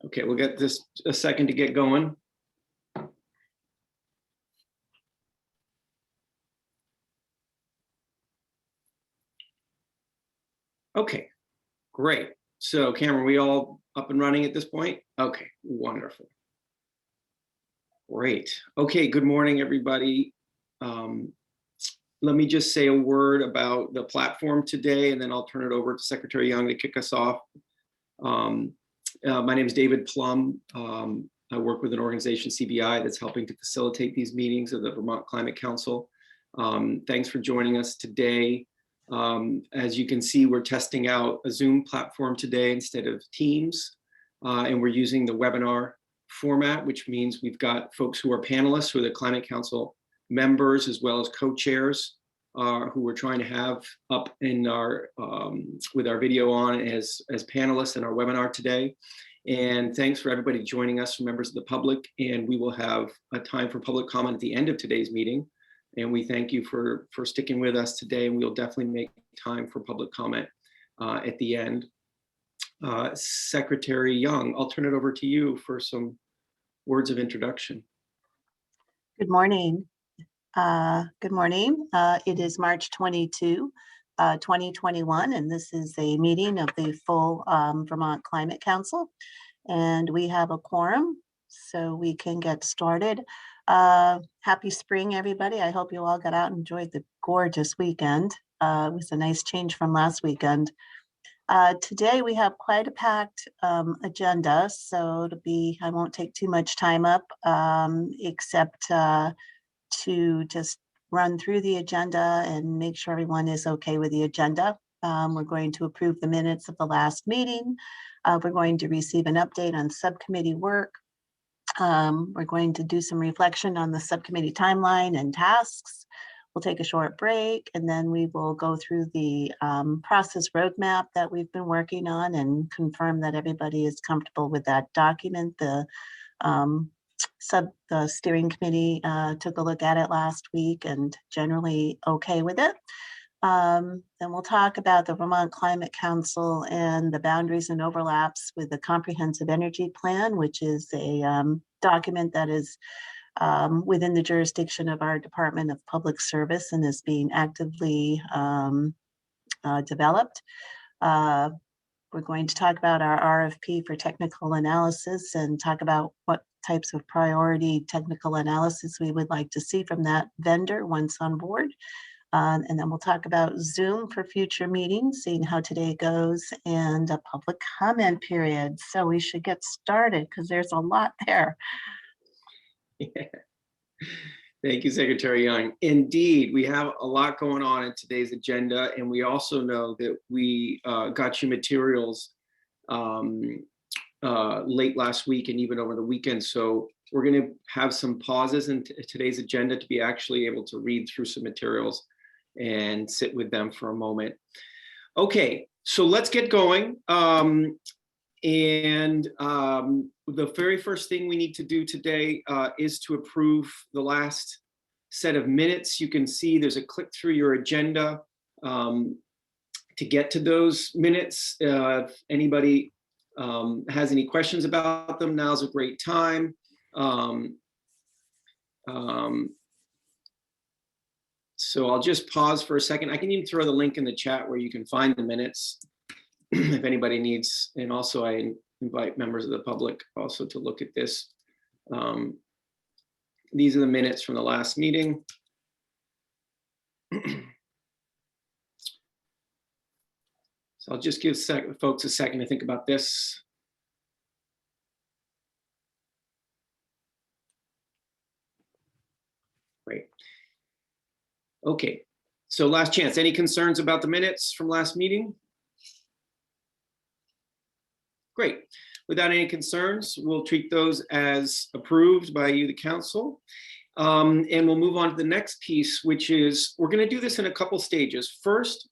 Okay, we'll get this a second to get going. Okay, great. So Cameron, we all up and running at this point? Okay, wonderful. Great. Okay, good morning, everybody. Let me just say a word about the platform today, and then I'll turn it over to Secretary Young to kick us off. My name is David Plum. I work with an organization, CBI, that's helping to facilitate these meetings of the Vermont Climate Council. Thanks for joining us today. As you can see, we're testing out a Zoom platform today instead of Teams, and we're using the webinar format, which means we've got folks who are panelists, who are the Climate Council members, as well as co-chairs, who we're trying to have up in our with our video on as panelists in our webinar today. And thanks for everybody joining us, from members of the public. And we will have a time for public comment at the end of today's meeting. And we thank you for sticking with us today. And we'll definitely make time for public comment at the end. Secretary Young, I'll turn it over to you for some words of introduction. Good morning. Good morning. It is March 22, 2021, and this is a meeting of the full Vermont Climate Council. And we have a quorum, so we can get started. Happy spring, everybody. I hope you all got out and enjoyed the gorgeous weekend. It was a nice change from last weekend. Today we have quite a packed agenda, so I won't take too much time up, except to just run through the agenda and make sure everyone is okay with the agenda. We're going to approve the minutes of the last meeting. We're going to receive an update on subcommittee work. We're going to do some reflection on the subcommittee timeline and tasks. We'll take a short break, and then we will go through the process roadmap that we've been working on and confirm that everybody is comfortable with that document. The steering committee took a look at it last week and generally okay with it. Then we'll talk about the Vermont Climate Council and the boundaries and overlaps with the Comprehensive Energy Plan, which is a document that is within the jurisdiction of our Department of Public Service and is being actively developed. We're going to talk about our RFP for technical analysis and talk about what types of priority technical analysis we would like to see from that vendor once on board. And then we'll talk about Zoom for future meetings, seeing how today goes, and a public comment period. So we should get started because there's a lot there. Yeah. Thank you, Secretary Young. Indeed, we have a lot going on in today's agenda, and we also know that we got you materials late last week and even over the weekend. So we're going to have some pauses in today's agenda to be actually able to read through some materials and sit with them for a moment. Okay, so let's get going. The very first thing we need to do today is to approve the last set of minutes. You can see there's a click through your agenda to get to those minutes. If anybody has any questions about them, now's a great time. So I'll just pause for a second. I can even throw the link in the chat where you can find the minutes if anybody needs. And also I invite members of the public also to look at this. These are the minutes from the last meeting. So I'll just give folks a second to think about this. Great. Okay, so last chance. Any concerns about the minutes from last meeting? Great. Without any concerns, we'll treat those as approved by you, the council. And we'll move on to the next piece, which is, we're going to do this in a couple stages. First,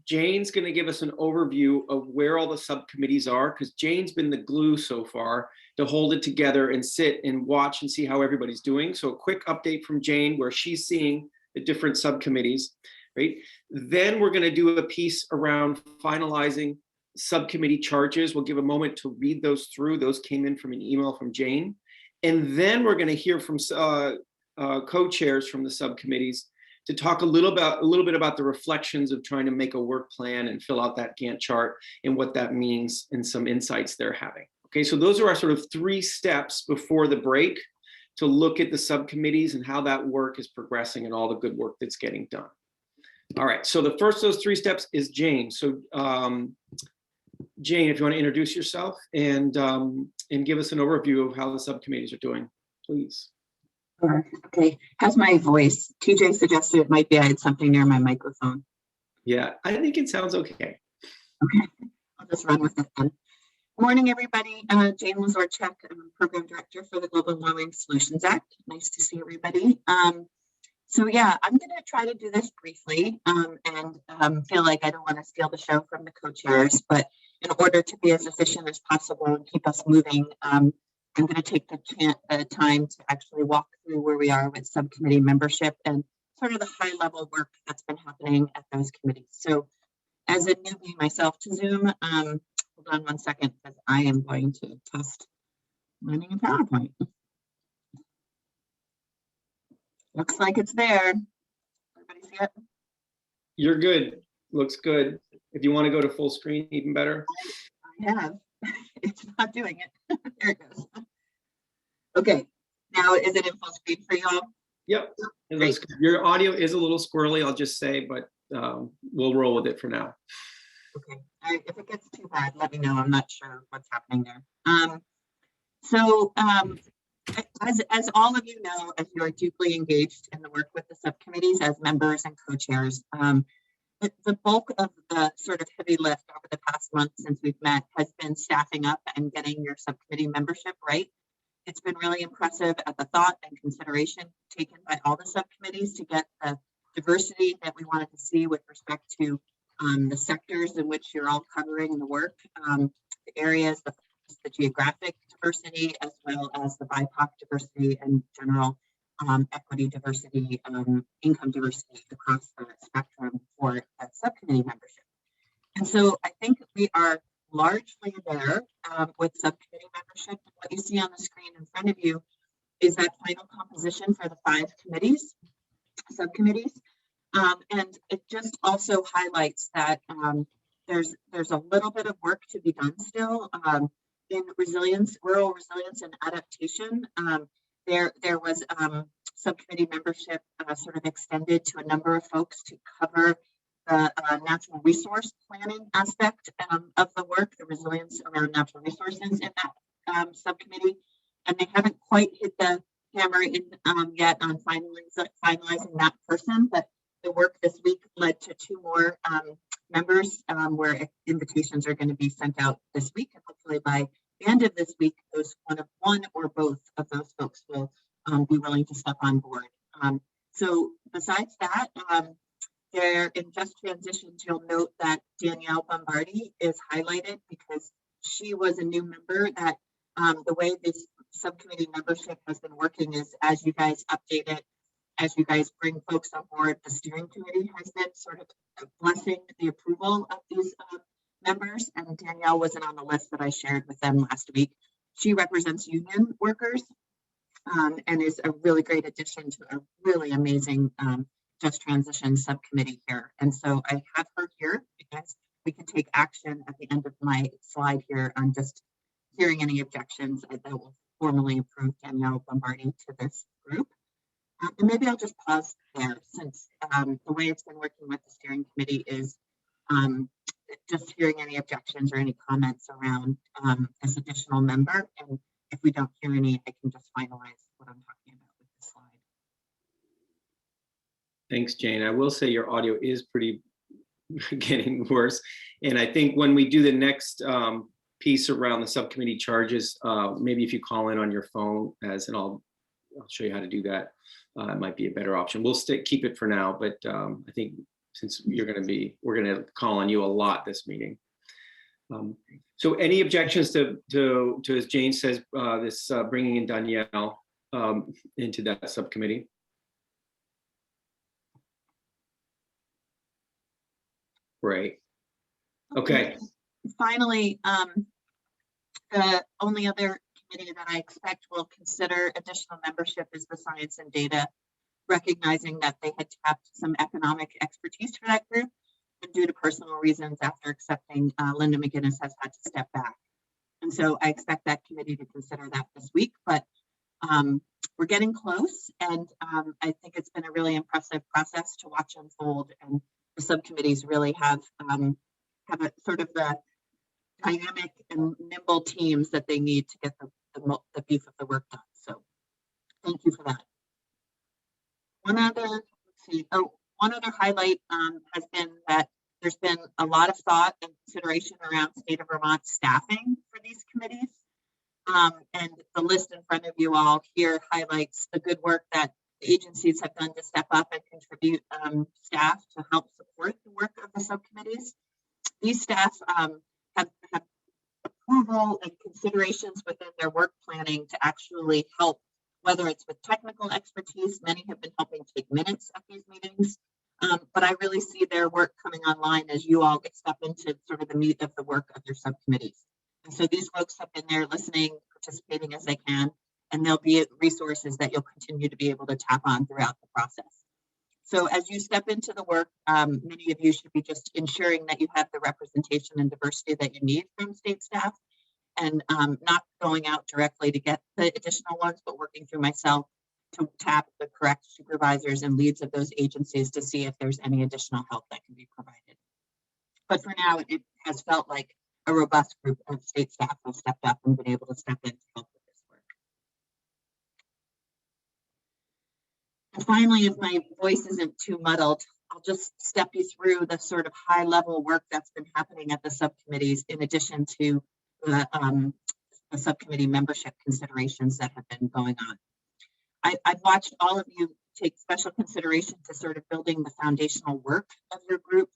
Jane's going to give us an overview of where all the subcommittees are, because Jane's been the glue so far to hold it together and sit and watch and see how everybody's doing. So a quick update from Jane where she's seeing the different subcommittees, right? Then we're going to do a piece around finalizing subcommittee charges. We'll give a moment to read those through. Those came in from an email from Jane. And then we're going to hear from co-chairs from the subcommittees to talk a little bit about the reflections of trying to make a work plan and fill out that Gantt chart and what that means and some insights they're having. Okay, so those are our sort of 3 steps before the break to look at the subcommittees and how that work is progressing and all the good work that's getting done. All right, so the first of those 3 steps is Jane. So Jane, if you want to introduce yourself and give us an overview of how the subcommittees are doing, please. Sure. Okay. How's my voice? TJ suggested it might be I had something near my microphone. Yeah, I think it sounds okay. Okay. I'll just run with it then. Morning, everybody. Jane Lazorchek, I'm Program Director for the Global Warming Solutions Act. Nice to see everybody. So yeah, I'm going to try to do this briefly and feel like I don't want to steal the show from the co-chairs, but in order to be as efficient as possible and keep us moving, I'm going to take the time to actually walk through where we are with subcommittee membership and sort of the high level work that's been happening at those committees. So as a newbie myself to Zoom, hold on one second because I am going to test running a PowerPoint. Looks like it's there. Everybody see it? You're good. Looks good. If you want to go to full screen, even better. I have. It's not doing it. There it goes. Okay. Now, is it in full screen for y'all? Yep. It looks good. Your audio is a little squirrely, I'll just say, but we'll roll with it for now. Okay. If it gets too bad, let me know. I'm not sure what's happening there. So as all of you know, as you are deeply engaged in the work with the subcommittees as members and co-chairs, the bulk of the sort of heavy lift over the past month since we've met has been staffing up and getting your subcommittee membership right. It's been really impressive at the thought and consideration taken by all the subcommittees to get the diversity that we wanted to see with respect to the sectors in which you're all covering the work, the areas, the geographic diversity, as well as the BIPOC diversity and general equity diversity, income diversity across the spectrum for subcommittee membership. And so I think we are largely there with subcommittee membership. What you see on the screen in front of you is that final composition for the 5 subcommittees. And it just also highlights that there's a little bit of work to be done still in resilience, rural resilience and adaptation. There was subcommittee membership sort of extended to a number of folks to cover the natural resource planning aspect of the work, the resilience around natural resources in that subcommittee. And they haven't quite hit the hammer in yet on finalizing that person, but the work this week led to 2 more members where invitations are going to be sent out this week, and hopefully by the end of this week, one or both of those folks will be willing to step on board. So besides that, there in Just Transitions, you'll note that Danielle Bombardi is highlighted because she was a new member that the way this subcommittee membership has been working is as you guys update it, as you guys bring folks on board, the steering committee has been sort of blessing the approval of these members, and Danielle wasn't on the list that I shared with them last week. She represents union workers and is a really great addition to a really amazing Just Transition subcommittee here. And so I have her here because we can take action at the end of my slide here on just hearing any objections that will formally approve Danielle Bombardi to this group. And maybe I'll just pause there since the way it's been working with the steering committee is just hearing any objections or any comments around this additional member. And if we don't hear any, I can just finalize what I'm talking about with this slide. Thanks, Jane. I will say your audio is pretty getting worse. And I think when we do the next piece around the subcommittee charges, maybe if you call in on your phone and I'll show you how to do that. It might be a better option. We'll keep it for now, but I think since we're going to call on you a lot this meeting. So any objections to as Jane says, this bringing in Danielle into that subcommittee? Great. Okay. Finally, the only other committee that I expect will consider additional membership is the Science and Data, recognizing that they had tapped some economic expertise for that group, and due to personal reasons after accepting, Linda McGinnis has had to step back. And so I expect that committee to consider that this week, but we're getting close, and I think it's been a really impressive process to watch unfold, and the subcommittees really have a sort of the dynamic and nimble teams that they need to get the beef of the work done. So thank you for that. One other highlight has been that there's been a lot of thought and consideration around state of Vermont staffing for these committees. And the list in front of you all here highlights the good work that the agencies have done to step up and contribute staff to help support the work of the subcommittees. These staff have approval and considerations within their work planning to actually help, whether it's with technical expertise. Many have been helping take minutes at these meetings, but I really see their work coming online as you all get step into sort of the meat of the work of your subcommittees. And so these folks have been there listening, participating as they can, and there'll be resources that you'll continue to be able to tap on throughout the process. So as you step into the work, many of you should be just ensuring that you have the representation and diversity that you need from state staff, and not going out directly to get the additional ones, but working through myself to tap the correct supervisors and leads of those agencies to see if there's any additional help that can be provided. But for now, it has felt like a robust group of state staff have stepped up and been able to step in to help with this work. And finally, if my voice isn't too muddled, I'll just step you through the sort of high level work that's been happening at the subcommittees in addition to the subcommittee membership considerations that have been going on. I've watched all of you take special consideration to sort of building the foundational work of your group,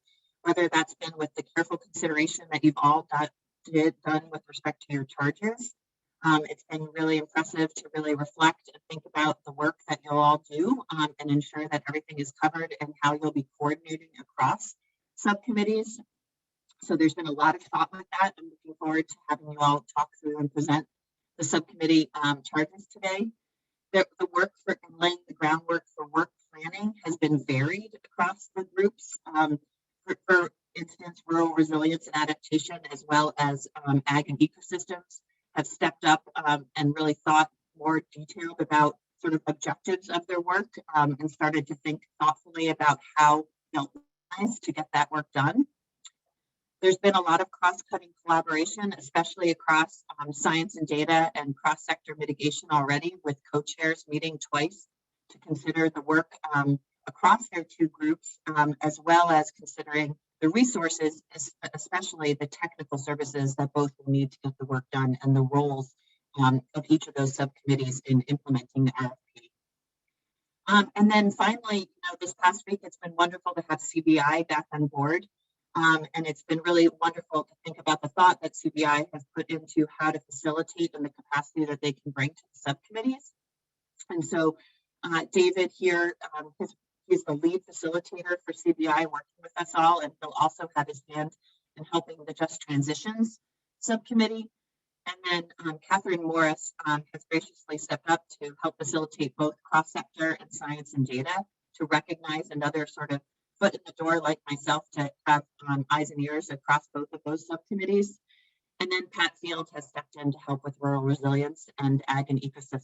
whether that's been with the careful consideration that you've all done with respect to your charges. It's been really impressive to really reflect and think about the work that you'll all do and ensure that everything is covered and how you'll be coordinating across subcommittees. So there's been a lot of thought with that. I'm looking forward to having you all talk through and present the subcommittee charges today. The work for laying the groundwork for work planning has been varied across the groups. For instance, rural resilience and adaptation, as well as ag and ecosystems, have stepped up and really thought more detailed about sort of objectives of their work and started to think thoughtfully about how they'll organize to get that work done. There's been a lot of cross-cutting collaboration, especially across science and data and cross-sector mitigation already, with co-chairs meeting twice to consider the work across their two groups, as well as considering the resources, especially the technical services that both will need to get the work done, and the roles of each of those subcommittees in implementing the RFP. And then finally, this past week, it's been wonderful to have CBI back on board. And it's been really wonderful to think about the thought that CBI has put into how to facilitate and the capacity that they can bring to the subcommittees. And so David here, he's the lead facilitator for CBI, working with us all, and he'll also have his hand in helping the Just Transitions subcommittee. And then Catherine Morris has graciously stepped up to help facilitate both cross-sector and science and data, to recognize another sort of foot in the door like myself to have eyes and ears across both of those subcommittees. And then Pat Field has stepped in to help with rural resilience and ag and ecosystems.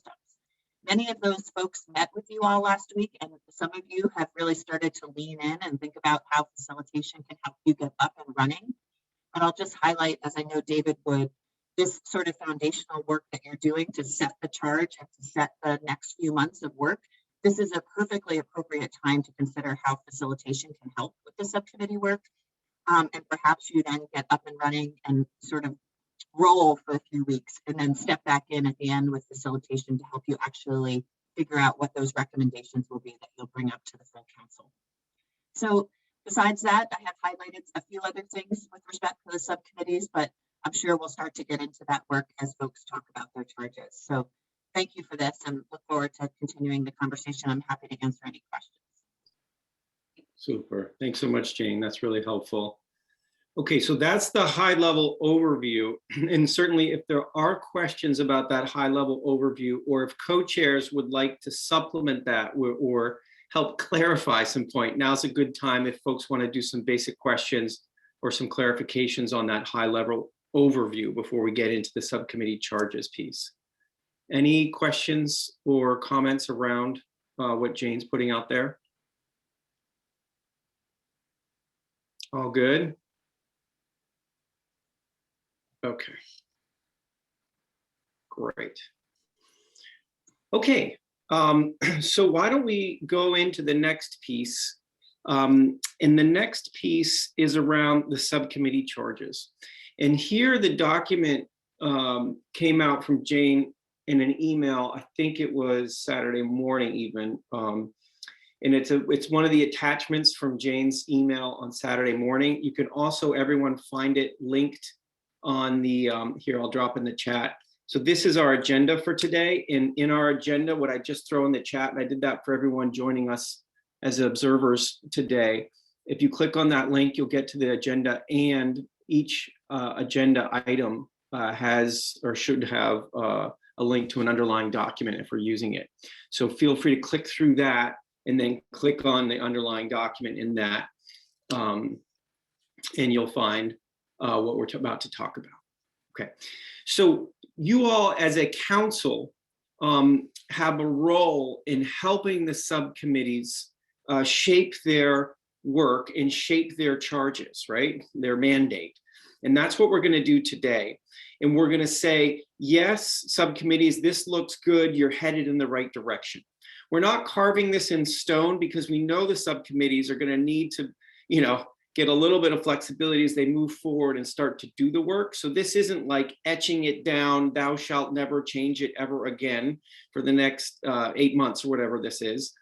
Many of those folks met with you all last week, and some of you have really started to lean in and think about how facilitation can help you get up and running. But I'll just highlight, as I know David would, this sort of foundational work that you're doing to set the charge and to set the next few months of work. This is a perfectly appropriate time to consider how facilitation can help with the subcommittee work. And perhaps you then get up and running and sort of roll for a few weeks and then step back in at the end with facilitation to help you actually figure out what those recommendations will be that you'll bring up to the full council. So besides that, I have highlighted a few other things with respect to the subcommittees, but I'm sure we'll start to get into that work as folks talk about their charges. So thank you for this, and look forward to continuing the conversation. I'm happy to answer any questions. Super. Thanks so much, Jane. That's really helpful. Okay, so that's the high level overview. And certainly if there are questions about that high level overview, or if co-chairs would like to supplement that or help clarify some point, now's a good time if folks want to do some basic questions or some clarifications on that high level overview before we get into the subcommittee charges piece. Any questions or comments around what Jane's putting out there? All good? Okay. Great. Okay, so why don't we go into the next piece? And the next piece is around the subcommittee charges. And here the document came out from Jane in an email, I think it was Saturday morning even. And it's one of the attachments from Jane's email on Saturday morning. You can also, everyone, find it linked on the, here, I'll drop in the chat. So this is our agenda for today. And in our agenda, what I just throw in the chat, and I did that for everyone joining us as observers today. If you click on that link, you'll get to the agenda, and each agenda item has or should have a link to an underlying document if we're using it. So feel free to click through that and then click on the underlying document in that, and you'll find what we're about to talk about. Okay, so you all as a council have a role in helping the subcommittees shape their work and shape their charges, right? Their mandate. And that's what we're going to do today. And we're going to say, yes, subcommittees, this looks good. You're headed in the right direction. We're not carving this in stone because we know the subcommittees are going to need to, get a little bit of flexibility as they move forward and start to do the work. So this isn't like etching it down, thou shalt never change it ever again for the next 8 months or whatever this is.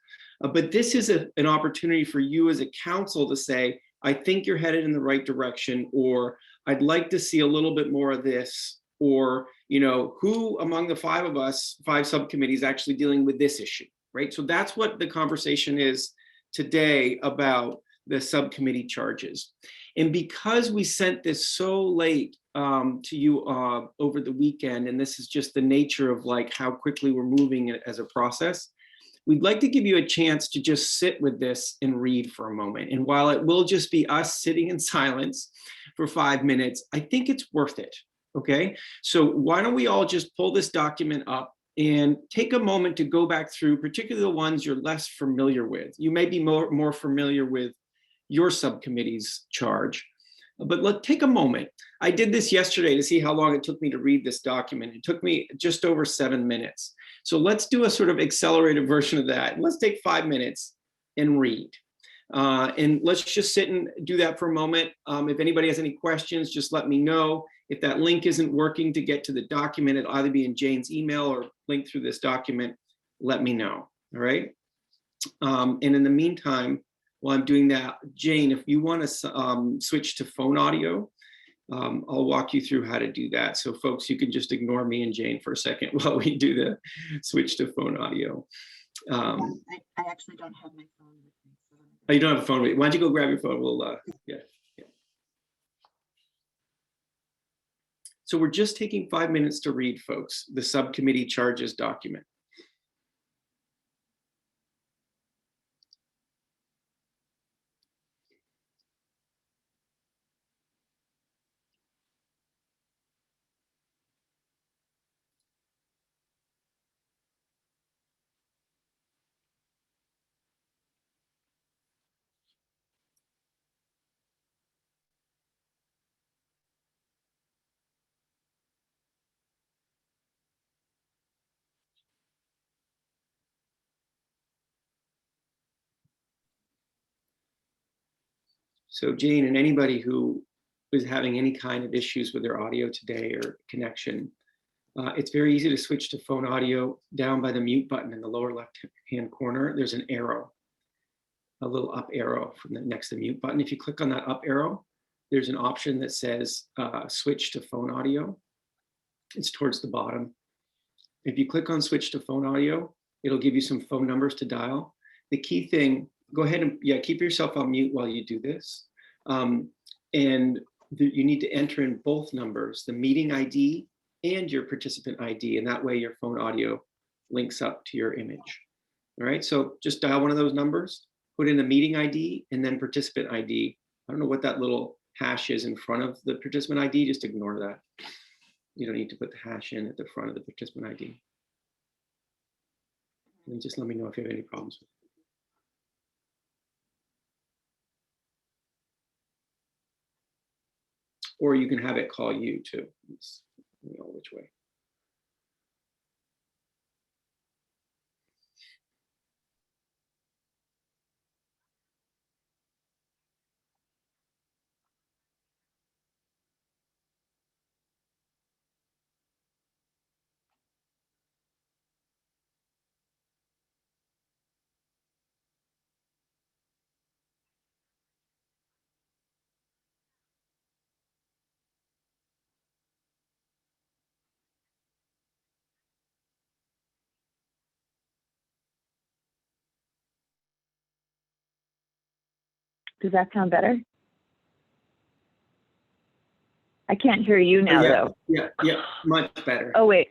But this is an opportunity for you as a council to say, I think you're headed in the right direction, or I'd like to see a little bit more of this, or, who among the 5 of us, 5 subcommittees actually dealing with this issue, right? So that's what the conversation is today about the subcommittee charges. And because we sent this so late to you over the weekend, and this is just the nature of like how quickly we're moving as a process, we'd like to give you a chance to just sit with this and read for a moment. And while it will just be us sitting in silence for 5 minutes, I think it's worth it, okay? So why don't we all just pull this document up and take a moment to go back through, particularly the ones you're less familiar with. You may be more familiar with your subcommittee's charge, but let's take a moment. I did this yesterday to see how long it took me to read this document. It took me just over 7 minutes. So let's do a sort of accelerated version of that. Let's take 5 minutes and read. And let's just sit and do that for a moment. If anybody has any questions, just let me know. If that link isn't working to get to the document, it'll either be in Jane's email or link through this document, let me know, all right? And in the meantime, while I'm doing that, Jane, if you want to switch to phone audio, I'll walk you through how to do that. So folks, you can just ignore me and Jane for a second while we do the switch to phone audio. I actually don't have my phone with me. So oh, you don't have a phone? Why don't you go grab your phone? We'll, yeah. So we're just taking 5 minutes to read, folks, the subcommittee charges document. So Jane, and anybody who is having any kind of issues with their audio today or connection, it's very easy to switch to phone audio. Down by the mute button in the lower left-hand corner, there's an arrow, a little up arrow from the next to the mute button. If you click on that up arrow, there's an option that says switch to phone audio. It's towards the bottom. If you click on switch to phone audio, it'll give you some phone numbers to dial. The key thing, go ahead and keep yourself on mute while you do this. And you need to enter in both numbers, the meeting ID and your participant ID, and that way your phone audio links up to your image. All right, so just dial one of those numbers, put in the meeting ID and then participant ID. I don't know what that little hash is in front of the participant ID, just ignore that. You don't need to put the hash in at the front of the participant ID. And just let me know if you have any problems with it. Or you can have it call you too. It's, you know, which way. Does that sound better? I can't hear you now, though. Yeah, much better. Oh, wait.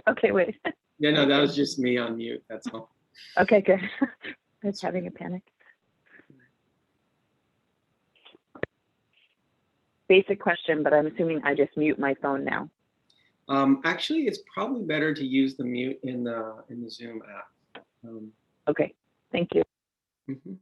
Okay, wait. Yeah, no, that was just me on mute, that's all. Okay, good. I was having a panic. Basic question, but I'm assuming I just mute my phone now. Actually, it's probably better to use the mute in the Zoom app. Okay, thank you. Mhm.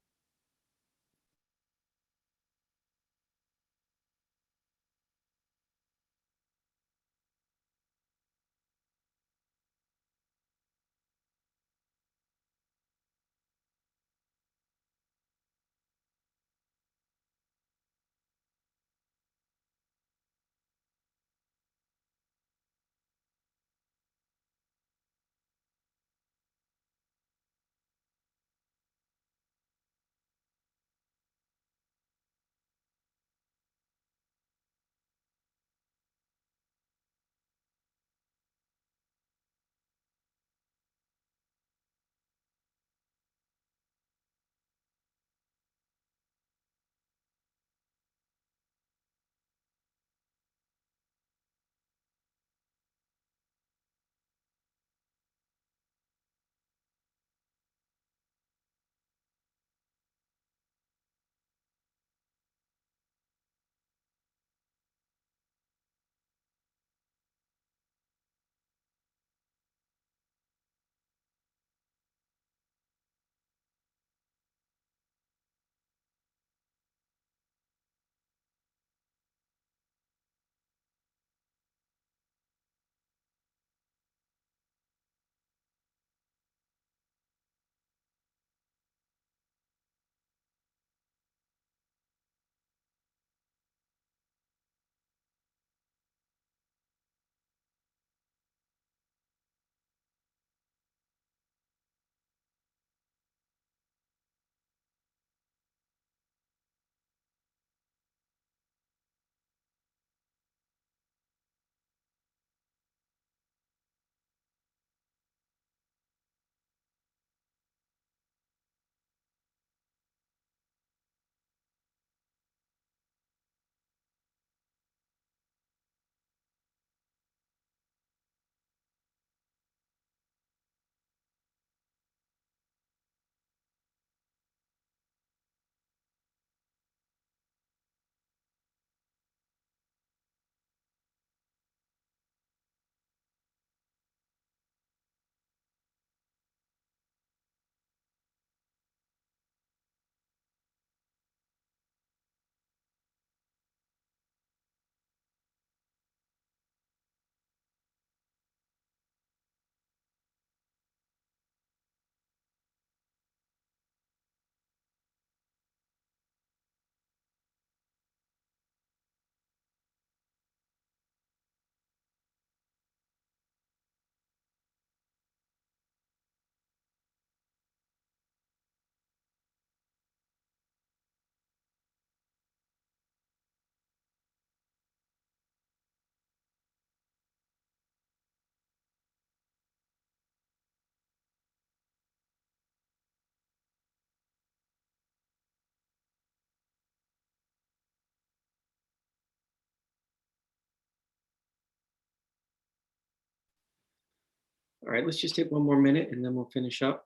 All right, let's just take one more minute and then we'll finish up.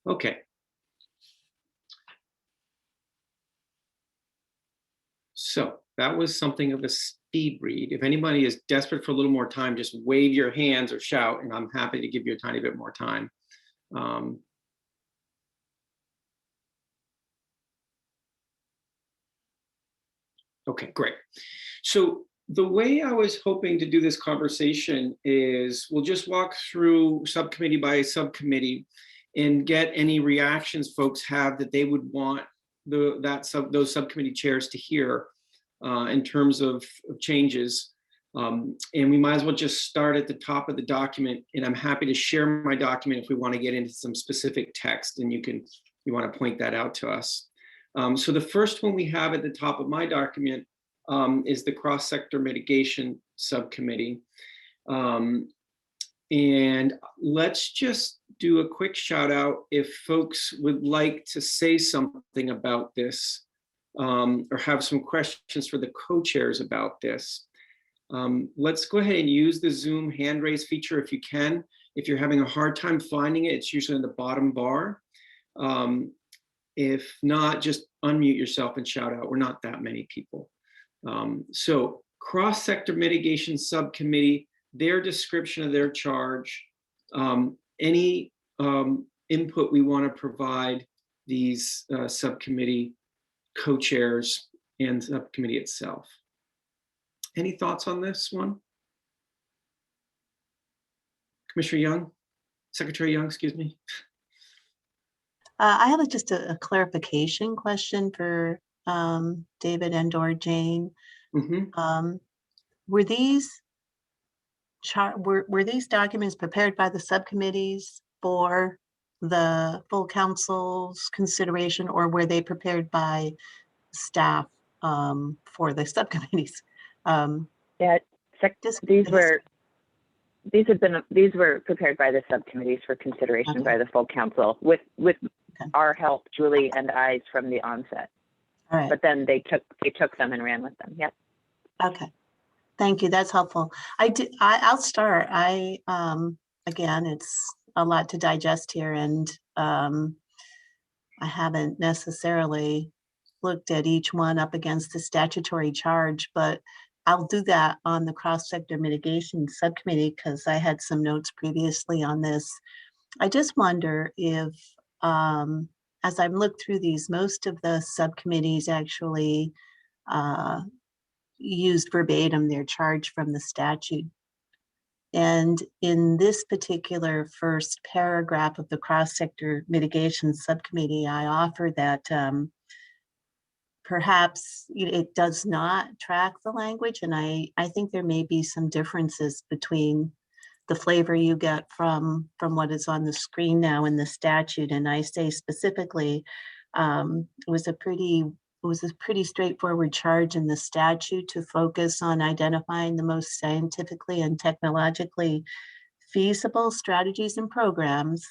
Okay. So that was something of a speed read. If anybody is desperate for a little more time, just wave your hands or shout, and I'm happy to give you a tiny bit more time. Okay, great. So the way I was hoping to do this conversation is we'll just walk through subcommittee by subcommittee and get any reactions folks have that they would want those subcommittee chairs to hear in terms of changes. And we might as well just start at the top of the document, and I'm happy to share my document if we want to get into some specific text, and you want to point that out to us. So the first one we have at the top of my document is the cross-sector mitigation subcommittee. And let's just do a quick shout out if folks would like to say something about this or have some questions for the co-chairs about this. Let's go ahead and use the Zoom hand raise feature if you can. If you're having a hard time finding it, it's usually in the bottom bar. If not, just unmute yourself and shout out. We're not that many people. So cross-sector mitigation subcommittee, their description of their charge, any input we want to provide these subcommittee co-chairs and subcommittee itself. Any thoughts on this one? Commissioner Young, Secretary Young, excuse me. I have just a clarification question for David and/or Jane. Mm-hmm. Were these documents prepared by the subcommittees for the full council's consideration, or were they prepared by staff for the subcommittees? Yeah, these were prepared by the subcommittees for consideration by the full council with our help, Julie and I's from the onset. All right. But then they took them and ran with them. Yep. Okay. Thank you. That's helpful. I'll start. Again, it's a lot to digest here, and I haven't necessarily looked at each one up against the statutory charge, but I'll do that on the cross-sector mitigation subcommittee because I had some notes previously on this. I just wonder if, as I've looked through these, most of the subcommittees actually used verbatim their charge from the statute. And in this particular first paragraph of the cross-sector mitigation subcommittee, I offer that perhaps it does not track the language, and I think there may be some differences between the flavor you get from what is on the screen now in the statute. And I say specifically, it was a pretty straightforward charge in the statute to focus on identifying the most scientifically and technologically feasible strategies and programs.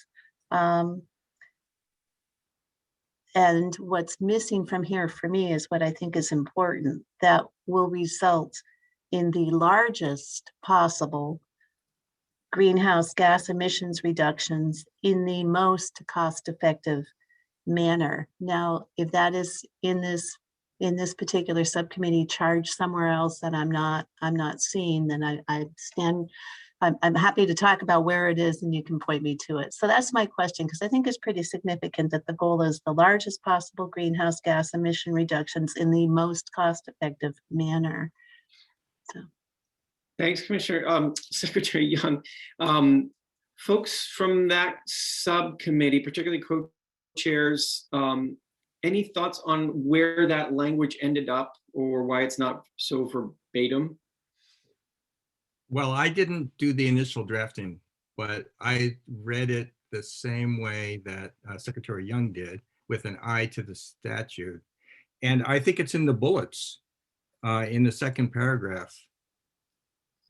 And what's missing from here for me is what I think is important, that will result in the largest possible greenhouse gas emissions reductions in the most cost-effective manner. Now, if that is in this particular subcommittee charge somewhere else that I'm not seeing, then I'm happy to talk about where it is and you can point me to it. So that's my question, because I think it's pretty significant that the goal is the largest possible greenhouse gas emission reductions in the most cost-effective manner. So. Thanks, Commissioner. Secretary Young. Folks from that subcommittee, particularly co-chairs any thoughts on where that language ended up or why it's not so verbatim? Well, I didn't do the initial drafting, but I read it the same way that Secretary Young did, with an eye to the statute. And I think it's in the bullets in the second paragraph,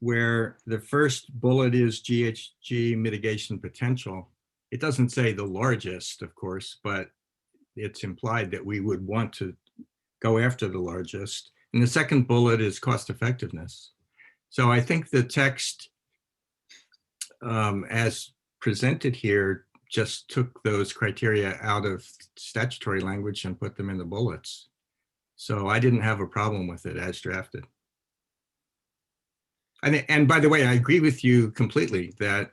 where the first bullet is GHG mitigation potential. It doesn't say the largest, of course, but it's implied that we would want to go after the largest. And the second bullet is cost effectiveness. So I think the text as presented here just took those criteria out of statutory language and put them in the bullets. So I didn't have a problem with it as drafted. And by the way, I agree with you completely that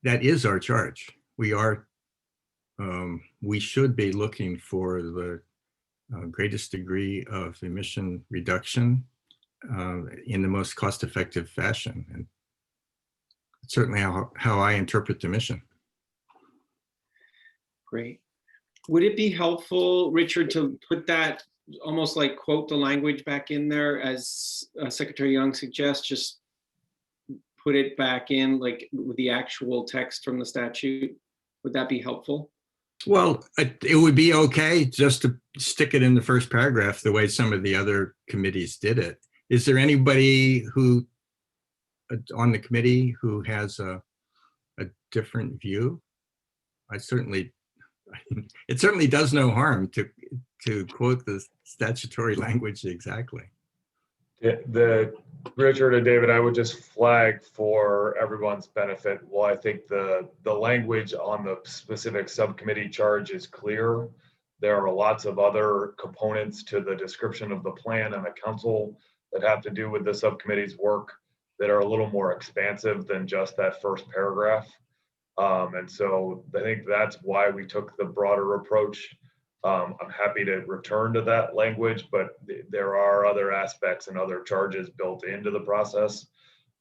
that is our charge. We should be looking for the greatest degree of emission reduction in the most cost-effective fashion. And certainly how I interpret the mission. Great. Would it be helpful, Richard, to put that almost like quote the language back in there as Secretary Young suggests, just put it back in like with the actual text from the statute? Would that be helpful? Well, it would be okay just to stick it in the first paragraph the way some of the other committees did it. Is there anybody who on the committee who has a different view? It certainly does no harm to quote the statutory language exactly. Yeah, Richard and David, I would just flag for everyone's benefit. Well, I think the language on the specific subcommittee charge is clear. There are lots of other components to the description of the plan and the council that have to do with the subcommittee's work that are a little more expansive than just that first paragraph. And so I think that's why we took the broader approach. I'm happy to return to that language, but there are other aspects and other charges built into the process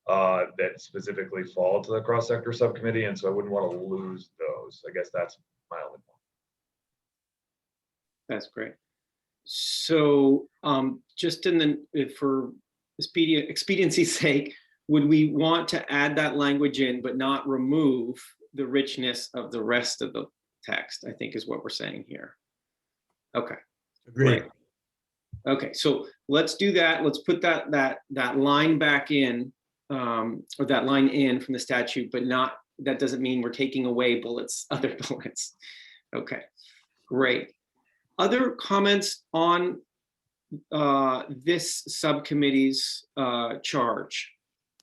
that specifically fall to the cross-sector subcommittee. And so I wouldn't want to lose those. I guess that's my only point. That's great. So just for expediency's sake, would we want to add that language in, but not remove the richness of the rest of the text, I think is what we're saying here. Okay. Agreed. Great. Okay, so let's do that. Let's put that line back in, or that line in from the statute, but that doesn't mean we're taking away other bullets. Okay, great. Other comments on this subcommittee's charge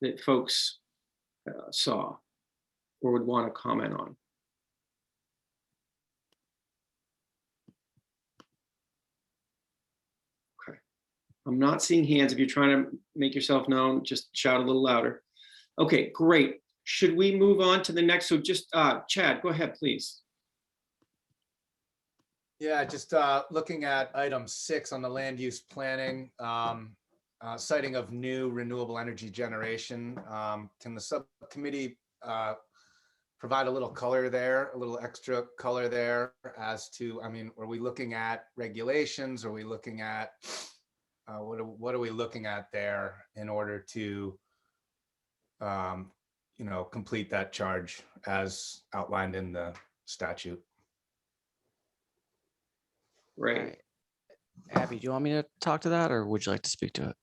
that folks saw or would want to comment on? Okay, I'm not seeing hands. If you're trying to make yourself known, just shout a little louder. Okay, great. Should we move on to the next? So just Chad, go ahead, please. Yeah, just looking at item 6 on the land use planning, siting of new renewable energy generation. Can the subcommittee provide a little color there, a little extra color there as to, I mean, are we looking at regulations? Are we looking at, what are we looking at there in order to, complete that charge as outlined in the statute? Right. Right. Abby, do you want me to talk to that, or would you like to speak to it?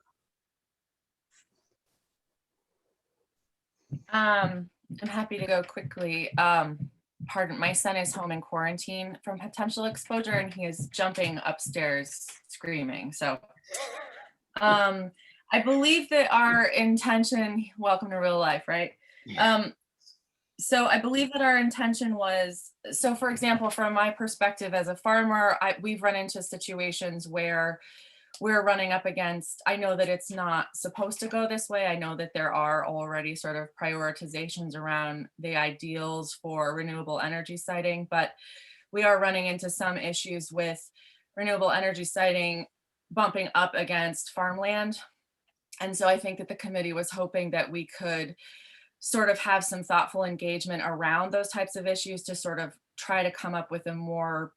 I'm happy to go quickly. Pardon, my son is home in quarantine from potential exposure and he is jumping upstairs screaming. So I believe that our intention, welcome to real life, right? So I believe that our intention was, so for example, from my perspective as a farmer, we've run into situations where we're running up against, I know that it's not supposed to go this way. I know that there are already sort of prioritizations around the ideals for renewable energy siting, but we are running into some issues with renewable energy siting bumping up against farmland. And so I think that the committee was hoping that we could sort of have some thoughtful engagement around those types of issues to sort of try to come up with a more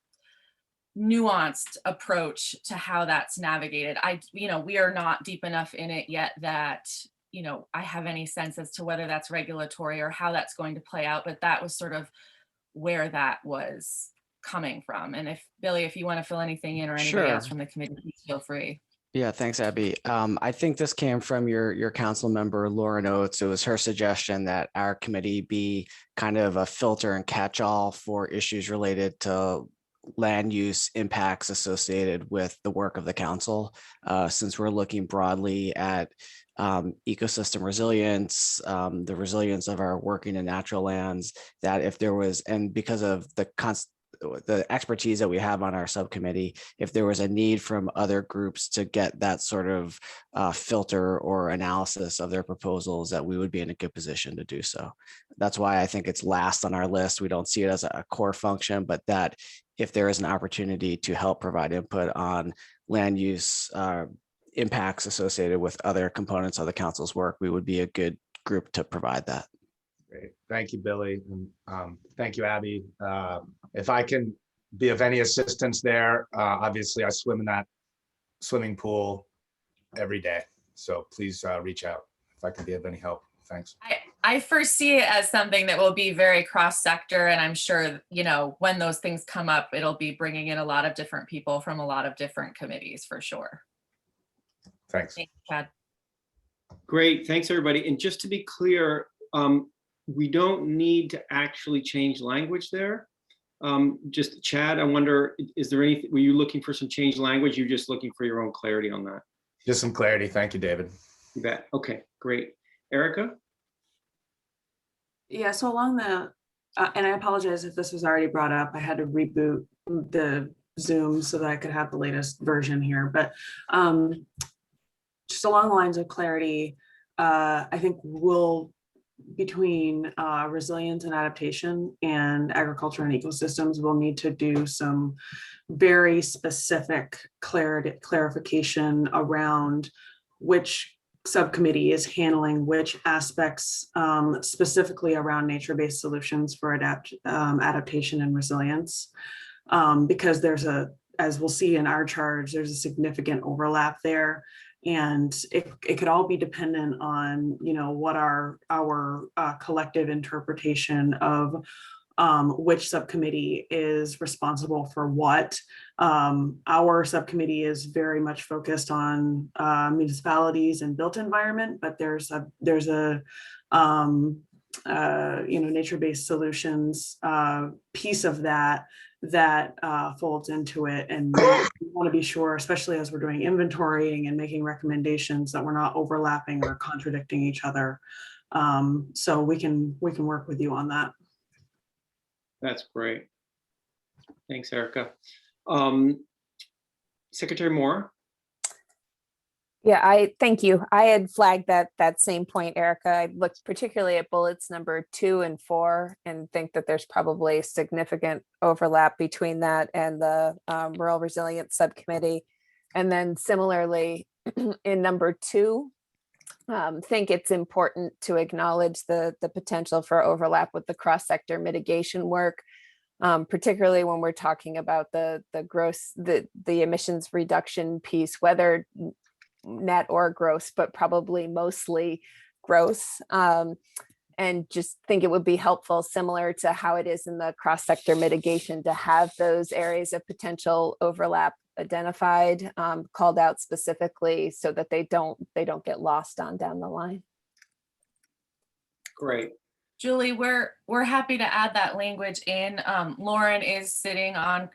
nuanced approach to how that's navigated. We are not deep enough in it yet that, I have any sense as to whether that's regulatory or how that's going to play out, but that was sort of where that was coming from. And if Billy, if you want to fill anything in or anybody else Sure. from the committee, please feel free. Yeah, thanks, Abby. I think this came from your council member, Lauren Oates. It was her suggestion that our committee be kind of a filter and catch-all for issues related to land use impacts associated with the work of the council. Since we're looking broadly at ecosystem resilience, the resilience of our working and natural lands, that if there was, and because of the expertise that we have on our subcommittee, if there was a need from other groups to get that sort of filter or analysis of their proposals, that we would be in a good position to do so. That's why I think it's last on our list. We don't see it as a core function, but that if there is an opportunity to help provide input on land use impacts associated with other components of the council's work, we would be a good group to provide that. Great. Thank you, Billy. And thank you, Abby. If I can be of any assistance there, obviously I swim in that swimming pool every day. So please reach out if I can be of any help. Thanks. I foresee it as something that will be very cross-sector, and I'm sure, when those things come up, it'll be bringing in a lot of different people from a lot of different committees for sure. Thanks. Thanks, Chad. Great, thanks, everybody. And just to be clear, we don't need to actually change language there. Just Chad, I wonder, is there anything, were you looking for some changed language? You're just looking for your own clarity on that? Just some clarity. Thank you, David. You bet. Okay, great. Erica? Yeah, so along the, and I apologize if this was already brought up, I had to reboot the Zoom so that I could have the latest version here, but just along the lines of clarity, I think between resilience and adaptation and agriculture and ecosystems, we'll need to do some very specific clarification around which subcommittee is handling which aspects, specifically around nature-based solutions for adaptation and resilience, because there's as we'll see in our charge, there's a significant overlap there. And it could all be dependent on, what our collective interpretation of which subcommittee is responsible for what. Our subcommittee is very much focused on municipalities and built environment, but there's a nature-based solutions piece of that folds into it, and we want to be sure, especially as we're doing inventorying and making recommendations, that we're not overlapping or contradicting each other. So we can work with you on that. That's great. Thanks, Erica. Secretary Moore? Yeah, thank you. I had flagged that same point, Erica. I looked particularly at bullets number 2 and 4 and think that there's probably significant overlap between that and the Rural Resilience Subcommittee. And then similarly in number 2, think it's important to acknowledge the potential for overlap with the cross-sector mitigation work, particularly when we're talking about the emissions reduction piece, whether net or gross, but probably mostly gross. And just think it would be helpful, similar to how it is in the cross-sector mitigation, to have those areas of potential overlap identified, called out specifically, so that they don't get lost on down the line. Great. Julie, we're happy to add that language in. Lauren is sitting on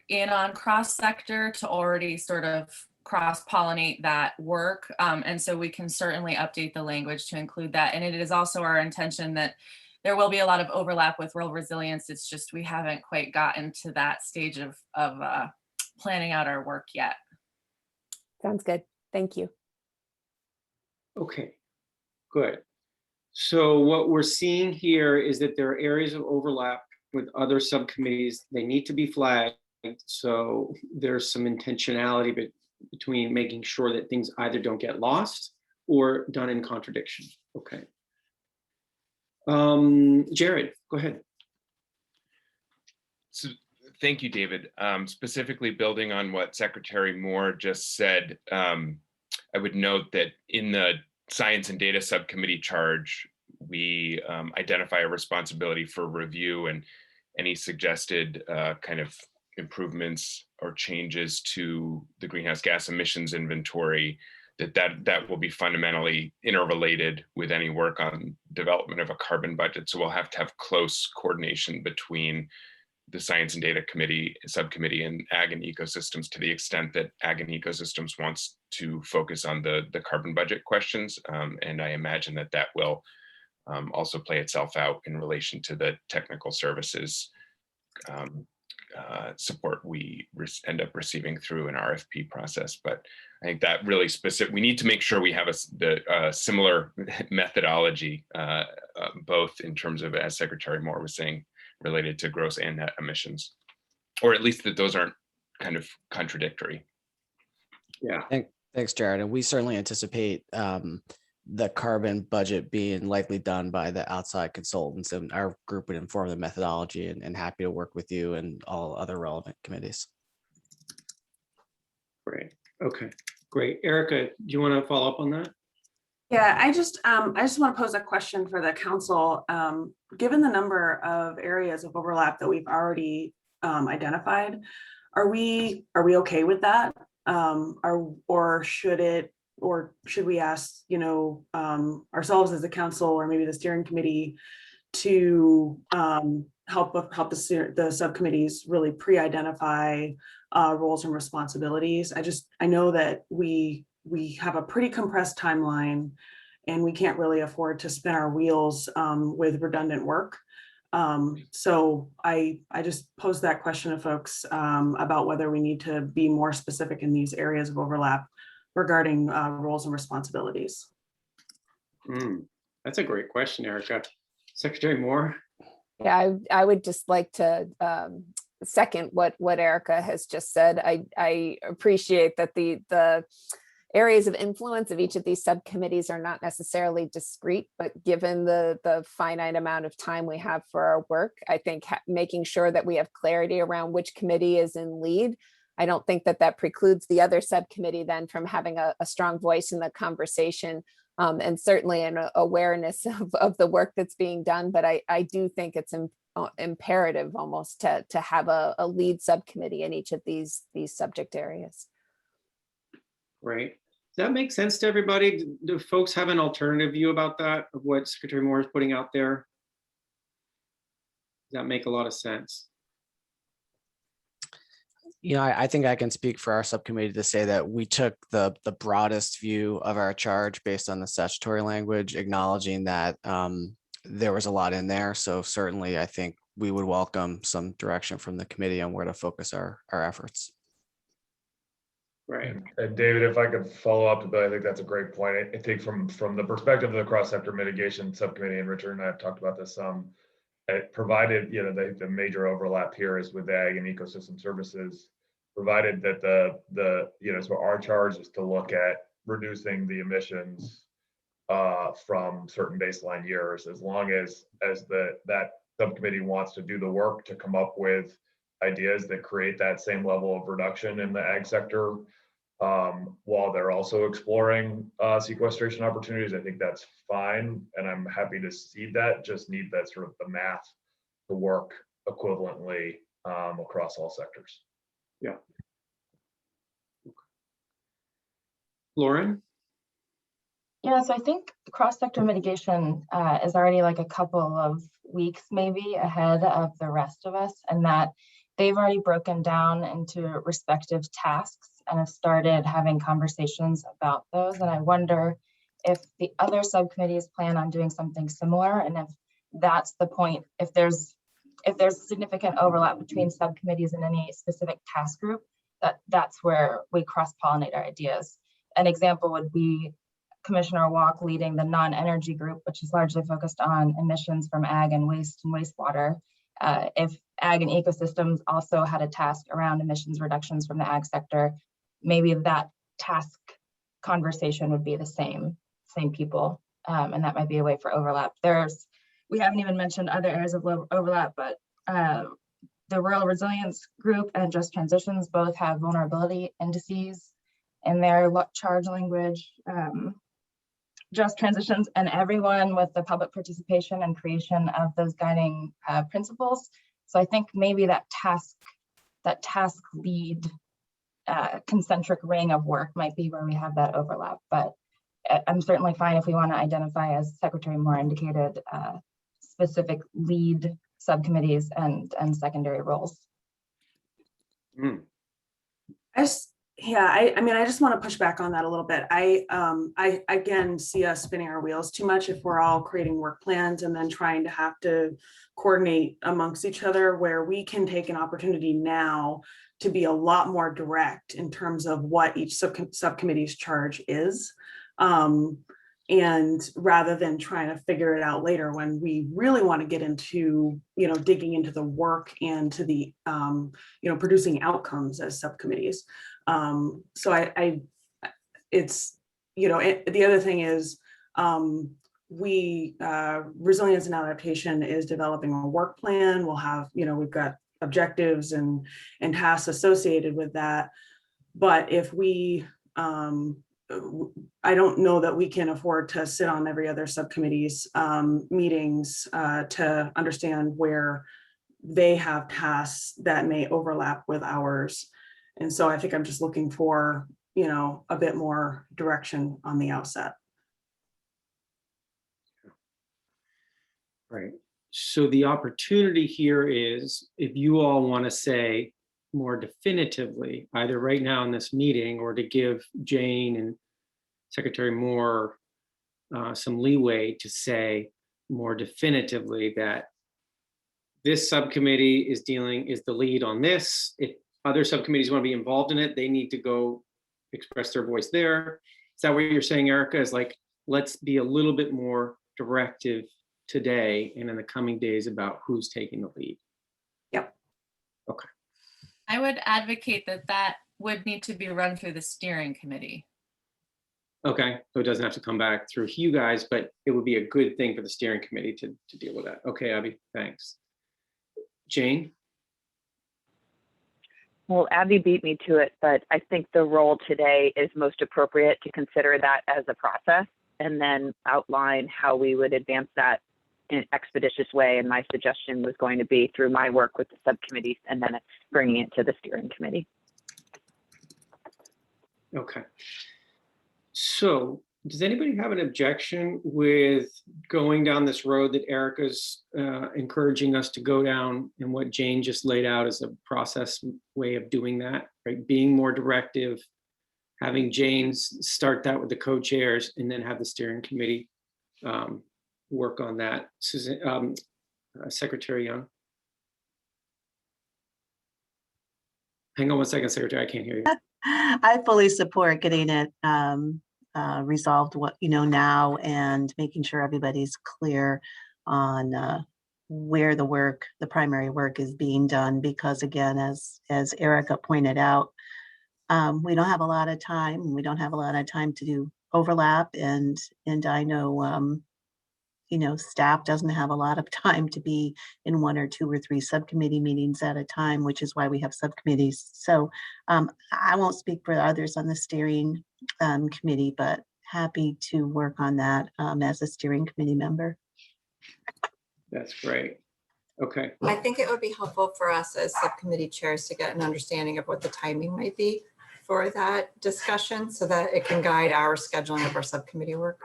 cross-sector to already sort of cross-pollinate that work. And so we can certainly update the language to include that. And it is also our intention that there will be a lot of overlap with rural resilience. It's just we haven't quite gotten to that stage of planning out our work yet. Sounds good. Thank you. Okay, good. So what we're seeing here is that there are areas of overlap with other subcommittees. They need to be flagged. So there's some intentionality between making sure that things either don't get lost or done in contradiction. Okay. Jared, go ahead. So Thank you, David. Specifically building on what Secretary Moore just said, I would note that in the Science and Data Subcommittee charge, we identify a responsibility for review, and any suggested kind of improvements or changes to the greenhouse gas emissions inventory, that will be fundamentally interrelated with any work on development of a carbon budget. So we'll have to have close coordination between the Science and Data Committee, Subcommittee, and Ag and Ecosystems, to the extent that Ag and Ecosystems wants to focus on the carbon budget questions. And I imagine that will also play itself out in relation to the technical services support we end up receiving through an RFP process. But I think that really specific, we need to make sure we have a similar methodology, both in terms of, as Secretary Moore was saying, related to gross and net emissions, or at least that those aren't kind of contradictory. Yeah. Thanks, Jared. And we certainly anticipate the carbon budget being likely done by the outside consultants, and our group would inform the methodology, and happy to work with you and all other relevant committees. Great. Okay, great. Erica, do you want to follow up on that? Yeah, I just want to pose a question for the council. Given the number of areas of overlap that we've already identified, are we okay with that? Or should we ask, ourselves as a council, or maybe the steering committee, to help the subcommittees really pre-identify roles and responsibilities? I know that we have a pretty compressed timeline, and we can't really afford to spin our wheels with redundant work. So I just posed that question to folks about whether we need to be more specific in these areas of overlap regarding roles and responsibilities. That's a great question, Erica. Secretary Moore? Yeah, I would just like to second what Erica has just said. I appreciate that the areas of influence of each of these subcommittees are not necessarily discrete, but given the finite amount of time we have for our work, I think making sure that we have clarity around which committee is in lead. I don't think that precludes the other subcommittee then from having a strong voice in the conversation, and certainly an awareness of the work that's being done. But I do think it's imperative almost to have a lead subcommittee in each of these subject areas. Right. Does that make sense to everybody? Do folks have an alternative view about that, of what Secretary Moore is putting out there? Does that make a lot of sense? I think I can speak for our subcommittee to say that we took the broadest view of our charge based on the statutory language, acknowledging that there was a lot in there. So certainly I think we would welcome some direction from the committee on where to focus our efforts. Right. And David, if I could follow up, but I think that's a great point. I think from the perspective of the cross-sector mitigation subcommittee, and Richard and I have talked about this, it provided, the major overlap here is with Ag and Ecosystem Services, provided that so our charge is to look at reducing the emissions from certain baseline years, as long as that subcommittee wants to do the work to come up with ideas that create that same level of reduction in the ag sector, while they're also exploring sequestration opportunities. I think that's fine, and I'm happy to see that. Just need that sort of the math to work equivalently across all sectors. Yeah. Lauren? Yeah, so I think cross-sector mitigation is already like a couple of weeks maybe ahead of the rest of us, and that they've already broken down into respective tasks and have started having conversations about those. And I wonder if the other subcommittees plan on doing something similar, and if that's the point, if there's significant overlap between subcommittees in any specific task group, that's where we cross-pollinate our ideas. An example would be Commissioner Walk leading the non-energy group, which is largely focused on emissions from ag and wastewater. If ag and ecosystems also had a task around emissions reductions from the ag sector, maybe that task conversation would be the same people, and that might be a way for overlap. We haven't even mentioned other areas of overlap, but the Rural Resilience Group and Just Transitions both have vulnerability indices in their charge language. Just Transitions and everyone with the public participation and creation of those guiding principles. So I think maybe that task lead concentric ring of work might be where we have that overlap, but I'm certainly fine if we want to identify, as Secretary Moore indicated, specific lead subcommittees and secondary roles. Mm. I mean, I just want to push back on that a little bit. I again see us spinning our wheels too much if we're all creating work plans and then trying to have to coordinate amongst each other, where we can take an opportunity now to be a lot more direct in terms of what each subcommittee's charge is. And rather than trying to figure it out later, when we really want to get into, digging into the work and to the, producing outcomes as subcommittees. So it's, the other thing is, Resilience and Adaptation is developing a work plan. We'll have, we've got objectives and tasks associated with that. But if we, I don't know that we can afford to sit on every other subcommittee's meetings to understand where they have tasks that may overlap with ours. And so I think I'm just looking for, a bit more direction on the outset. Right. So the opportunity here is, if you all want to say more definitively, either right now in this meeting or to give Jane and Secretary Moore some leeway to say more definitively that this subcommittee is the lead on this. If other subcommittees want to be involved in it, they need to go express their voice there. Is that what you're saying, Erica? Is like, let's be a little bit more directive today and in the coming days about who's taking the lead. Yep. Okay. I would advocate that would need to be run through the steering committee. Okay, so it doesn't have to come back through you guys, but it would be a good thing for the steering committee to deal with that. Okay, Abby, thanks. Jane? Well, Abby beat me to it, but I think the role today is most appropriate to consider that as a process and then outline how we would advance that in an expeditious way. And my suggestion was going to be through my work with the subcommittees and then bringing it to the steering committee. Okay. So does anybody have an objection with going down this road that Erica's encouraging us to go down, and what Jane just laid out as a process way of doing that, right? Being more directive, having Jane start that with the co-chairs, and then have the steering committee work on that. Susan, Secretary Young. Hang on one second, Secretary, I can't hear you. I fully support getting it resolved now, and making sure everybody's clear on where the primary work is being done, because again, as Erica pointed out, we don't have a lot of time. We don't have a lot of time to do overlap, and I know staff doesn't have a lot of time to be in 1 or 2 or 3 subcommittee meetings at a time, which is why we have subcommittees. So I won't speak for others on the steering committee, but happy to work on that as a steering committee member. That's great. Okay. I think it would be helpful for us as subcommittee chairs to get an understanding of what the timing might be for that discussion, so that it can guide our scheduling of our subcommittee work.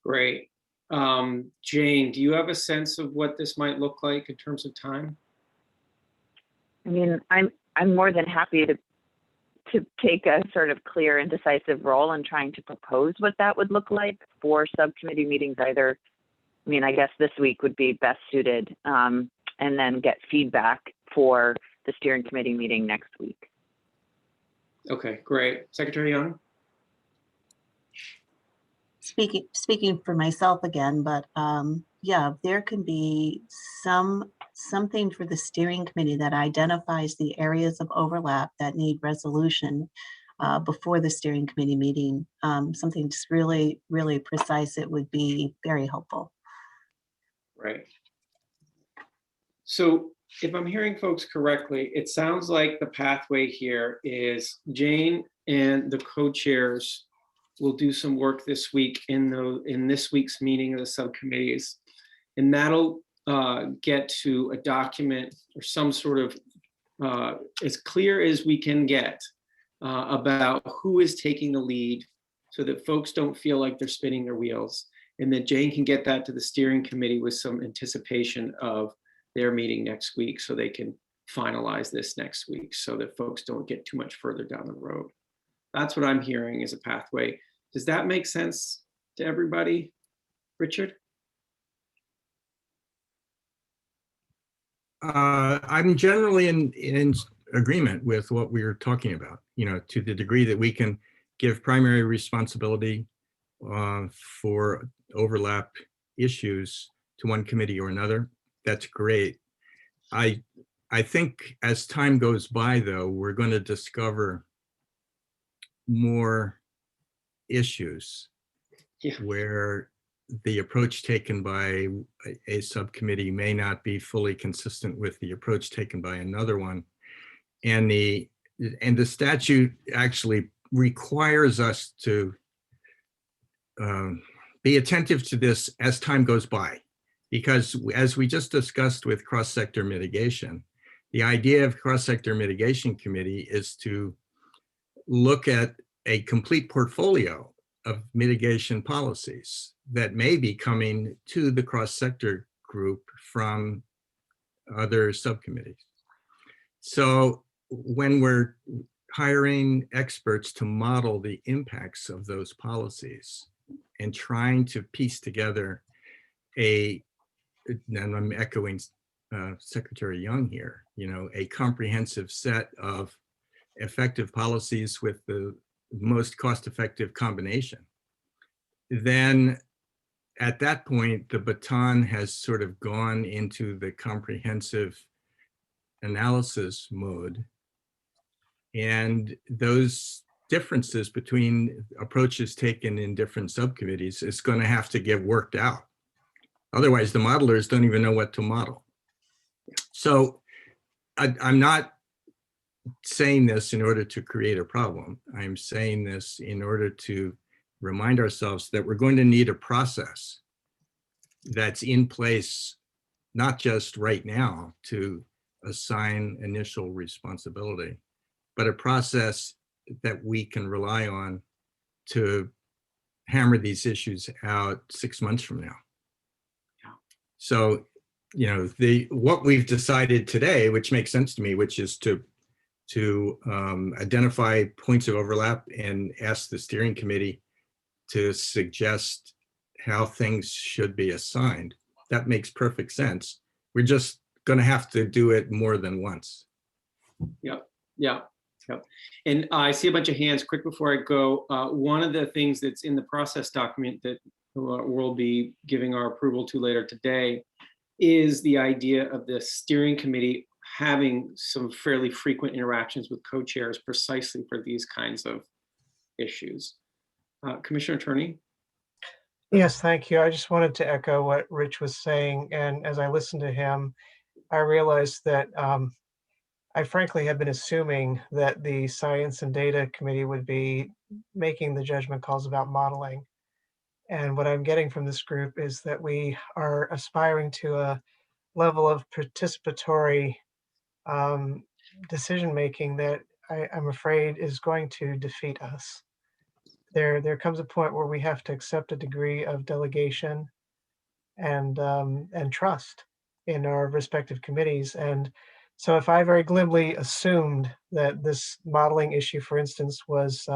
Great. Jane, do you have a sense of what this might look like in terms of time? I mean, I'm more than happy to take a sort of clear and decisive role in trying to propose what that would look like for subcommittee meetings. Either, I mean, I guess this week would be best suited, and then get feedback for the steering committee meeting next week. Okay, great. Secretary Young? Speaking for myself again, but yeah, there can be something for the steering committee that identifies the areas of overlap that need resolution before the steering committee meeting. Something just really, really precise. It would be very helpful. Right. So if I'm hearing folks correctly, it sounds like the pathway here is Jane and the co-chairs will do some work this week in this week's meeting of the subcommittees. And that'll get to a document or some sort of as clear as we can get about who is taking the lead so that folks don't feel like they're spinning their wheels, and that Jane can get that to the steering committee with some anticipation of their meeting next week so they can finalize this next week so that folks don't get too much further down the road. That's what I'm hearing as a pathway. Does that make sense to everybody? Richard? I'm generally in agreement with what we're talking about, to the degree that we can give primary responsibility for overlap issues to one committee or another. That's great. I think as time goes by, though, we're going to discover more issues where the approach taken by a subcommittee may not be fully consistent with the approach taken by another one. And the statute actually requires us to be attentive to this as time goes by, because as we just discussed with cross-sector mitigation, the idea of cross-sector mitigation committee is to look at a complete portfolio of mitigation policies that may be coming to the cross-sector group from other subcommittees. So when we're hiring experts to model the impacts of those policies and trying to piece together and I'm echoing Secretary Young here, a comprehensive set of effective policies with the most cost-effective combination, then at that point, the baton has sort of gone into the comprehensive analysis mode. And those differences between approaches taken in different subcommittees is going to have to get worked out. Otherwise, the modelers don't even know what to model. So I'm not saying this in order to create a problem. I'm saying this in order to remind ourselves that we're going to need a process that's in place, not just right now to assign initial responsibility, but a process that we can rely on to hammer these issues out 6 months from now. So, what we've decided today, which makes sense to me, which is to identify points of overlap and ask the steering committee to suggest how things should be assigned. That makes perfect sense. We're just going to have to do it more than once. Yep. And I see a bunch of hands. Quick before I go, one of the things that's in the process document that we'll be giving our approval to later today is the idea of the steering committee having some fairly frequent interactions with co-chairs precisely for these kinds of issues. Commissioner Attorney? Yes, thank you. I just wanted to echo what Rich was saying. And as I listened to him, I realized that I frankly have been assuming that the Science and Data Committee would be making the judgment calls about modeling. And what I'm getting from this group is that we are aspiring to a level of participatory decision-making that I'm afraid is going to defeat us. There comes a point where we have to accept a degree of delegation and trust in our respective committees. And so if I very glibly assumed that this modeling issue, for instance, was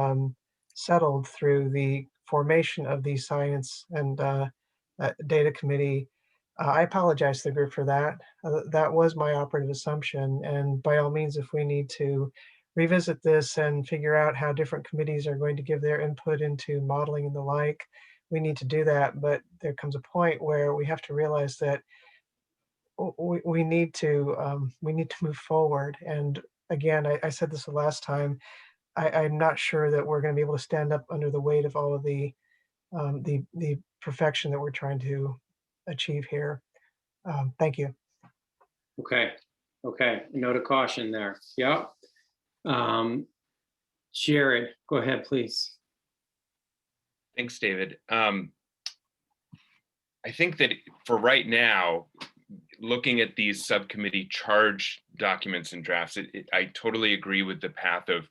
settled through the formation of the Science and Data Committee, I apologize to the group for that. That was my operative assumption. And by all means, if we need to revisit this and figure out how different committees are going to give their input into modeling and the like, we need to do that. But there comes a point where we have to realize that we need to move forward. And again, I said this the last time, I'm not sure that we're going to be able to stand up under the weight of all of the perfection that we're trying to achieve here. Thank you. Okay, okay, a note of caution there. Yep. Jared, go ahead, please. Thanks, David. I think that for right now, looking at these subcommittee charge documents and drafts, I totally agree with the path of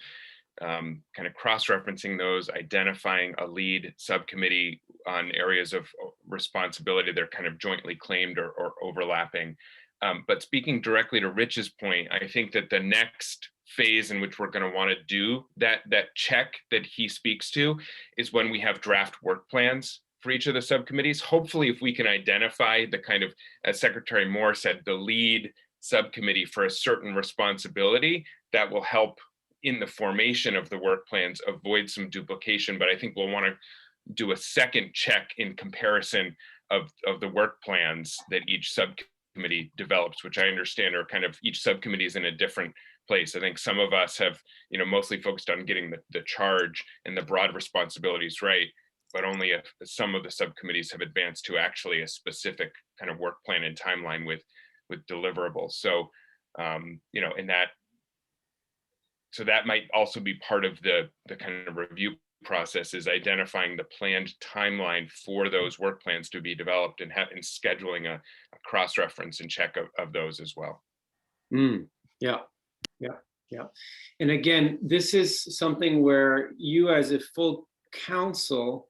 kind of cross-referencing those, identifying a lead subcommittee on areas of responsibility that are kind of jointly claimed or overlapping. But speaking directly to Rich's point, I think that the next phase in which we're going to want to do that check that he speaks to is when we have draft work plans for each of the subcommittees. Hopefully, if we can identify the kind of, as Secretary Moore said, the lead subcommittee for a certain responsibility, that will help in the formation of the work plans avoid some duplication. But I think we'll want to do a second check in comparison of the work plans that each subcommittee develops, which I understand are kind of, each subcommittee is in a different place. I think some of us have, mostly focused on getting the charge and the broad responsibilities right, but only if some of the subcommittees have advanced to actually a specific kind of work plan and timeline with deliverables. So, in that, so that might also be part of the kind of review process, is identifying the planned timeline for those work plans to be developed and scheduling a cross-reference and check of those as well. Yeah. And again, this is something where you as a full council,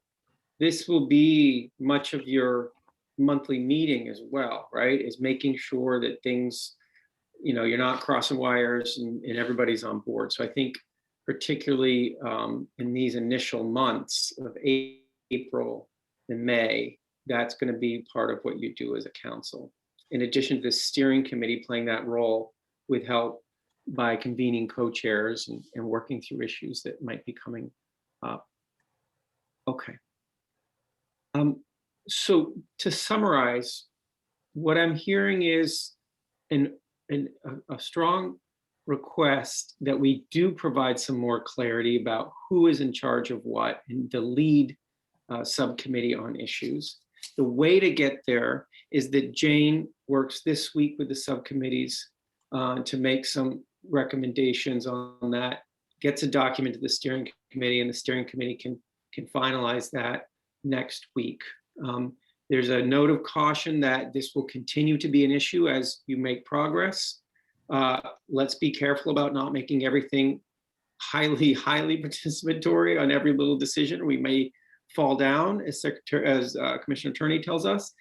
this will be much of your monthly meeting as well, right? Is making sure that things, you're not crossing wires and everybody's on board. So I think particularly in these initial months of April and May, that's going to be part of what you do as a council. In addition to the steering committee playing that role with help by convening co-chairs and working through issues that might be coming up. Okay. So to summarize, what I'm hearing is a strong request that we do provide some more clarity about who is in charge of what and the lead subcommittee on issues. The way to get there is that Jane works this week with the subcommittees to make some recommendations on that, gets a document to the steering committee, and the steering committee can finalize that next week. There's a note of caution that this will continue to be an issue as you make progress. Let's be careful about not making everything highly participatory on every little decision. We may fall down, as Commissioner Attorney tells us.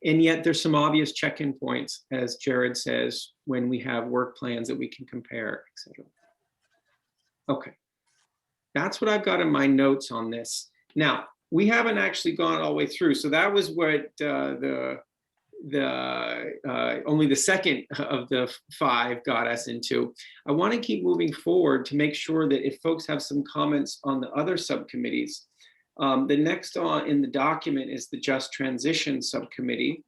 And yet there's some obvious check-in points, as Jared says, when we have work plans that we can compare, etc. Okay, that's what I've got in my notes on this. Now, we haven't actually gone all the way through. So that was what only the second of the 5 got us into. I want to keep moving forward to make sure that if folks have some comments on the other subcommittees, the next on in the document is the Just Transition Subcommittee.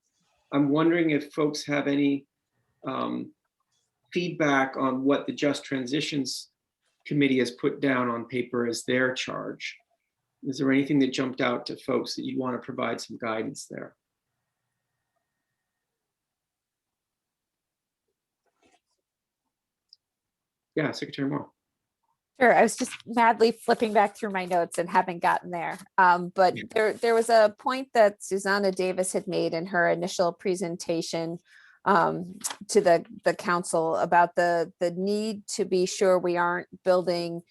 I'm wondering if folks have any feedback on what the Just Transitions Committee has put down on paper as their charge. Is there anything that jumped out to folks that you want to provide some guidance there? Yeah, Secretary Moore. Sure, I was just madly flipping back through my notes and haven't gotten there. But there was a point that Susanna Davis had made in her initial presentation to the council about the need to be sure we aren't building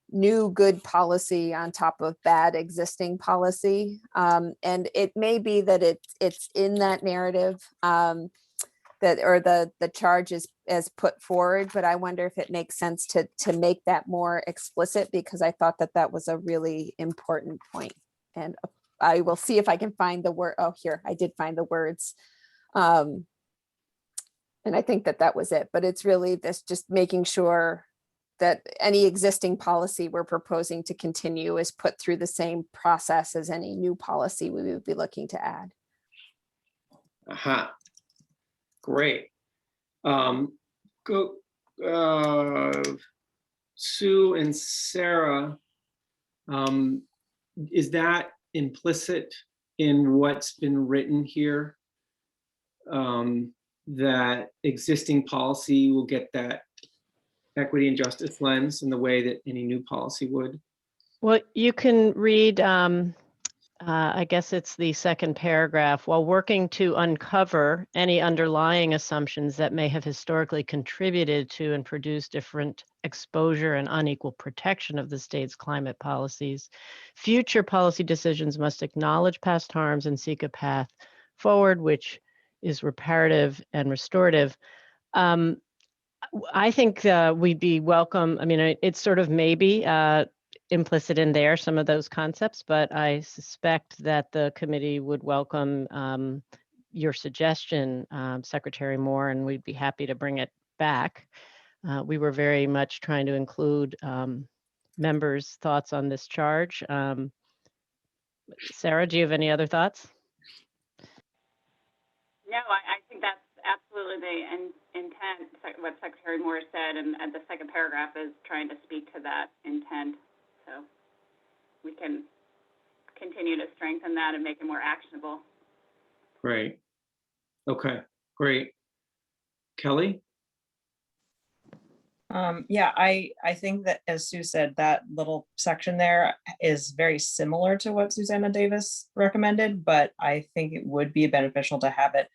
new good policy on top of bad existing policy. And it may be that it's in that narrative that, or the charge is as put forward, but I wonder if it makes sense to make that more explicit, because I thought that was a really important point. And I will see if I can find the word. Oh, here, I did find the words. And I think that was it, but it's really this, just making sure that any existing policy we're proposing to continue is put through the same process as any new policy we would be looking to add. Aha. Great. Sue and Sarah, is that implicit in what's been written here? that existing policy will get that equity and justice lens in the way that any new policy would? Well, you can read, I guess it's the second paragraph, while working to uncover any underlying assumptions that may have historically contributed to and produced different exposure and unequal protection of the state's climate policies. Future policy decisions must acknowledge past harms and seek a path forward, which is reparative and restorative. I think we'd be welcome. I mean, it's sort of maybe implicit in there, some of those concepts, but I suspect that the committee would welcome your suggestion, Secretary Moore, and we'd be happy to bring it back. We were very much trying to include members' thoughts on this charge. Sarah, do you have any other thoughts? No, I think that's absolutely the intent, what Secretary Moore said, and the second paragraph is trying to speak to that intent. So we can continue to strengthen that and make it more actionable. Great. Okay, great. Kelly? Yeah, I think that, as Sue said, that little section there is very similar to what Susanna Davis recommended, but I think it would be beneficial to have it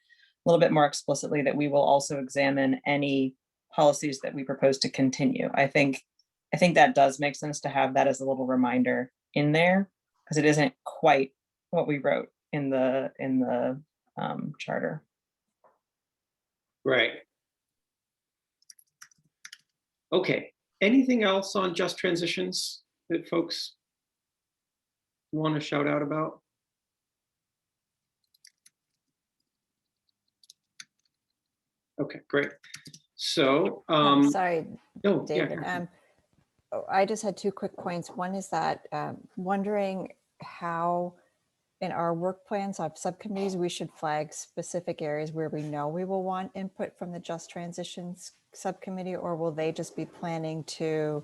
a little bit more explicitly that we will also examine any policies that we propose to continue. I think that does make sense to have that as a little reminder in there, because it isn't quite what we wrote in the charter. Right. Okay, anything else on just transitions that folks want to shout out about? Okay, great. So, sorry, no, David. yeah. I just had two quick points. One is that wondering how in our work plans of subcommittees, we should flag specific areas where we know we will want input from the Just Transitions subcommittee, or will they just be planning to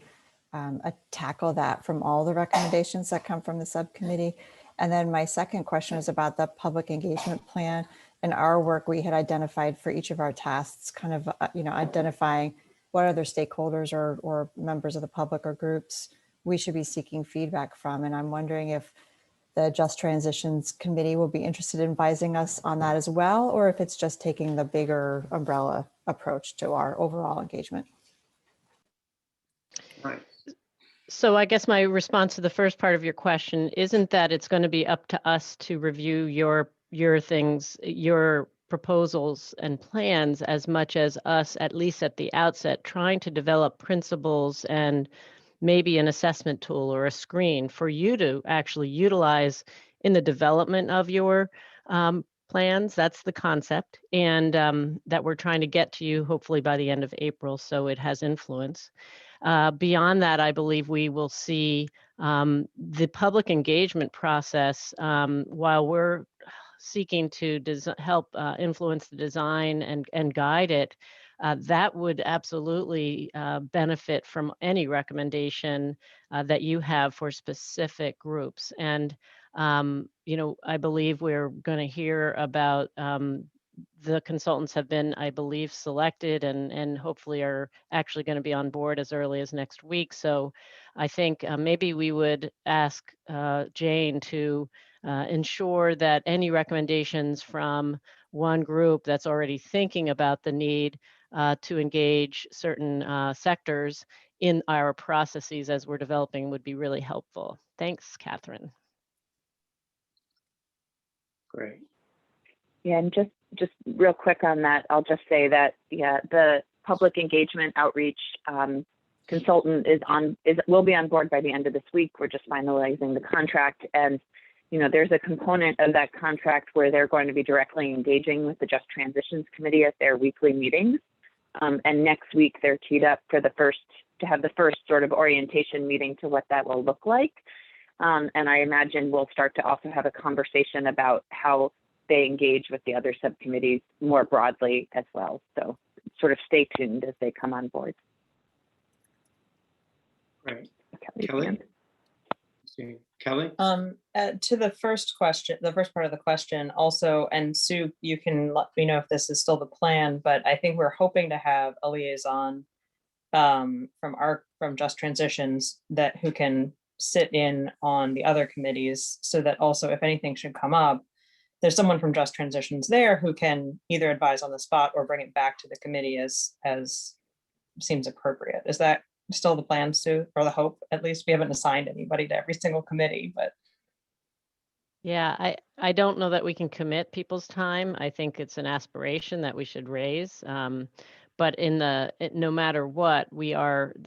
tackle that from all the recommendations that come from the subcommittee? And then my second question is about the public engagement plan. In our work, we had identified for each of our tasks, kind of, identifying what other stakeholders or members of the public or groups we should be seeking feedback from. And I'm wondering if the Just Transitions Committee will be interested in advising us on that as well, or if it's just taking the bigger umbrella approach to our overall engagement. Right. So I guess my response to the first part of your question isn't that it's going to be up to us to review your things, your proposals and plans, as much as us, at least at the outset, trying to develop principles and maybe an assessment tool or a screen for you to actually utilize in the development of your plans. That's the concept, and that we're trying to get to you hopefully by the end of April, so it has influence. Beyond that, I believe we will see the public engagement process, while we're seeking to help influence the design and guide it, that would absolutely benefit from any recommendation that you have for specific groups. And, I believe we're going to hear about the consultants have been, I believe, selected and hopefully are actually going to be on board as early as next week. So I think maybe we would ask Jane to ensure that any recommendations from one group that's already thinking about the need to engage certain sectors in our processes as we're developing would be really helpful. Thanks, Catherine. Great. Yeah, and just real quick on that, I'll just say that, yeah, the public engagement outreach consultant will be on board by the end of this week. We're just finalizing the contract, and there's a component of that contract where they're going to be directly engaging with the Just Transitions Committee at their weekly meetings. And next week they're teed up for the first sort of orientation meeting to what that will look like. And I imagine we'll start to also have a conversation about how they engage with the other subcommittees more broadly as well. So sort of stay tuned as they come on board. Right. Okay, Kelly? See, Kelly? To the first question, the first part of the question also, and Sue, you can let me know if this is still the plan, but I think we're hoping to have a liaison from Just Transitions who can sit in on the other committees, so that also if anything should come up, there's someone from Just Transitions there who can either advise on the spot or bring it back to the committee as seems appropriate. Is that still the plan, Sue, or the hope? At least we haven't assigned anybody to every single committee, but. Yeah, I don't know that we can commit people's time. I think it's an aspiration that we should raise. But no matter what,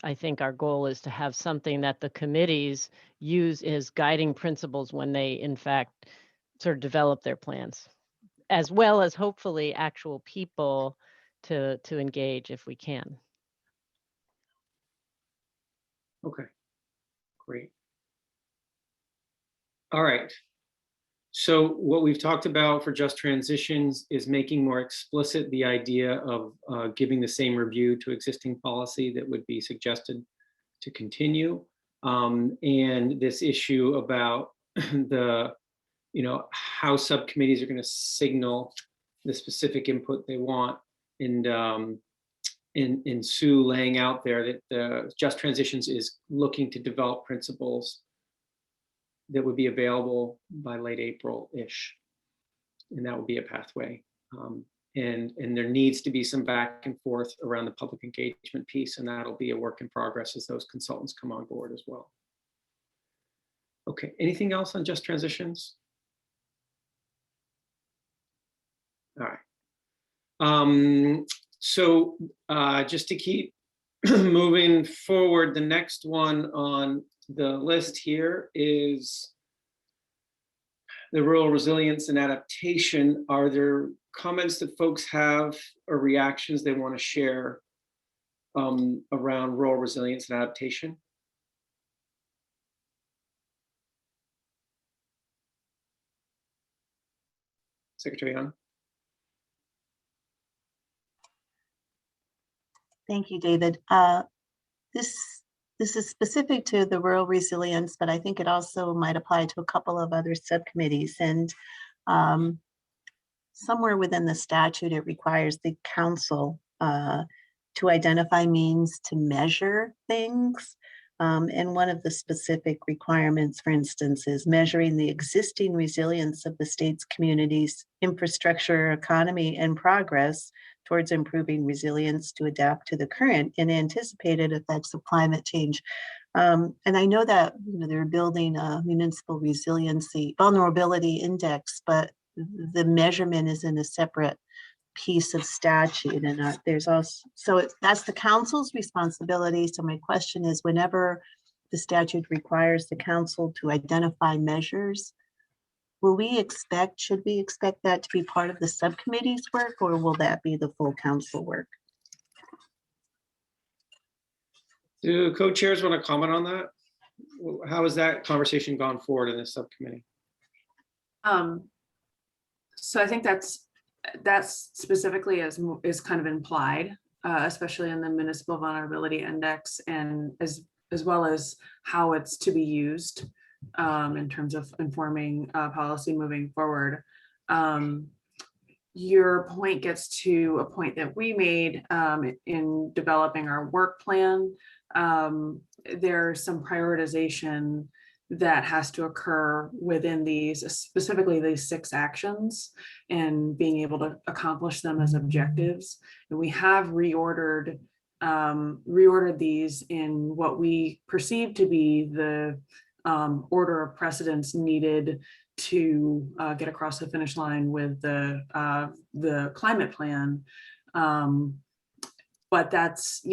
I think our goal is to have something that the committees use as guiding principles when they, in fact, sort of develop their plans, as well as hopefully actual people to engage if we can. Okay, great. All right. So what we've talked about for Just Transitions is making more explicit the idea of giving the same review to existing policy that would be suggested to continue. And this issue about how subcommittees are going to signal the specific input they want. And in Sue laying out there that the Just Transitions is looking to develop principles that would be available by late April-ish. And that would be a pathway. And there needs to be some back and forth around the public engagement piece, and that'll be a work in progress as those consultants come on board as well. Okay, anything else on Just Transitions? All right. So just to keep moving forward, the next one on the list here is the rural resilience and adaptation. Are there comments that folks have or reactions they want to share around rural resilience and adaptation? Secretary Young? Thank you, David. This is specific to the rural resilience, but I think it also might apply to a couple of other subcommittees. And somewhere within the statute, it requires the council to identify means to measure things. And one of the specific requirements, for instance, is measuring the existing resilience of the state's communities, infrastructure, economy, and progress towards improving resilience to adapt to the current and anticipated effects of climate change. And I know that they're building a municipal resiliency vulnerability index, but the measurement is in a separate piece of statute, and there's also that's the council's responsibility. So my question is, whenever the statute requires the council to identify measures, should we expect that to be part of the subcommittee's work, or will that be the full council work? Do co-chairs want to comment on that? How has that conversation gone forward in this subcommittee? So I think that's specifically is kind of implied, especially in the municipal vulnerability index, and as well as how it's to be used in terms of informing policy moving forward. Your point gets to a point that we made in developing our work plan. There's some prioritization that has to occur within these, specifically these 6 actions, and being able to accomplish them as objectives. And we have reordered these in what we perceive to be the order of precedence needed to get across the finish line with the climate plan. But that's,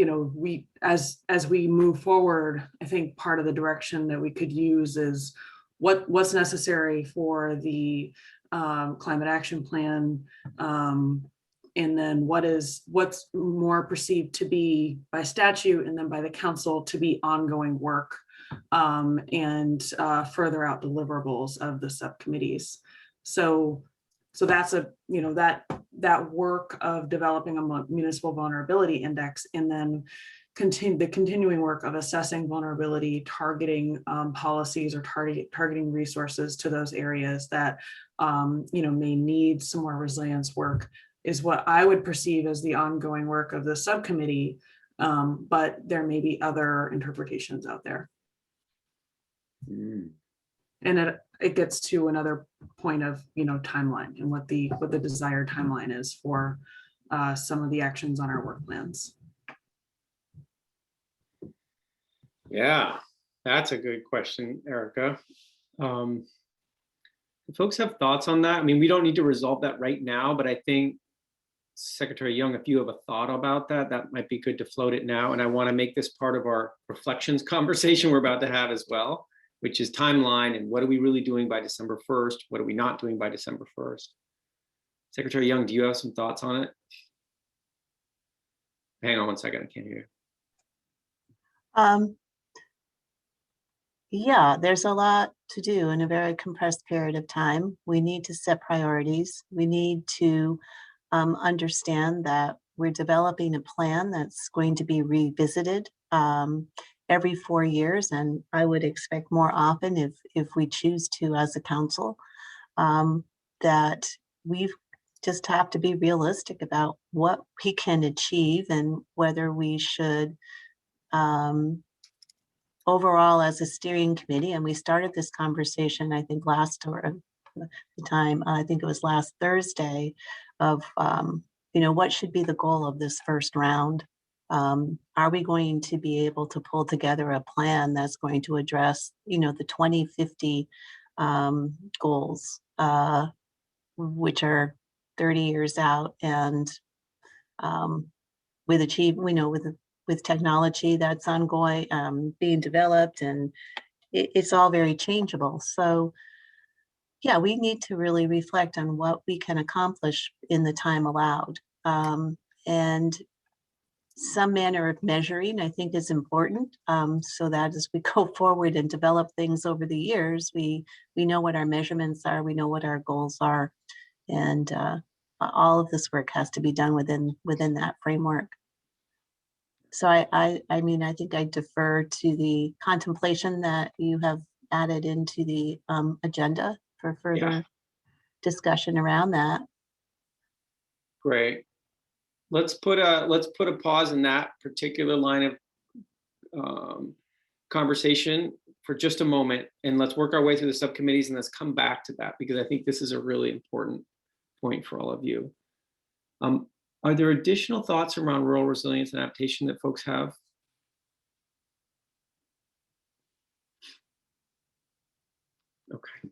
as we move forward, I think part of the direction that we could use is what's necessary for the climate action plan, and then what's more perceived to be by statute and then by the council to be ongoing work, and further out deliverables of the subcommittees. So that's that work of developing a municipal vulnerability index, and then the continuing work of assessing vulnerability, targeting policies or targeting resources to those areas that may need some more resilience work is what I would perceive as the ongoing work of the subcommittee, but there may be other interpretations out there. Mm. And it gets to another point of timeline and what the desired timeline is for some of the actions on our work plans. Yeah, that's a good question, Erica. Do folks have thoughts on that? I mean, we don't need to resolve that right now, but I think Secretary Young, if you have a thought about that, that might be good to float it now. And I want to make this part of our reflections conversation we're about to have as well, which is timeline and what are we really doing by December 1st? What are we not doing by December 1st? Secretary Young, do you have some thoughts on it? Hang on one second, I can't hear you. Yeah, there's a lot to do in a very compressed period of time. We need to set priorities. We need to understand that we're developing a plan that's going to be revisited every 4 years, and I would expect more often if we choose to as a council, that we just have to be realistic about what we can achieve and whether we should overall as a steering committee, and we started this conversation, I think last Thursday of, what should be the goal of this first round? Are we going to be able to pull together a plan that's going to address, the 2050 goals, which are 30 years out, and with technology that's ongoing, being developed, and it's all very changeable. So yeah, we need to really reflect on what we can accomplish in the time allowed. And some manner of measuring, I think, is important, so that as we go forward and develop things over the years, we know what our measurements are, we know what our goals are, and all of this work has to be done within that framework. So I mean, I think I defer to the contemplation that you have added into the agenda for further discussion around that. Great. Let's put a pause in that particular line of conversation for just a moment, and let's work our way through the subcommittees, and let's come back to that because I think this is a really important point for all of you. Are there additional thoughts around rural resilience and adaptation that folks have? Okay.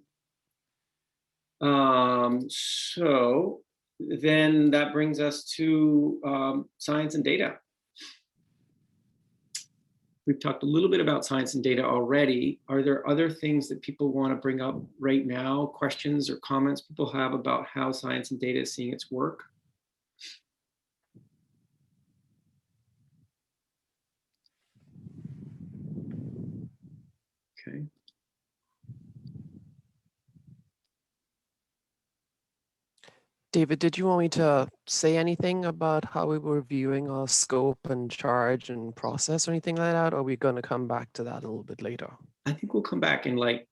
So then that brings us to science and data. We've talked a little bit about science and data already. Are there other things that people want to bring up right now, questions or comments people have about how science and data is seeing its work? Okay. David, did you want me to say anything about how we were viewing our scope and charge and process or anything like that? Or are we going to come back to that a little bit later? I think we'll come back in like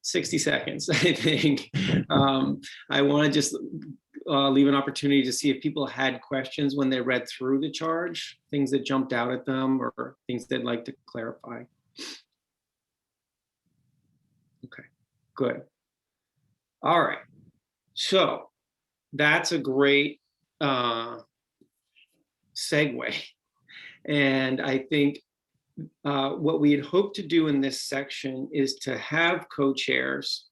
60 seconds, I think. I want to just leave an opportunity to see if people had questions when they read through the charge, things that jumped out at them or things they'd like to clarify. Okay, good. All right, so that's a great segue. And I think what we had hoped to do in this section is to have co-chairs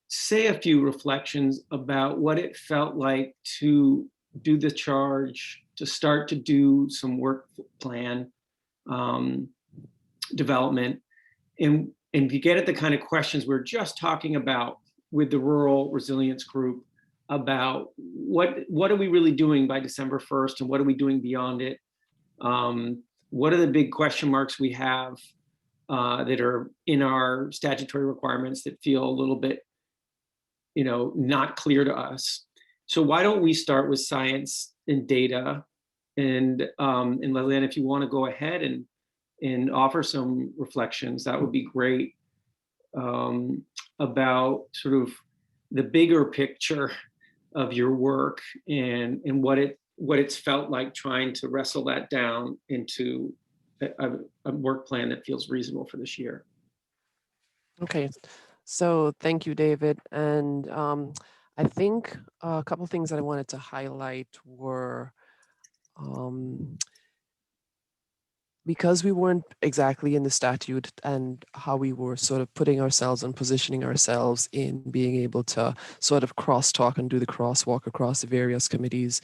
say a few reflections about what it felt like to do the charge, to start to do some work plan development, and to get at the kind of questions we're just talking about with the rural resilience group about what are we really doing by December 1st and what are we doing beyond it? What are the big question marks we have that are in our statutory requirements that feel a little bit, not clear to us? So why don't we start with science and data, and Lillian, if you want to go ahead and offer some reflections, that would be great, about sort of the bigger picture of your work and what it's felt like trying to wrestle that down into a work plan that feels reasonable for this year. Okay, so thank you, David. And I think a couple things that I wanted to highlight were because we weren't exactly in the statute and how we were sort of putting ourselves and positioning ourselves in being able to sort of crosstalk and do the crosswalk across the various committees.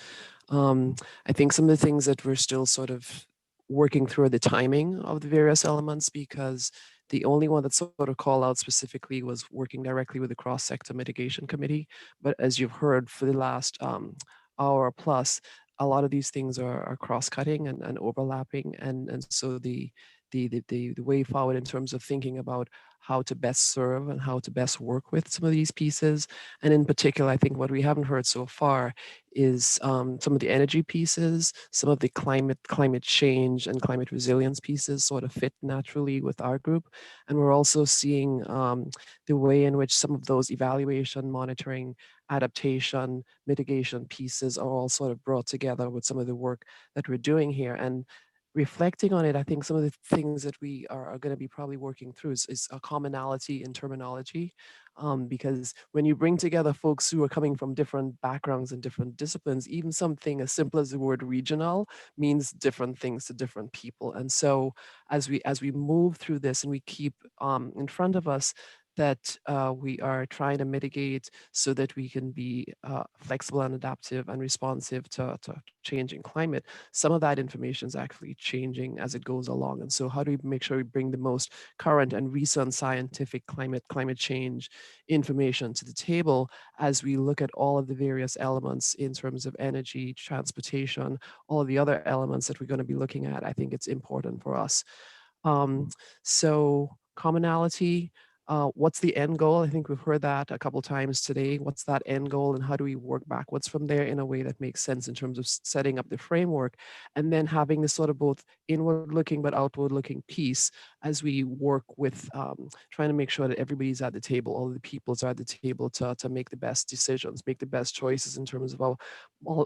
I think some of the things that we're still sort of working through the timing of the various elements, because the only one that sort of called out specifically was working directly with the cross-sector mitigation committee. But as you've heard for the last hour plus, a lot of these things are cross-cutting and overlapping, and so the way forward in terms of thinking about how to best serve and how to best work with some of these pieces, and in particular, I think what we haven't heard so far is some of the energy pieces, some of the climate change and climate resilience pieces sort of fit naturally with our group, and we're also seeing the way in which some of those evaluation, monitoring, adaptation, mitigation pieces are all sort of brought together with some of the work that we're doing here. And reflecting on it, I think some of the things that we are going to be probably working through is a commonality in terminology, because when you bring together folks who are coming from different backgrounds and different disciplines, even something as simple as the word regional means different things to different people. And so as we move through this and we keep in front of us that we are trying to mitigate so that we can be flexible and adaptive and responsive to changing climate. Some of that information is actually changing as it goes along. And so how do we make sure we bring the most current and recent scientific climate change information to the table as we look at all of the various elements in terms of energy, transportation, all of the other elements that we're going to be looking at? I think it's important for us. So commonality, what's the end goal? I think we've heard that a couple times today. What's that end goal and how do we work backwards from there in a way that makes sense in terms of setting up the framework, and then having this sort of both inward looking but outward looking piece as we work with trying to make sure that everybody's at the table, all the peoples are at the table to make the best decisions, make the best choices in terms of all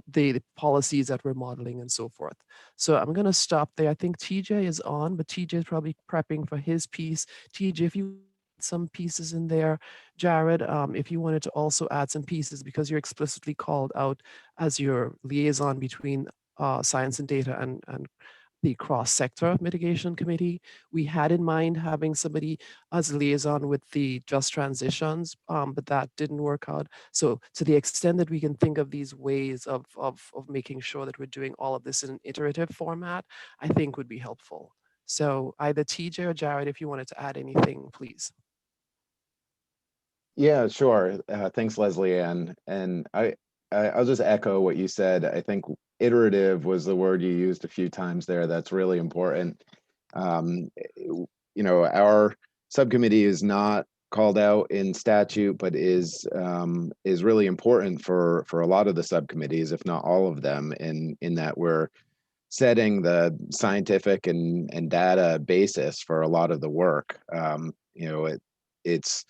the policies that we're modeling and so forth. So I'm going to stop there. I think TJ is on, but TJ is probably prepping for his piece. TJ, if you some pieces in there. Jared, if you wanted to also add some pieces, because you're explicitly called out as your liaison between science and data and the cross-sector mitigation committee. We had in mind having somebody as a liaison with the just transitions, but that didn't work out. So to the extent that we can think of these ways of making sure that we're doing all of this in an iterative format, I think would be helpful. So either TJ or Jared, if you wanted to add anything, please. Yeah, sure. Thanks, Leslie Ann. And I'll just echo what you said. I think iterative was the word you used a few times there. That's really important. You know, our subcommittee is not called out in statute, but is really important for a lot of the subcommittees, if not all of them, in that we're setting the scientific and data basis for a lot of the work. You know, it's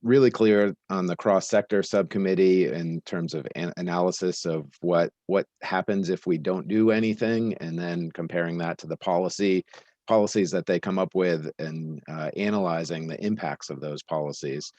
really clear on the cross-sector subcommittee in terms of analysis of what happens if we don't do anything, and then comparing that to the policies that they come up with, and analyzing the impacts of those policies,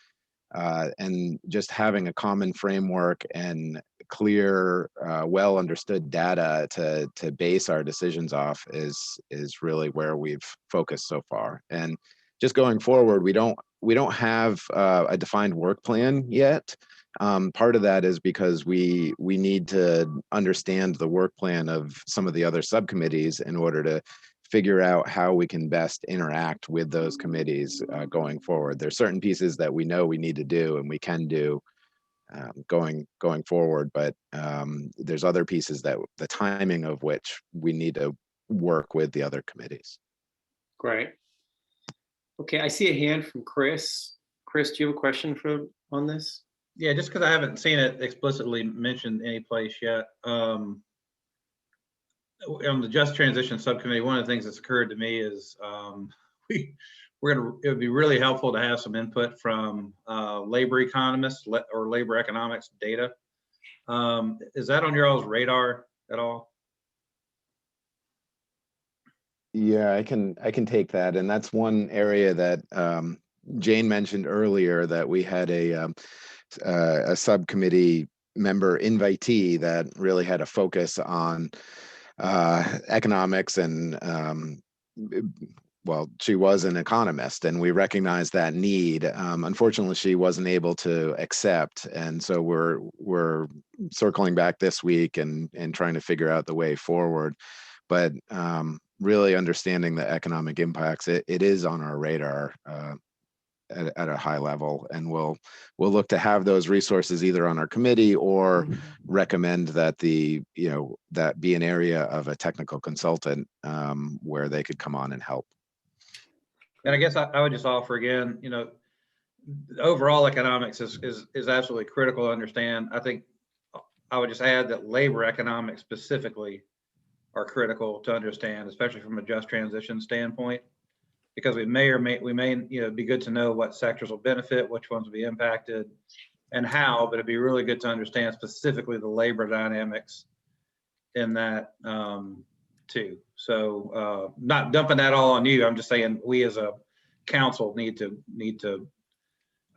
and just having a common framework and clear, well understood data to base our decisions off is really where we've focused so far. And just going forward, we don't have a defined work plan yet. Part of that is because we need to understand the work plan of some of the other subcommittees in order to figure out how we can best interact with those committees going forward. There's certain pieces that we know we need to do and we can do going forward, but there's other pieces that the timing of which we need to work with the other committees. Great. Okay, I see a hand from Chris. Chris, do you have a question on this? Yeah, just because I haven't seen it explicitly mentioned any place yet. on the Just Transition Subcommittee, one of the things that's occurred to me is it would be really helpful to have some input from labor economists or labor economics data. Is that on your all's radar at all? Yeah, I can take that. And that's one area that Jane mentioned earlier, that we had a subcommittee member invitee that really had a focus on economics and well, she was an economist and we recognized that need. Unfortunately, she wasn't able to accept. And so we're circling back this week and trying to figure out the way forward. But really understanding the economic impacts, it is on our radar at a high level, and we'll look to have those resources either on our committee or recommend that that be an area of a technical consultant where they could come on and help. And I guess I would just offer again, overall economics is absolutely critical to understand. I think I would just add that labor economics specifically are critical to understand, especially from a just transition standpoint, because we may be good to know what sectors will benefit, which ones will be impacted, and how. But it'd be really good to understand specifically the labor dynamics in that too. So not dumping that all on you. I'm just saying we as a council need to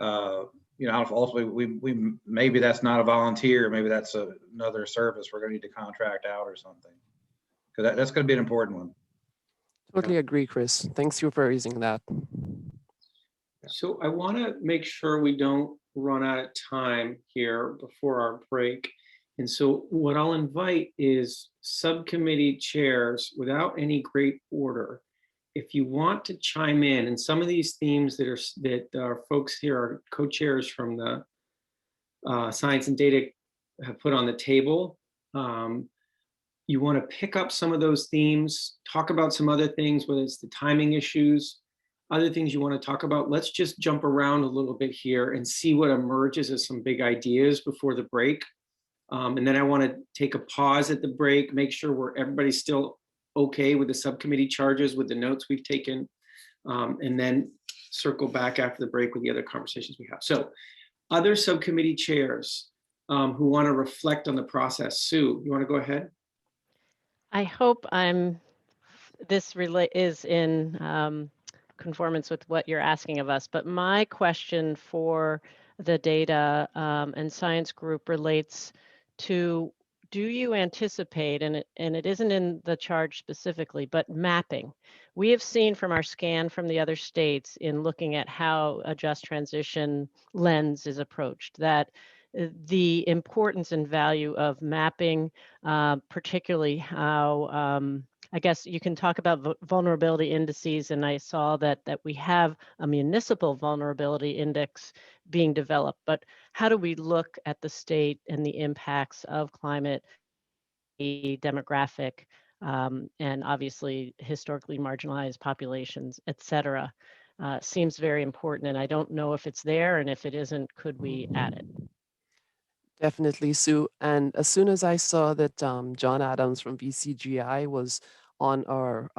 ultimately we maybe that's not a volunteer, maybe that's another service we're going to need to contract out or something, because that's going to be an important one. Totally agree, Chris. Thanks you for raising that. So I want to make sure we don't run out of time here before our break. And so what I'll invite is subcommittee chairs without any great order. If you want to chime in, and some of these themes that our folks here are co-chairs from the Science and Data have put on the table. You want to pick up some of those themes, talk about some other things, whether it's the timing issues, other things you want to talk about. Let's just jump around a little bit here and see what emerges as some big ideas before the break. And then I want to take a pause at the break, make sure everybody's still okay with the subcommittee charges, with the notes we've taken, and then circle back after the break with the other conversations we have. So other subcommittee chairs who want to reflect on the process. Sue, you want to go ahead? I hope this is in conformance with what you're asking of us, but my question for the data and science group relates to, do you anticipate, and it isn't in the charge specifically, but mapping? We have seen from our scan from the other states in looking at how a just transition lens is approached, that the importance and value of mapping, particularly how, I guess you can talk about vulnerability indices, and I saw that we have a municipal vulnerability index being developed, but how do we look at the state and the impacts of climate, demographic, and obviously historically marginalized populations, et cetera? Seems very important, and I don't know if it's there, and if it isn't, could we add it? Definitely, Sue. And as soon as I saw that John Adams from VCGI was on our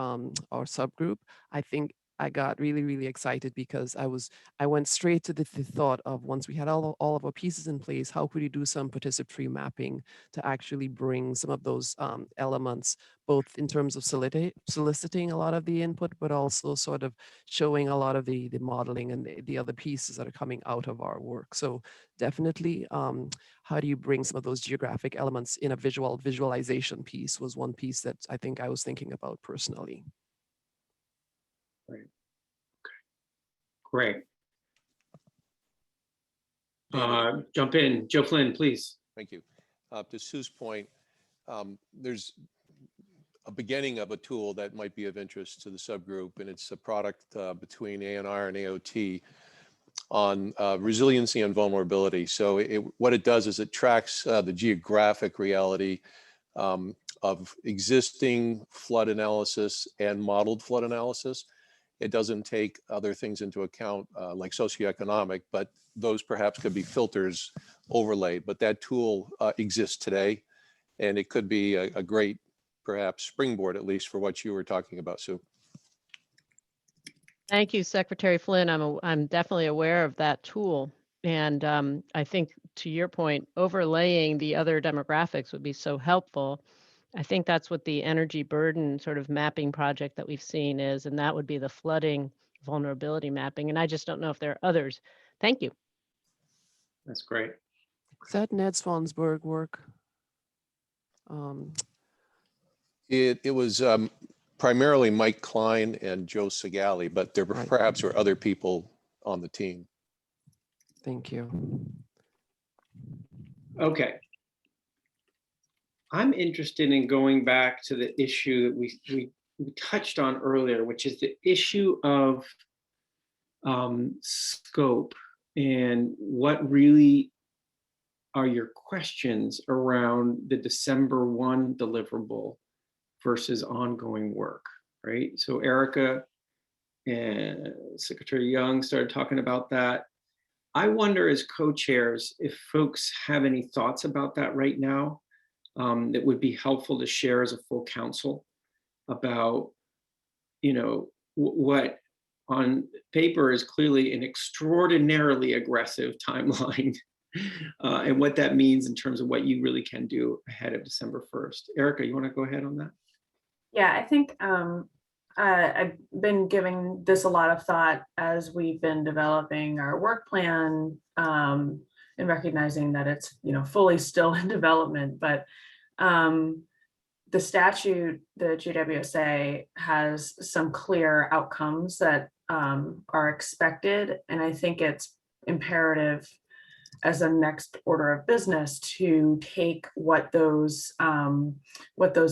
subgroup, I think I got really, really excited, because I went straight to the thought of, once we had all of our pieces in place, how could we do some participatory mapping to actually bring some of those elements, both in terms of soliciting a lot of the input, but also sort of showing a lot of the modeling and the other pieces that are coming out of our work. So definitely, how do you bring some of those geographic elements in a visualization piece was one piece that I think I was thinking about personally. Right. Okay. Great. Jump in. Joe Flynn, please. Thank you. To Sue's point, there's a beginning of a tool that might be of interest to the subgroup, and it's a product between ANR and AOT on resiliency and vulnerability. So what it does is it tracks the geographic reality of existing flood analysis and modeled flood analysis. It doesn't take other things into account like socioeconomic, but those perhaps could be filters overlaid. But that tool exists today, and it could be a great perhaps springboard, at least for what you were talking about, Sue. Thank you, Secretary Flynn. I'm definitely aware of that tool. And I think to your point, overlaying the other demographics would be so helpful. I think that's what the energy burden sort of mapping project that we've seen is, and that would be the flooding vulnerability mapping. And I just don't know if there are others. Thank you. That's great. Is that Ned Swansburg work? It was primarily Mike Klein and Joe Segali, but there Right. perhaps were other people on the team. Thank you. Okay. I'm interested in going back to the issue that we touched on earlier, which is the issue of scope and what really are your questions around the December 1 deliverable versus ongoing work, right? So Erica and Secretary Young started talking about that. I wonder as co-chairs if folks have any thoughts about that right now that would be helpful to share as a full council about, what on paper is clearly an extraordinarily aggressive timeline and what that means in terms of what you really can do ahead of December 1st. Erica, you want to go ahead on that? Yeah, I think I've been giving this a lot of thought as we've been developing our work plan and recognizing that it's fully still in development. But the statute, the GWSA, has some clear outcomes that are expected, and I think it's imperative as a next order of business to take what those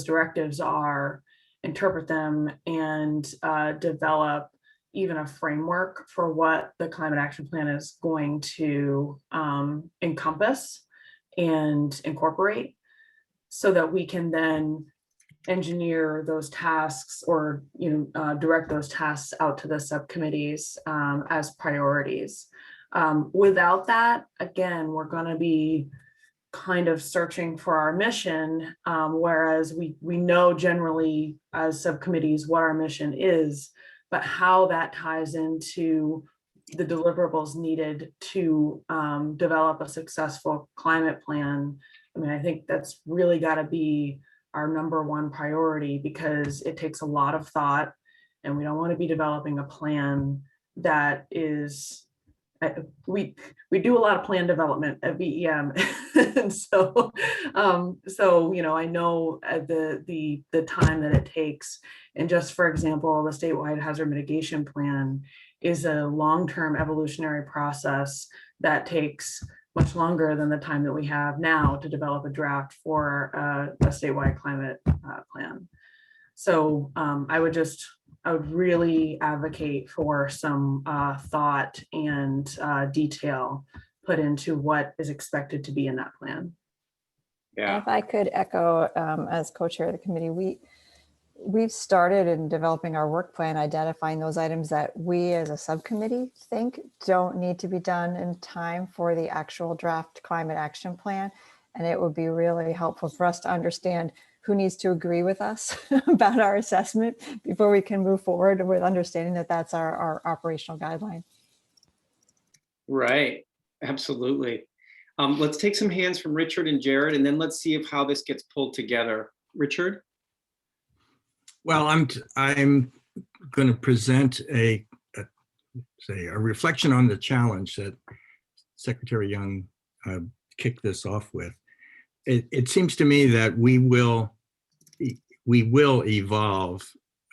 directives are, interpret them, and develop even a framework for what the climate action plan is going to encompass and incorporate, so that we can then engineer those tasks or direct those tasks out to the subcommittees as priorities. Without that, again, we're going to be kind of searching for our mission, whereas we know generally as subcommittees what our mission is, but how that ties into the deliverables needed to develop a successful climate plan. I mean, I think that's really got to be our number one priority, because it takes a lot of thought, and we don't want to be developing a plan that is, we do a lot of plan development at VEM. And so I know the time that it takes. And just for example, the statewide hazard mitigation plan is a long-term evolutionary process that takes much longer than the time that we have now to develop a draft for a statewide climate plan. So I would really advocate for some thought and detail put into what is expected to be in that plan. Yeah. If I could echo as co-chair of the committee, we've started in developing our work plan, identifying those items that we as a subcommittee think don't need to be done in time for the actual draft climate action plan. And it would be really helpful for us to understand who needs to agree with us about our assessment before we can move forward with understanding that that's our operational guideline. Right, absolutely. Let's take some hands from Richard and Jared, and then let's see how this gets pulled together. Richard? Well, I'm going to present a reflection on the challenge that Secretary Young kicked this off with. It seems to me that we will evolve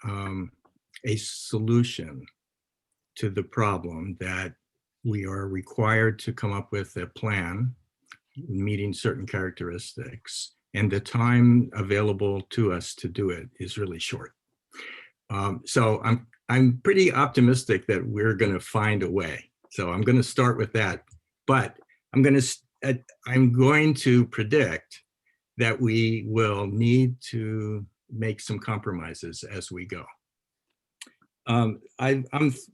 a solution to the problem that we are required to come up with a plan meeting certain characteristics, and the time available to us to do it is really short. So I'm pretty optimistic that we're going to find a way. So I'm going to start with that, but I'm going to predict that we will need to make some compromises as we go. I'm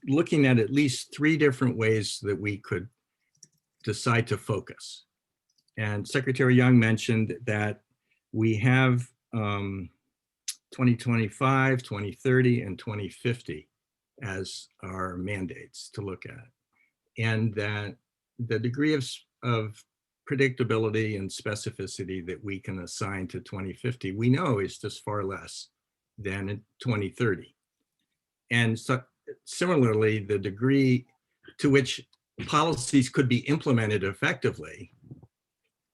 looking at least 3 different ways that we could decide to focus. And Secretary Young mentioned that we have 2025, 2030, and 2050 as our mandates to look at. And that the degree of predictability and specificity that we can assign to 2050, we know is just far less than in 2030. And so similarly, the degree to which policies could be implemented effectively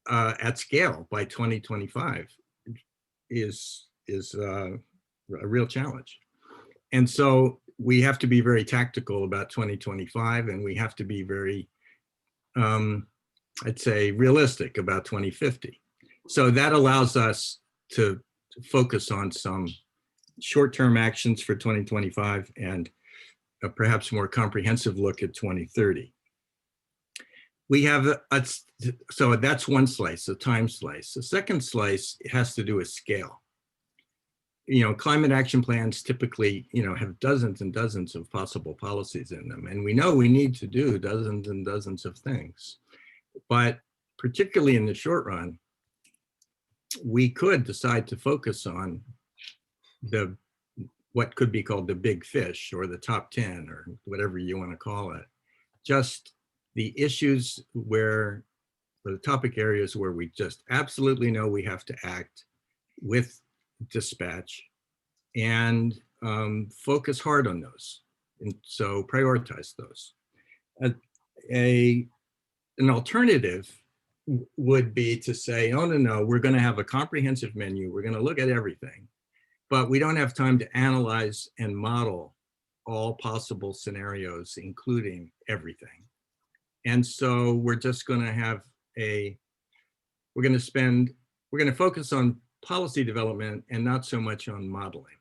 at scale by 2025 is a real challenge. And so we have to be very tactical about 2025, and we have to be very, I'd say, realistic about 2050. So that allows us to focus on some short-term actions for 2025 and a perhaps more comprehensive look at 2030. We have, so that's one slice, a time slice. The second slice has to do with scale. You know, climate action plans typically, you know, have dozens and dozens of possible policies in them. And we know we need to do dozens and dozens of things. But particularly in the short run, we could decide to focus on what could be called the big fish, or the top 10, or whatever you want to call it. Just the issues or the topic areas where we just absolutely know we have to act with dispatch, and focus hard on those. And so prioritize those. An alternative would be to say, oh, no, we're going to have a comprehensive menu. We're going to look at everything, but we don't have time to analyze and model all possible scenarios, including everything. And so we're just going to have we're going to focus on policy development and not so much on modeling.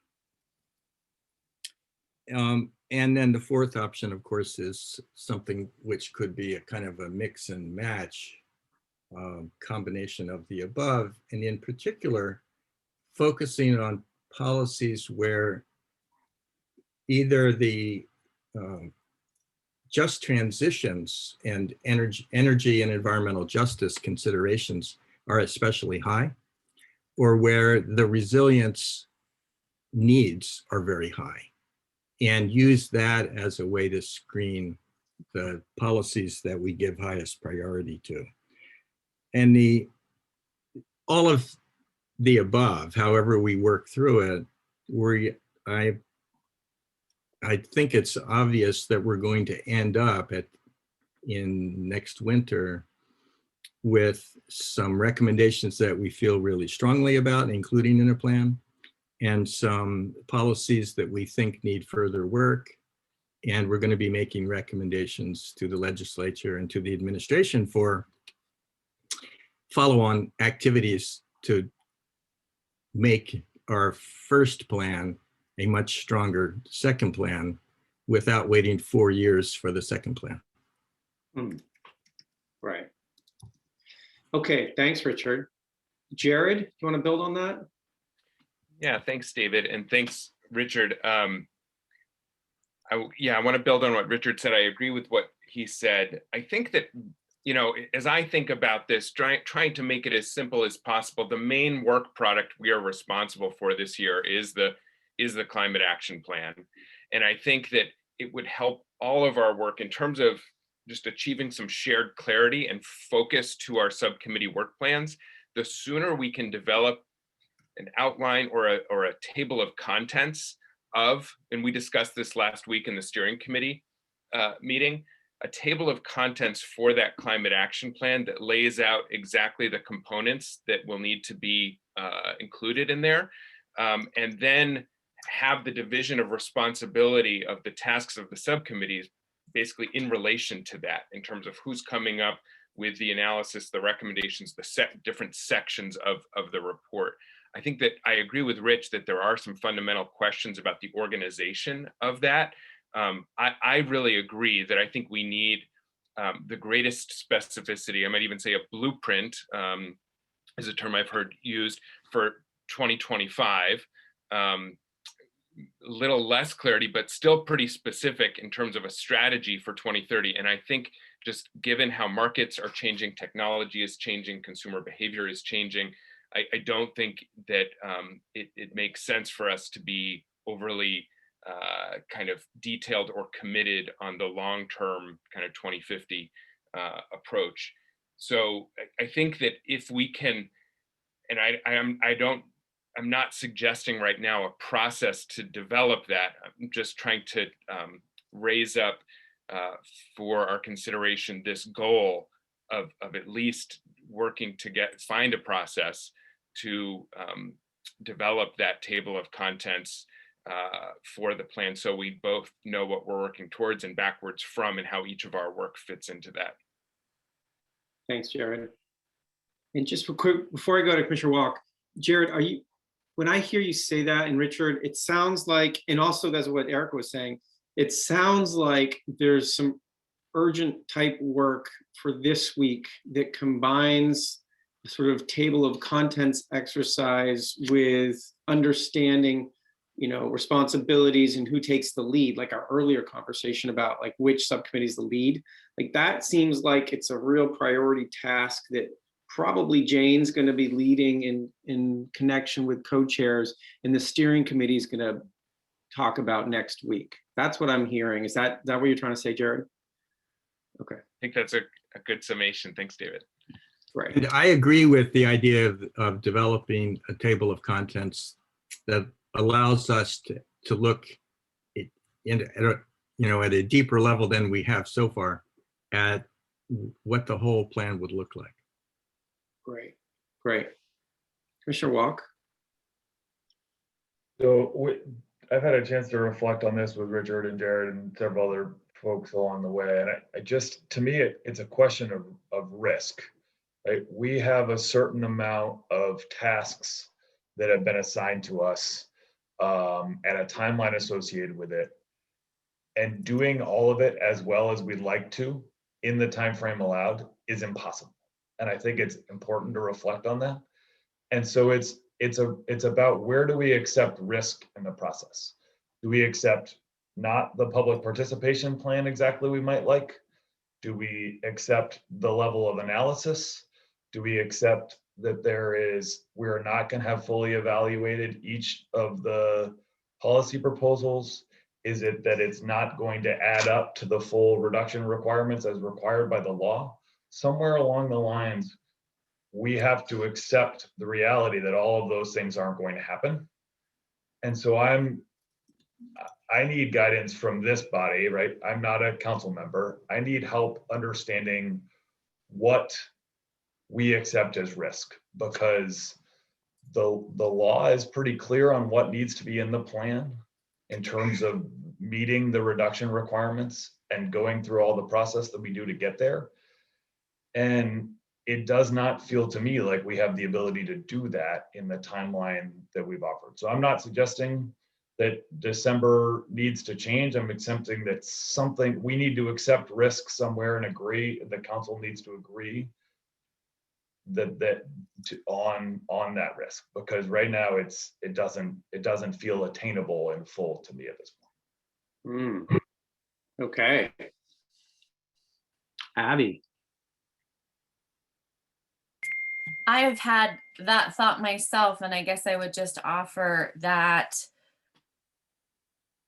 And then the fourth option, of course, is something which could be a kind of a mix and match combination of the above, and in particular, focusing on policies where either the just transitions and energy and environmental justice considerations are especially high, or where the resilience needs are very high, and use that as a way to screen the policies that we give highest priority to. And all of the above, however we work through it, I think it's obvious that we're going to end up in next winter with some recommendations that we feel really strongly about, including in a plan, and some policies that we think need further work. And we're going to be making recommendations to the legislature and to the administration for follow-on activities to make our first plan a much stronger second plan without waiting 4 years for the second plan. Right. Okay, thanks, Richard. Jared, do you want to build on that? Yeah, thanks, David, and thanks, Richard. I want to build on what Richard said. I agree with what he said. I think that, you know, as I think about this, trying to make it as simple as possible, the main work product we are responsible for this year is the climate action plan. And I think that it would help all of our work in terms of just achieving some shared clarity and focus to our subcommittee work plans. The sooner we can develop an outline or a table of contents of, and we discussed this last week in the steering committee meeting, a table of contents for that climate action plan that lays out exactly the components that will need to be included in there, and then have the division of responsibility of the tasks of the subcommittees basically in relation to that, in terms of who's coming up with the analysis, the recommendations, the different sections of the report. I think that I agree with Rich that there are some fundamental questions about the organization of that. I really agree that I think we need the greatest specificity. I might even say a blueprint is a term I've heard used for 2025. A little less clarity, but still pretty specific in terms of a strategy for 2030. And I think just given how markets are changing, technology is changing, consumer behavior is changing, I don't think that it makes sense for us to be overly kind of detailed or committed on the long-term kind of 2050 approach. So I think that if we can, and I'm not suggesting right now a process to develop that. I'm just trying to raise up for our consideration this goal of at least working to find a process to develop that table of contents for the plan, so we both know what we're working towards and backwards from, and how each of our work fits into that. Thanks, Jared. And just for quick, before I go to Commissioner Walk, Jared, are you, when I hear you say that, and Richard, it sounds like, and also that's what Erica was saying, it sounds like there's some urgent type work for this week that combines a sort of table of contents exercise with understanding, you know, responsibilities and who takes the lead, like our earlier conversation about like which subcommittee is the lead. Like that seems like it's a real priority task that probably Jane's going to be leading in connection with co-chairs, and the steering committee is going to talk about next week. That's what I'm hearing. Is that what you're trying to say, Jared? Okay. I think that's a good summation. Thanks, David. Right. And I agree with the idea of developing a table of contents that allows us to look at a deeper level than we have so far at what the whole plan would look like. Great, great. Commissioner Walk. So I've had a chance to reflect on this with Richard and Jared and several other folks along the way. And I just, to me, it's a question of risk, right? We have a certain amount of tasks that have been assigned to us and a timeline associated with it. And doing all of it as well as we'd like to in the time frame allowed is impossible. And I think it's important to reflect on that. And so it's about, where do we accept risk in the process? Do we accept not the public participation plan exactly we might like? Do we accept the level of analysis? Do we accept that we're not going to have fully evaluated each of the policy proposals? Is it that it's not going to add up to the full reduction requirements as required by the law? Somewhere along the lines, we have to accept the reality that all of those things aren't going to happen. And so I need guidance from this body, right? I'm not a council member. I need help understanding what we accept as risk, because the law is pretty clear on what needs to be in the plan in terms of meeting the reduction requirements and going through all the process that we do to get there. And it does not feel to me like we have the ability to do that in the timeline that we've offered. So I'm not suggesting that December needs to change. I'm accepting that we need to accept risk somewhere and agree, the council needs to agree on that risk, because right now it doesn't feel attainable and full to me at this point. Okay. Abby. I have had that thought myself, and I guess I would just offer that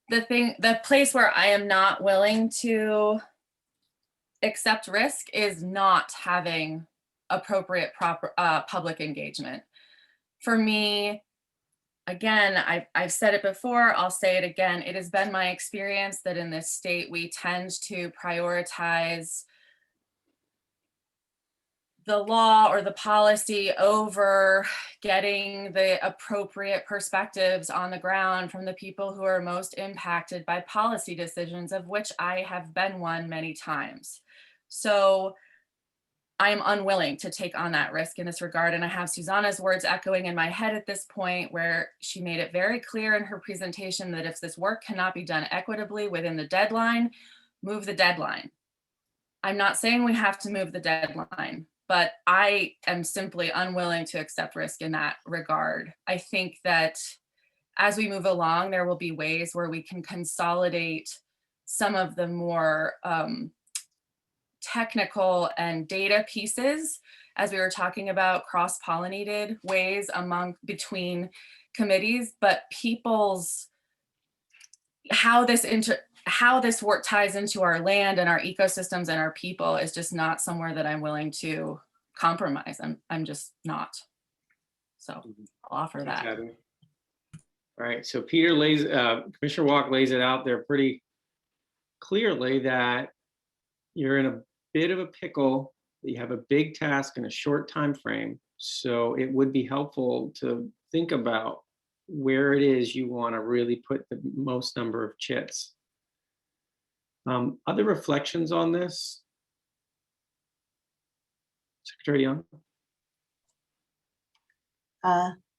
the place where I am not willing to accept risk is not having appropriate public engagement. For me, again, I've said it before, I'll say it again, it has been my experience that in this state, we tend to prioritize the law or the policy over getting the appropriate perspectives on the ground from the people who are most impacted by policy decisions, of which I have been one many times. So I'm unwilling to take on that risk in this regard. And I have Susanna's words echoing in my head at this point, where she made it very clear in her presentation that if this work cannot be done equitably within the deadline, move the deadline. I'm not saying we have to move the deadline, but I am simply unwilling to accept risk in that regard. I think that as we move along, there will be ways where we can consolidate some of the more technical and data pieces, as we were talking about cross-pollinated ways between committees, but people's, how this work ties into our land and our ecosystems and our people is just not somewhere that I'm willing to compromise. I'm just not. So I'll offer that. All right, so Commissioner Walk lays it out there pretty clearly that you're in a bit of a pickle, that you have a big task in a short time frame. So it would be helpful to think about where it is you want to really put the most number of chits. Other reflections on this? Secretary Young?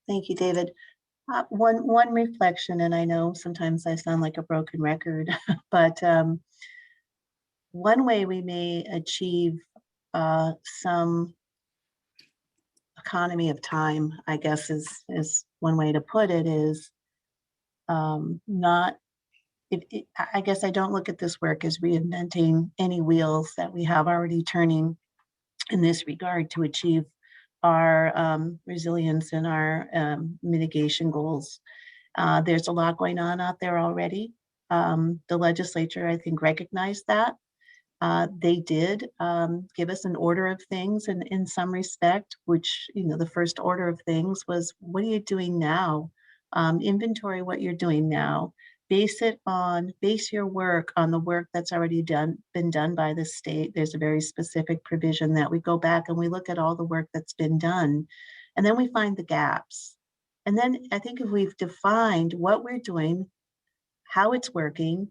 Thank you, David. One reflection, and I know sometimes I sound like a broken record, but one way we may achieve some economy of time, I guess is one way to put it, is not, I guess I don't look at this work as reinventing any wheels that we have already turning in this regard to achieve our resilience and our mitigation goals. There's a lot going on out there already. The legislature, I think, recognized that. They did give us an order of things in some respect, which, the first order of things was, what are you doing now? Inventory what you're doing now. Base your work on the work that's already been done by the state. There's a very specific provision that we go back and we look at all the work that's been done, and then we find the gaps. And then I think if we've defined what we're doing, how it's working,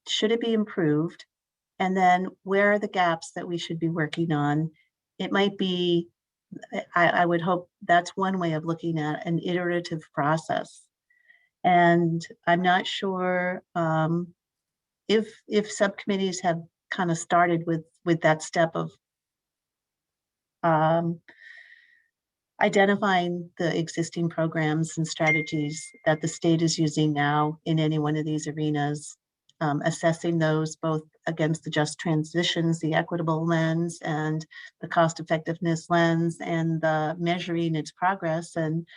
should it be improved, and then where are the gaps that we should be working on, it might be, I would hope that's one way of looking at an iterative process. And I'm not sure if subcommittees have kind of started with that step of identifying the existing programs and strategies that the state is using now in any one of these arenas, assessing those both against the just transitions, the equitable lens, and the cost effectiveness lens, and the measuring its progress. And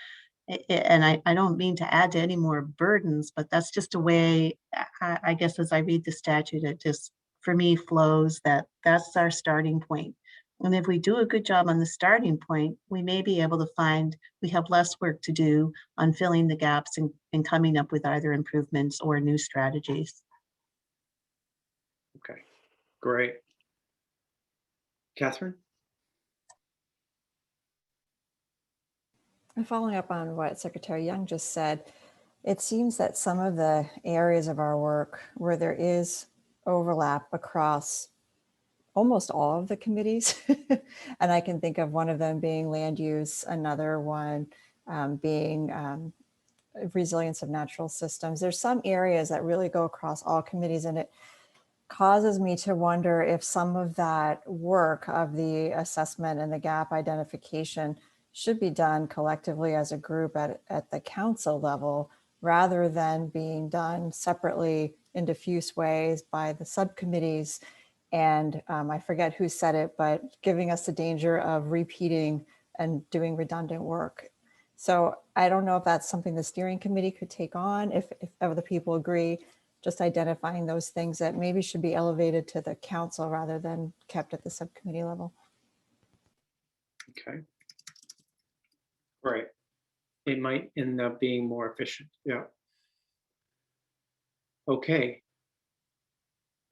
I don't mean to add to any more burdens, but that's just a way, I guess, as I read the statute, it just, for me, flows that's our starting point. And if we do a good job on the starting point, we may be able to find we have less work to do on filling the gaps and coming up with either improvements or new strategies. Okay, great. Catherine? And following up on what Secretary Young just said, it seems that some of the areas of our work where there is overlap across almost all of the committees, and I can think of one of them being land use, another one being resilience of natural systems. There's some areas that really go across all committees, and it causes me to wonder if some of that work of the assessment and the gap identification should be done collectively as a group at the council level, rather than being done separately in diffuse ways by the subcommittees. And I forget who said it, but giving us the danger of repeating and doing redundant work. So I don't know if that's something the steering committee could take on, if other people agree, just identifying those things that maybe should be elevated to the council rather than kept at the subcommittee level. Okay. Right. It might end up being more efficient. Yeah. Okay.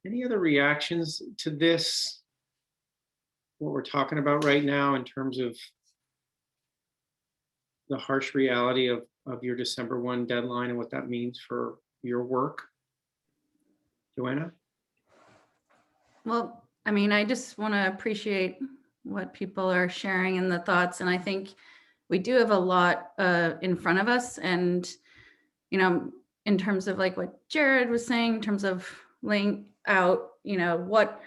Any other reactions to this? What we're talking about right now in terms of the harsh reality of your December 1 deadline and what that means for your work? Joanna? Well, I mean, I just want to appreciate what people are sharing and the thoughts. And I think we do have a lot in front of us. And, in terms of like what Jared was saying, in terms of laying out, what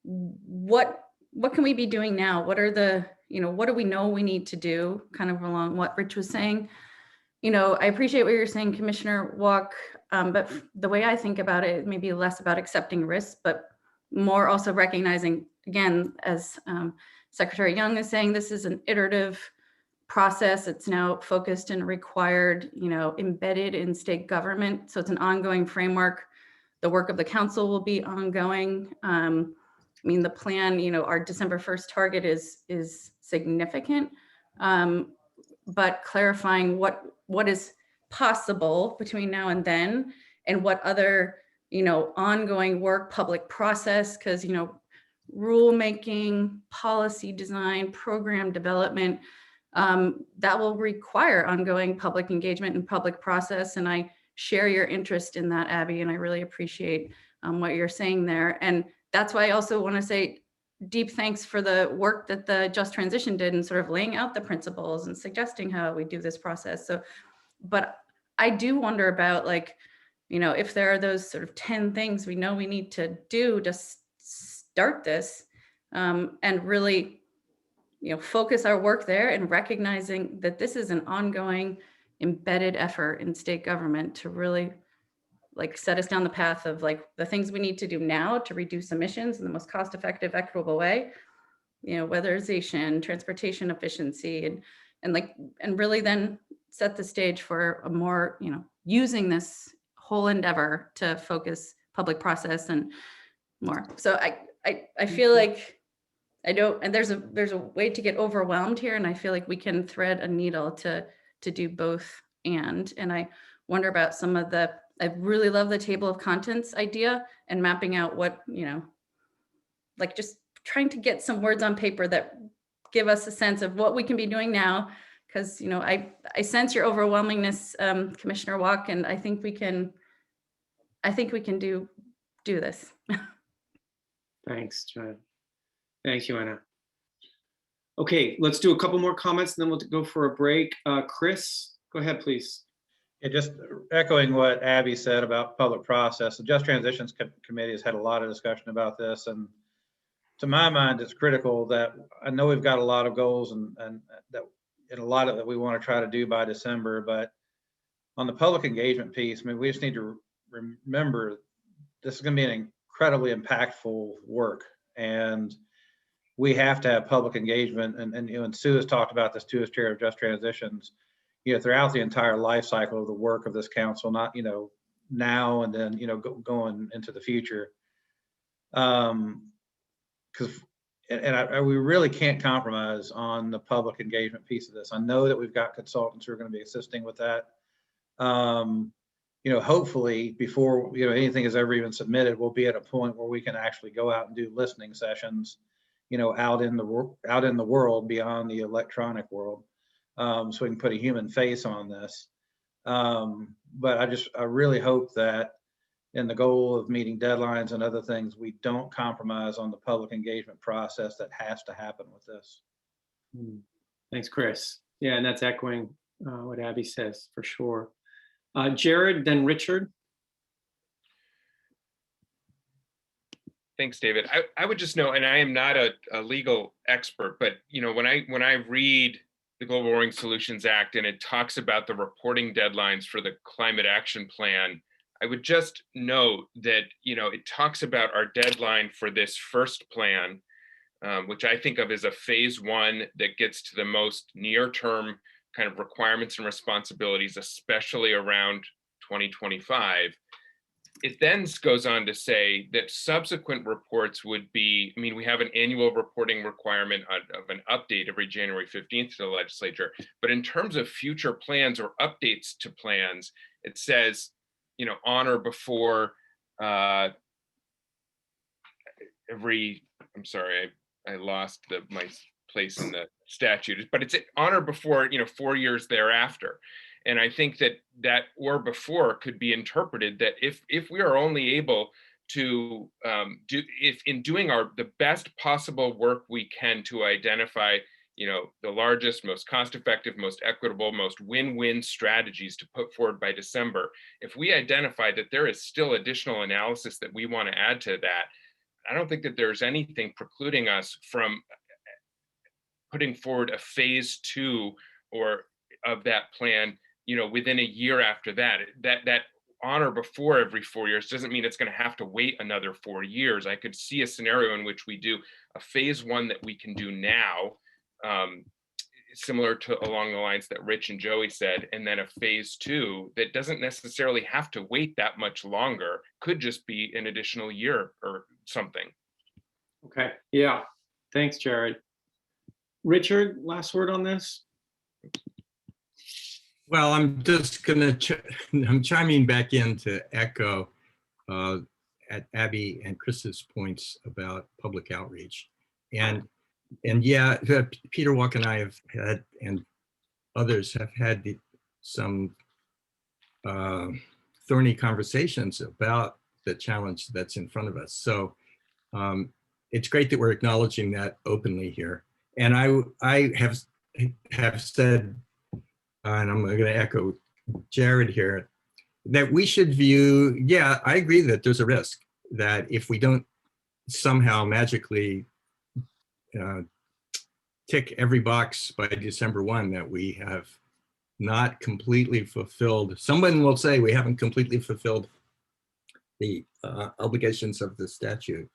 can we be doing now? What are the, what do we know we need to do, kind of along what Rich was saying? I appreciate what you're saying, Commissioner Walk, but the way I think about it, maybe less about accepting risks, but more also recognizing, again, as Secretary Young is saying, this is an iterative process. It's now focused and required, embedded in state government. So it's an ongoing framework. The work of the council will be ongoing. The plan, our December 1st target is significant, but clarifying what is possible between now and then, and what other, ongoing work, public process, because, rulemaking, policy design, program development, that will require ongoing public engagement and public process. And I share your interest in that, Abby, and I really appreciate what you're saying there. And that's why I also want to say deep thanks for the work that the Just Transition did in sort of laying out the principles and suggesting how we do this process. So, but I do wonder about, like, if there are those sort of 10 things we know we need to do to start this, and really, focus our work there, and recognizing that this is an ongoing embedded effort in state government to really, like, set us down the path of, like, the things we need to do now to reduce emissions in the most cost-effective, equitable way, weatherization, transportation efficiency, and really then set the stage for a more, using this whole endeavor to focus public process and more. So I feel like I don't, and there's a way to get overwhelmed here, and I feel like we can thread a needle to do both. And I wonder about some of the, I really love the table of contents idea and mapping out what, like, just trying to get some words on paper that give us a sense of what we can be doing now. Because, I sense your overwhelmingness, Commissioner Walk, and I think we can do this. Thanks, Joanna. Thank you, Anna. Okay, let's do a couple more comments and then we'll go for a break. Chris, go ahead, please. Yeah, just echoing what Abby said about public process. The Just Transitions Committee has had a lot of discussion about this, and to my mind, it's critical that, I know we've got a lot of goals and a lot of that we want to try to do by December, but on the public engagement piece, we just need to remember this is going to be an incredibly impactful work, and we have to have public engagement. And Sue has talked about this too, as chair of Just Transitions, throughout the entire life cycle of the work of this council, not, now and then, going into the future. Because we really can't compromise on the public engagement piece of this. I know that we've got consultants who are going to be assisting with that. Hopefully before, anything is ever even submitted, we'll be at a point where we can actually go out and do listening sessions, out in the world beyond the electronic world, so we can put a human face on this. But I really hope that in the goal of meeting deadlines and other things, we don't compromise on the public engagement process that has to happen with this. Thanks, Chris. Yeah, and that's echoing what Abby says for sure. Jared, then Richard. Thanks, David. I would just know, and I am not a legal expert, but when I read the Global Warming Solutions Act and it talks about the reporting deadlines for the climate action plan, I would just note that it talks about our deadline for this first plan, which I think of as a phase one that gets to the most near-term kind of requirements and responsibilities, especially around 2025. It then goes on to say that subsequent reports would be, we have an annual reporting requirement of an update every January 15th to the legislature. But in terms of future plans or updates to plans, it says, on or before I'm sorry, I lost my place in the statute, but it's on or before, 4 years thereafter. And I think that or before could be interpreted that if we are only able to in doing the best possible work we can to identify, the largest, most cost-effective, most equitable, most win-win strategies to put forward by December, if we identify that there is still additional analysis that we want to add to that, I don't think that there's anything precluding us from putting forward a phase two of that plan, within a year after that. That on or before every 4 years doesn't mean it's going to have to wait another 4 years. I could see a scenario in which we do a phase one that we can do now, similar to along the lines that Rich and Joey said, and then a phase two that doesn't necessarily have to wait that much longer, could just be an additional year or something. Okay, yeah, thanks, Jared. Richard, last word on this? Well, I'm just gonna, I'm chiming back in to echo at Abby and Chris's points about public outreach. And yeah, Peter Walk and I have had, and others have had some thorny conversations about the challenge that's in front of us. So it's great that we're acknowledging that openly here. And I have said, and I'm going to echo Jared here, that we should view, yeah, I agree that there's a risk that if we don't somehow magically tick every box by December 1, that we have not completely fulfilled. Someone will say we haven't completely fulfilled the obligations of the statute.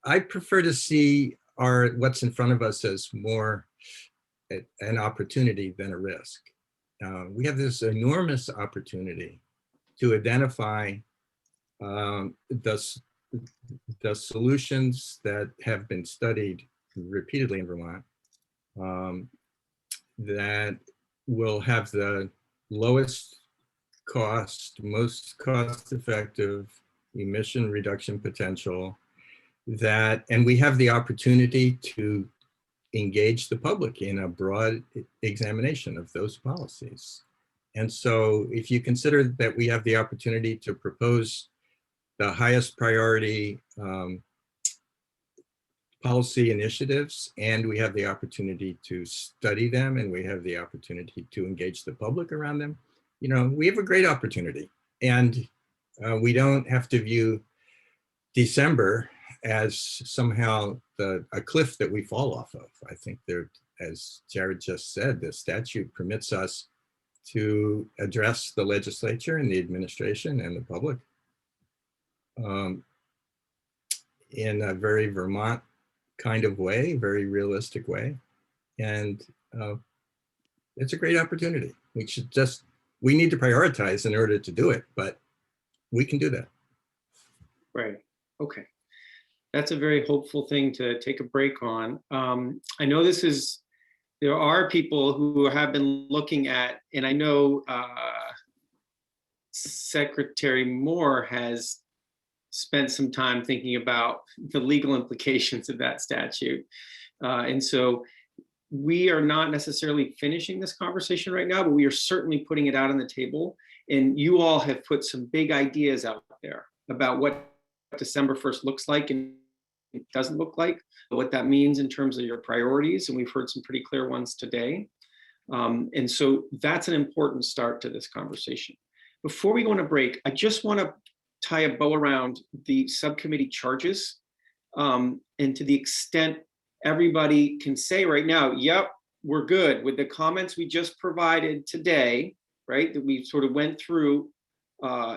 I prefer to see what's in front of us as more an opportunity than a risk. We have this enormous opportunity to identify the solutions that have been studied repeatedly in Vermont that will have the lowest cost, most cost-effective emission reduction potential, and we have the opportunity to engage the public in a broad examination of those policies. And so if you consider that we have the opportunity to propose the highest priority policy initiatives, and we have the opportunity to study them, and we have the opportunity to engage the public around them, you know, we have a great opportunity. And we don't have to view December as somehow a cliff that we fall off of. I think there, as Jared just said, the statute permits us to address the legislature and the administration and the public in a very Vermont kind of way, very realistic way. And it's a great opportunity. We need to prioritize in order to do it, but we can do that. Right, okay. That's a very hopeful thing to take a break on. I know there are people who have been looking at, and I know Secretary Moore has spent some time thinking about the legal implications of that statute. And so we are not necessarily finishing this conversation right now, but we are certainly putting it out on the table. And you all have put some big ideas out there about what December 1st looks like and it doesn't look like, what that means in terms of your priorities. And we've heard some pretty clear ones today. And so that's an important start to this conversation. Before we go on a break, I just want to tie a bow around the subcommittee charges. And to the extent everybody can say right now, yep, we're good with the comments we just provided today, right, that we sort of went through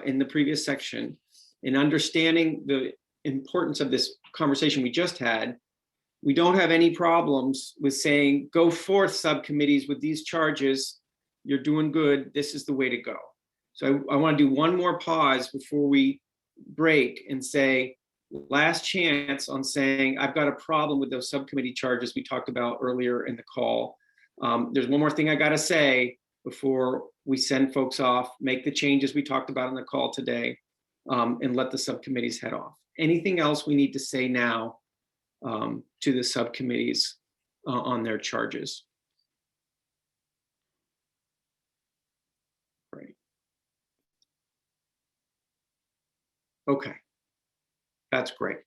in the previous section, and understanding the importance of this conversation we just had, we don't have any problems with saying, go forth subcommittees with these charges, you're doing good, this is the way to go. So I want to do one more pause before we break and say, last chance on saying, I've got a problem with those subcommittee charges we talked about earlier in the call. There's one more thing I got to say before we send folks off, make the changes we talked about on the call today, and let the subcommittees head off. Anything else we need to say now to the subcommittees on their charges? Great. Okay, that's great.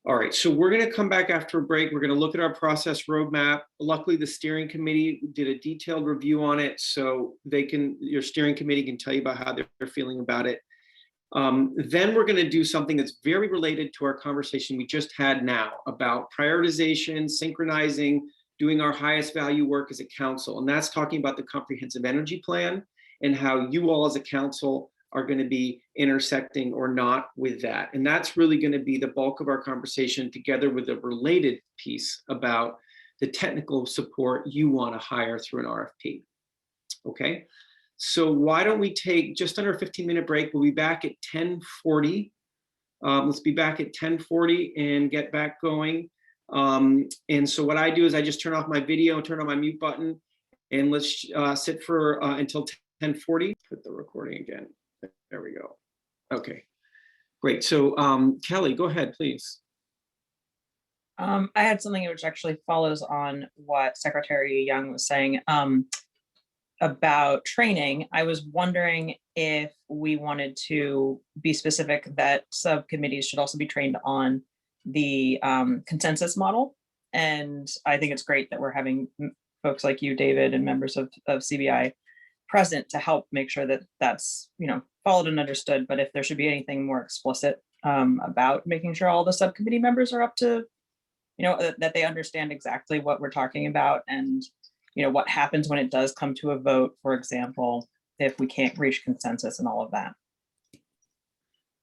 All right, so we're going to come back after a break. We're going to look at our process roadmap. Luckily, the steering committee did a detailed review on it, so your steering committee can tell you about how they're feeling about it. Then we're going to do something that's very related to our conversation we just had now about prioritization, synchronizing, doing our highest value work as a council. And that's talking about the comprehensive energy plan and how you all as a council are going to be intersecting or not with that. And that's really going to be the bulk of our conversation, together with a related piece about the technical support you want to hire through an RFP. Okay, so why don't we take just under a 15-minute break? We'll be back at 10:40. Let's be back at 10:40 and get back going. And so what I do is I just turn off my video, turn on my mute button, and let's sit for until 10:40. Put the recording again. There we go. Okay, great. So Kelly, go ahead, please. I had something which actually follows on what Secretary Young was saying about training. I was wondering if we wanted to be specific that subcommittees should also be trained on the consensus model. And I think it's great that we're having folks like you, David, and members of CBI present to help make sure that that's, you know, followed and understood. But if there should be anything more explicit about making sure all the subcommittee members are up to, you know, that they understand exactly what we're talking about, and, you know, what happens when it does come to a vote, for example, if we can't reach consensus and all of that.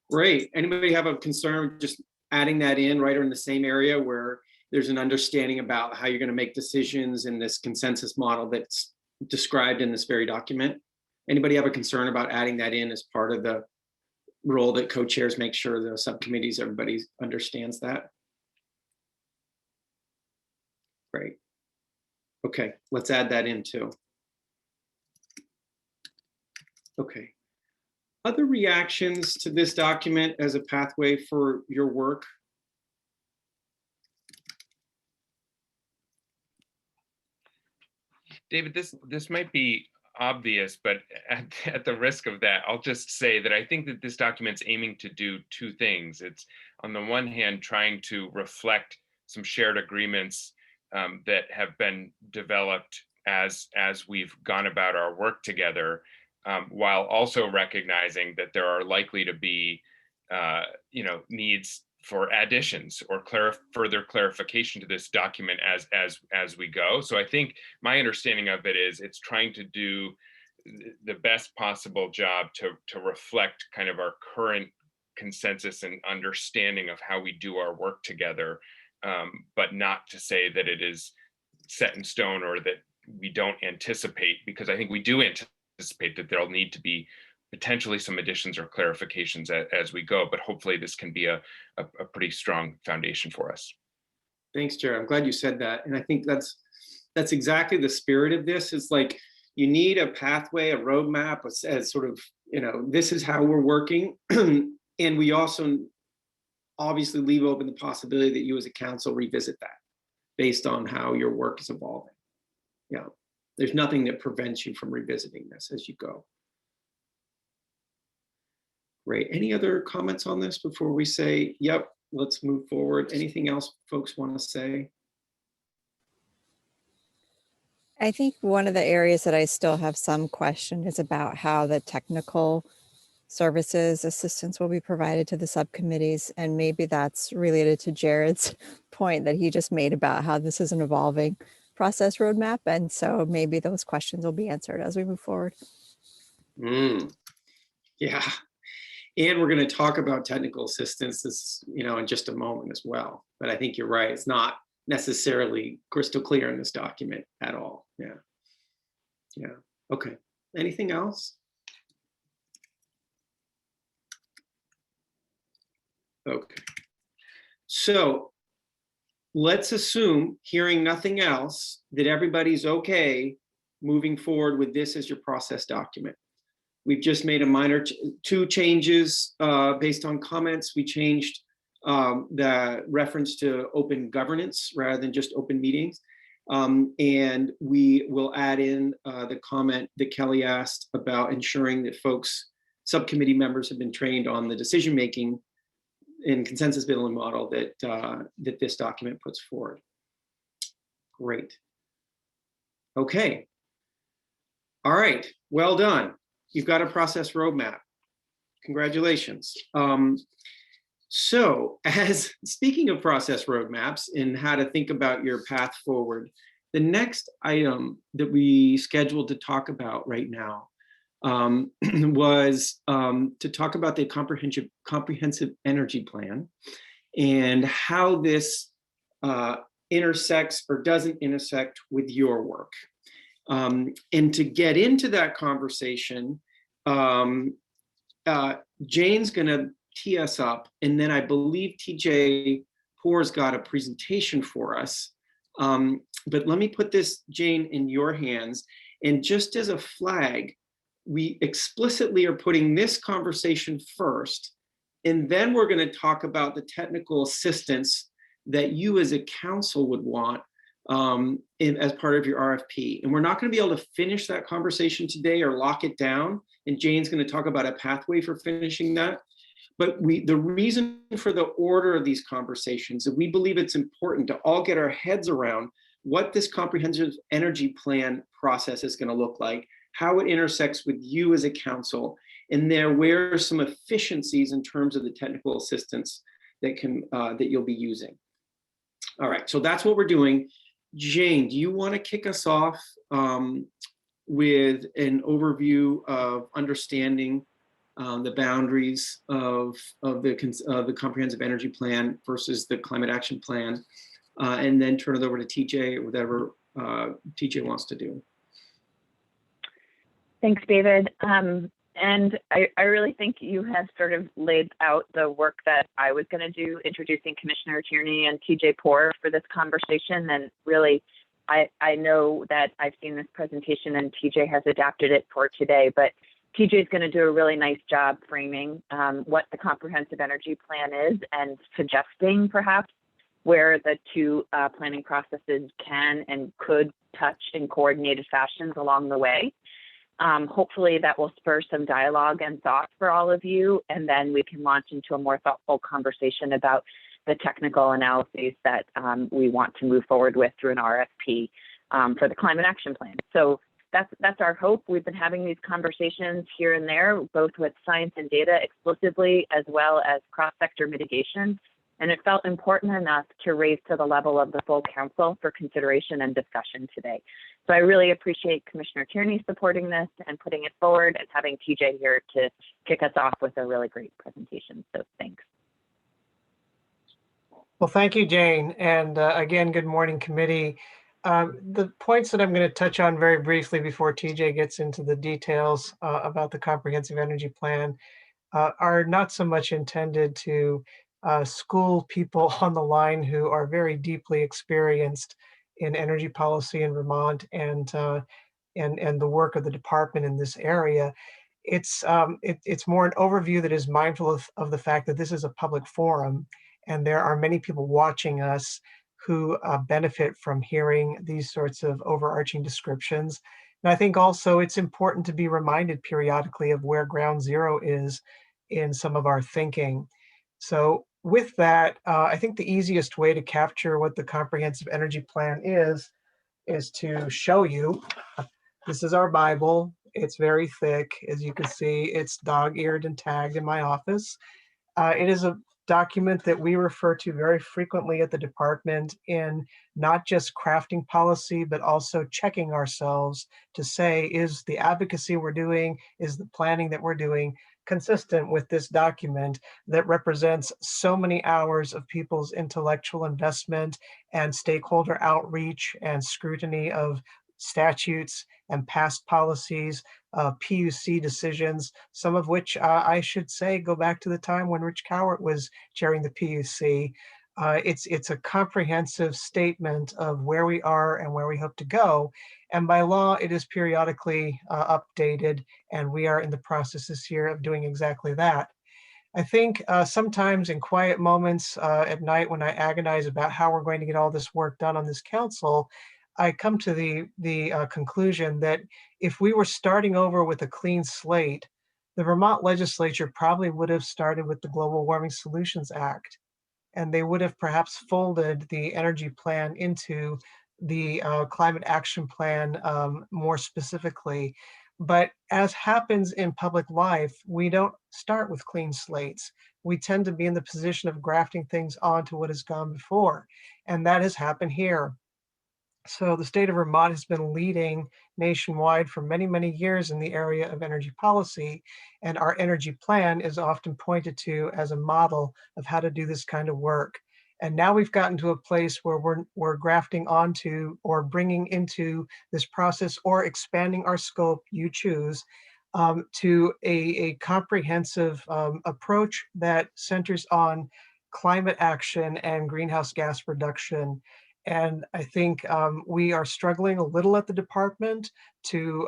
Great. Anybody have a concern just adding that in right or in the same area where there's an understanding about how you're going to make decisions in this consensus model that's described in this very document? Anybody have a concern about adding that in as part of the role that co-chairs make sure the subcommittees, everybody understands that? Great. Okay, let's add that in too. Okay. Other reactions to this document as a pathway for your work? David, this might be obvious, but at the risk of that, I'll just say that I think that this document's aiming to do two things. It's, on the one hand, trying to reflect some shared agreements that have been developed as we've gone about our work together, while also recognizing that there are likely to be you know, needs for additions or further clarification to this document as we go. So I think my understanding of it is it's trying to do the best possible job to reflect kind of our current consensus and understanding of how we do our work together, but not to say that it is set in stone or that we don't anticipate, because I think we do anticipate that there'll need to be potentially some additions or clarifications as we go, but hopefully this can be a pretty strong foundation for us. Thanks, Jared. I'm glad you said that. And I think that's exactly the spirit of this. Is like, you need a pathway, a roadmap, as sort of, you know, this is how we're working. And we also obviously leave open the possibility that you as a council revisit that based on how your work is evolving. Yeah, there's nothing that prevents you from revisiting this as you go. Great. Any other comments on this before we say, yep, let's move forward? Anything else folks want to say? I think one of the areas that I still have some question is about how the technical services assistance will be provided to the subcommittees. And maybe that's related to Jared's point that he just made about how this is an evolving process roadmap. And so maybe those questions will be answered as we move forward. Yeah. And we're going to talk about technical assistance, this, you know, in just a moment as well. But I think you're right. It's not necessarily crystal clear in this document at all. Yeah. Yeah. Okay. Anything else? Okay. So let's assume, hearing nothing else, that everybody's okay moving forward with this as your process document. We've just made a minor two changes based on comments. We changed the reference to open governance rather than just open meetings. And we will add in the comment that Kelly asked about ensuring that subcommittee members have been trained on the decision-making and consensus building model that this document puts forward. Great. Okay. All right, well done. You've got a process roadmap. Congratulations. So, speaking of process roadmaps and how to think about your path forward, the next item that we scheduled to talk about right now was to talk about the comprehensive energy plan and how this intersects or doesn't intersect with your work. And to get into that conversation, Jane's going to tee us up, and then I believe TJ Poor's got a presentation for us. But let me put this, Jane, in your hands. And just as a flag, we explicitly are putting this conversation first, and then we're going to talk about the technical assistance that you as a council would want as part of your RFP. And we're not going to be able to finish that conversation today or lock it down. And Jane's going to talk about a pathway for finishing that. But the reason for the order of these conversations is we believe it's important to all get our heads around what this comprehensive energy plan process is going to look like, how it intersects with you as a council, and where are some efficiencies in terms of the technical assistance that you'll be using. All right, so that's what we're doing. Jane, do you want to kick us off with an overview of understanding the boundaries of the comprehensive energy plan versus the climate action plan, and then turn it over to TJ or whatever TJ wants to do. Thanks, David. And I really think you have sort of laid out the work that I was going to do, introducing Commissioner Tierney and TJ Poor for this conversation. And really, I know that I've seen this presentation and TJ has adapted it for today, but TJ is going to do a really nice job framing what the comprehensive energy plan is and suggesting perhaps where the two planning processes can and could touch in coordinated fashions along the way. Hopefully that will spur some dialogue and thought for all of you, and then we can launch into a more thoughtful conversation about the technical analyses that we want to move forward with through an RFP for the climate action plan. So that's our hope. We've been having these conversations here and there, both with science and data exclusively, as well as cross-sector mitigation. And it felt important enough to raise to the level of the full council for consideration and discussion today. So I really appreciate Commissioner Tierney supporting this and putting it forward, and having TJ here to kick us off with a really great presentation. So thanks. Well, thank you, Jane. And again, good morning, committee. The points that I'm going to touch on very briefly before TJ gets into the details about the comprehensive energy plan are not so much intended to school people on the line who are very deeply experienced in energy policy in Vermont and the work of the department in this area. It's more an overview that is mindful of the fact that this is a public forum, and there are many people watching us who benefit from hearing these sorts of overarching descriptions. And I think also it's important to be reminded periodically of where ground zero is in some of our thinking. So with that, I think the easiest way to capture what the comprehensive energy plan is to show you. This is our Bible. It's very thick. As you can see, it's dog-eared and tagged in my office. It is a document that we refer to very frequently at the department in not just crafting policy, but also checking ourselves to say, is the advocacy we're doing, is the planning that we're doing consistent with this document that represents so many hours of people's intellectual investment and stakeholder outreach and scrutiny of statutes and past policies, PUC decisions, some of which I should say go back to the time when Rich Cowart was chairing the PUC. It's a comprehensive statement of where we are and where we hope to go. And by law, it is periodically updated, and we are in the process this year of doing exactly that. I think sometimes in quiet moments at night when I agonize about how we're going to get all this work done on this council, I come to the conclusion that if we were starting over with a clean slate, the Vermont legislature probably would have started with the Global Warming Solutions Act, and they would have perhaps folded the energy plan into the climate action plan more specifically. But as happens in public life, we don't start with clean slates. We tend to be in the position of grafting things onto what has gone before, and that has happened here. So the state of Vermont has been leading nationwide for many, many years in the area of energy policy. And our energy plan is often pointed to as a model of how to do this kind of work. And now we've gotten to a place where we're grafting onto or bringing into this process or expanding our scope, you choose, to a comprehensive approach that centers on climate action and greenhouse gas reduction. And I think we are struggling a little at the department to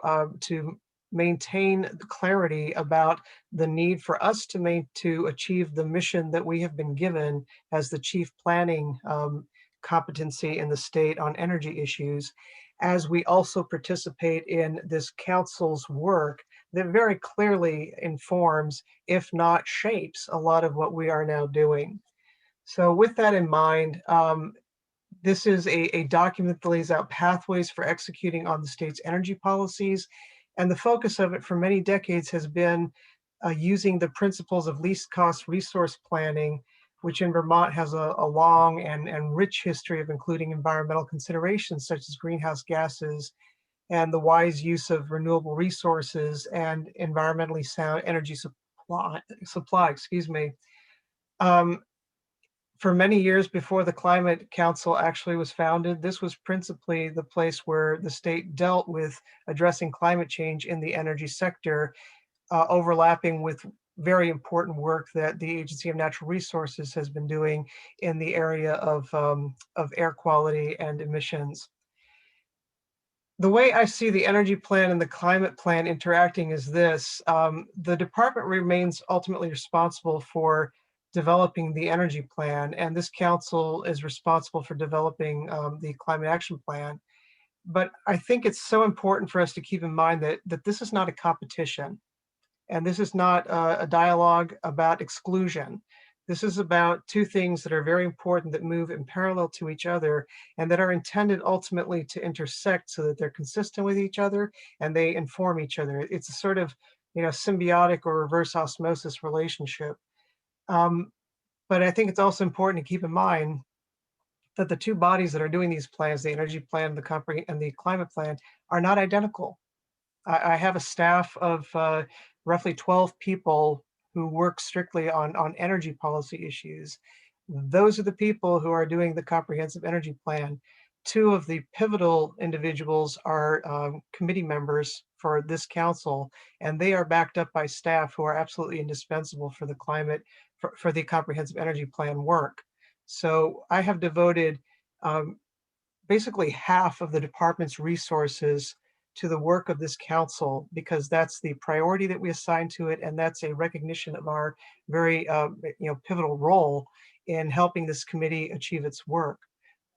maintain the clarity about the need for us to achieve the mission that we have been given as the chief planning competency in the state on energy issues, as we also participate in this council's work that very clearly informs, if not shapes, a lot of what we are now doing. So with that in mind, this is a document that lays out pathways for executing on the state's energy policies. And the focus of it for many decades has been using the principles of least cost resource planning, which in Vermont has a long and rich history of including environmental considerations such as greenhouse gases and the wise use of renewable resources and environmentally sound energy supply, excuse me. For many years before the Climate Council actually was founded, this was principally the place where the state dealt with addressing climate change in the energy sector, overlapping with very important work that the Agency of Natural Resources has been doing in the area of air quality and emissions. The way I see the energy plan and the climate plan interacting is this. The department remains ultimately responsible for developing the energy plan, and this council is responsible for developing the climate action plan. But I think it's so important for us to keep in mind that this is not a competition, and this is not a dialogue about exclusion. This is about two things that are very important that move in parallel to each other and that are intended ultimately to intersect so that they're consistent with each other and they inform each other. It's a sort of, symbiotic or reverse osmosis relationship. But I think it's also important to keep in mind that the two bodies that are doing these plans, the energy plan, and the climate plan, are not identical. I have a staff of roughly 12 people who work strictly on energy policy issues. Those are the people who are doing the comprehensive energy plan. Two of the pivotal individuals are committee members for this council, and they are backed up by staff who are absolutely indispensable for the for the comprehensive energy plan work. So I have devoted basically half of the department's resources to the work of this council because that's the priority that we assign to it, and that's a recognition of our very pivotal role in helping this committee achieve its work.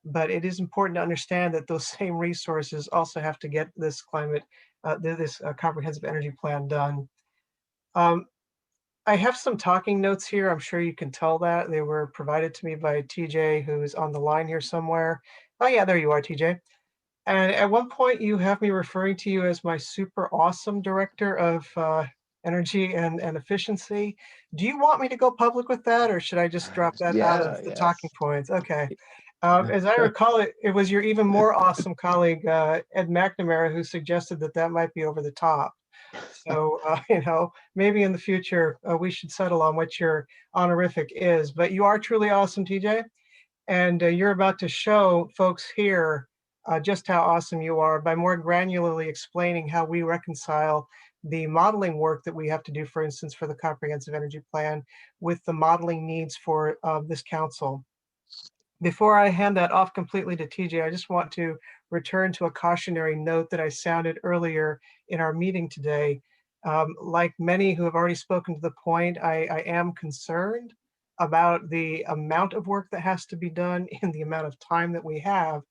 But it is important to understand that those same resources also have to get this comprehensive energy plan done. I have some talking notes here. I'm sure you can tell that. They were provided to me by TJ, who is on the line here somewhere. Oh yeah, there you are, TJ. And at one point you have me referring to you as my super awesome director of energy and efficiency. Do you want me to go public with that, or should I just drop that out Yeah, of the yes. talking points? Okay. As I recall it, it was your even more awesome colleague, Ed McNamara, who suggested that that might be over the top. So, maybe in the future, we should settle on what your honorific is, but you are truly awesome, TJ. And you're about to show folks here just how awesome you are by more granularly explaining how we reconcile the modeling work that we have to do, for instance, for the comprehensive energy plan with the modeling needs for this council. Before I hand that off completely to TJ, I just want to return to a cautionary note that I sounded earlier in our meeting today. Like many who have already spoken to the point, I am concerned about the amount of work that has to be done and the amount of time that we have.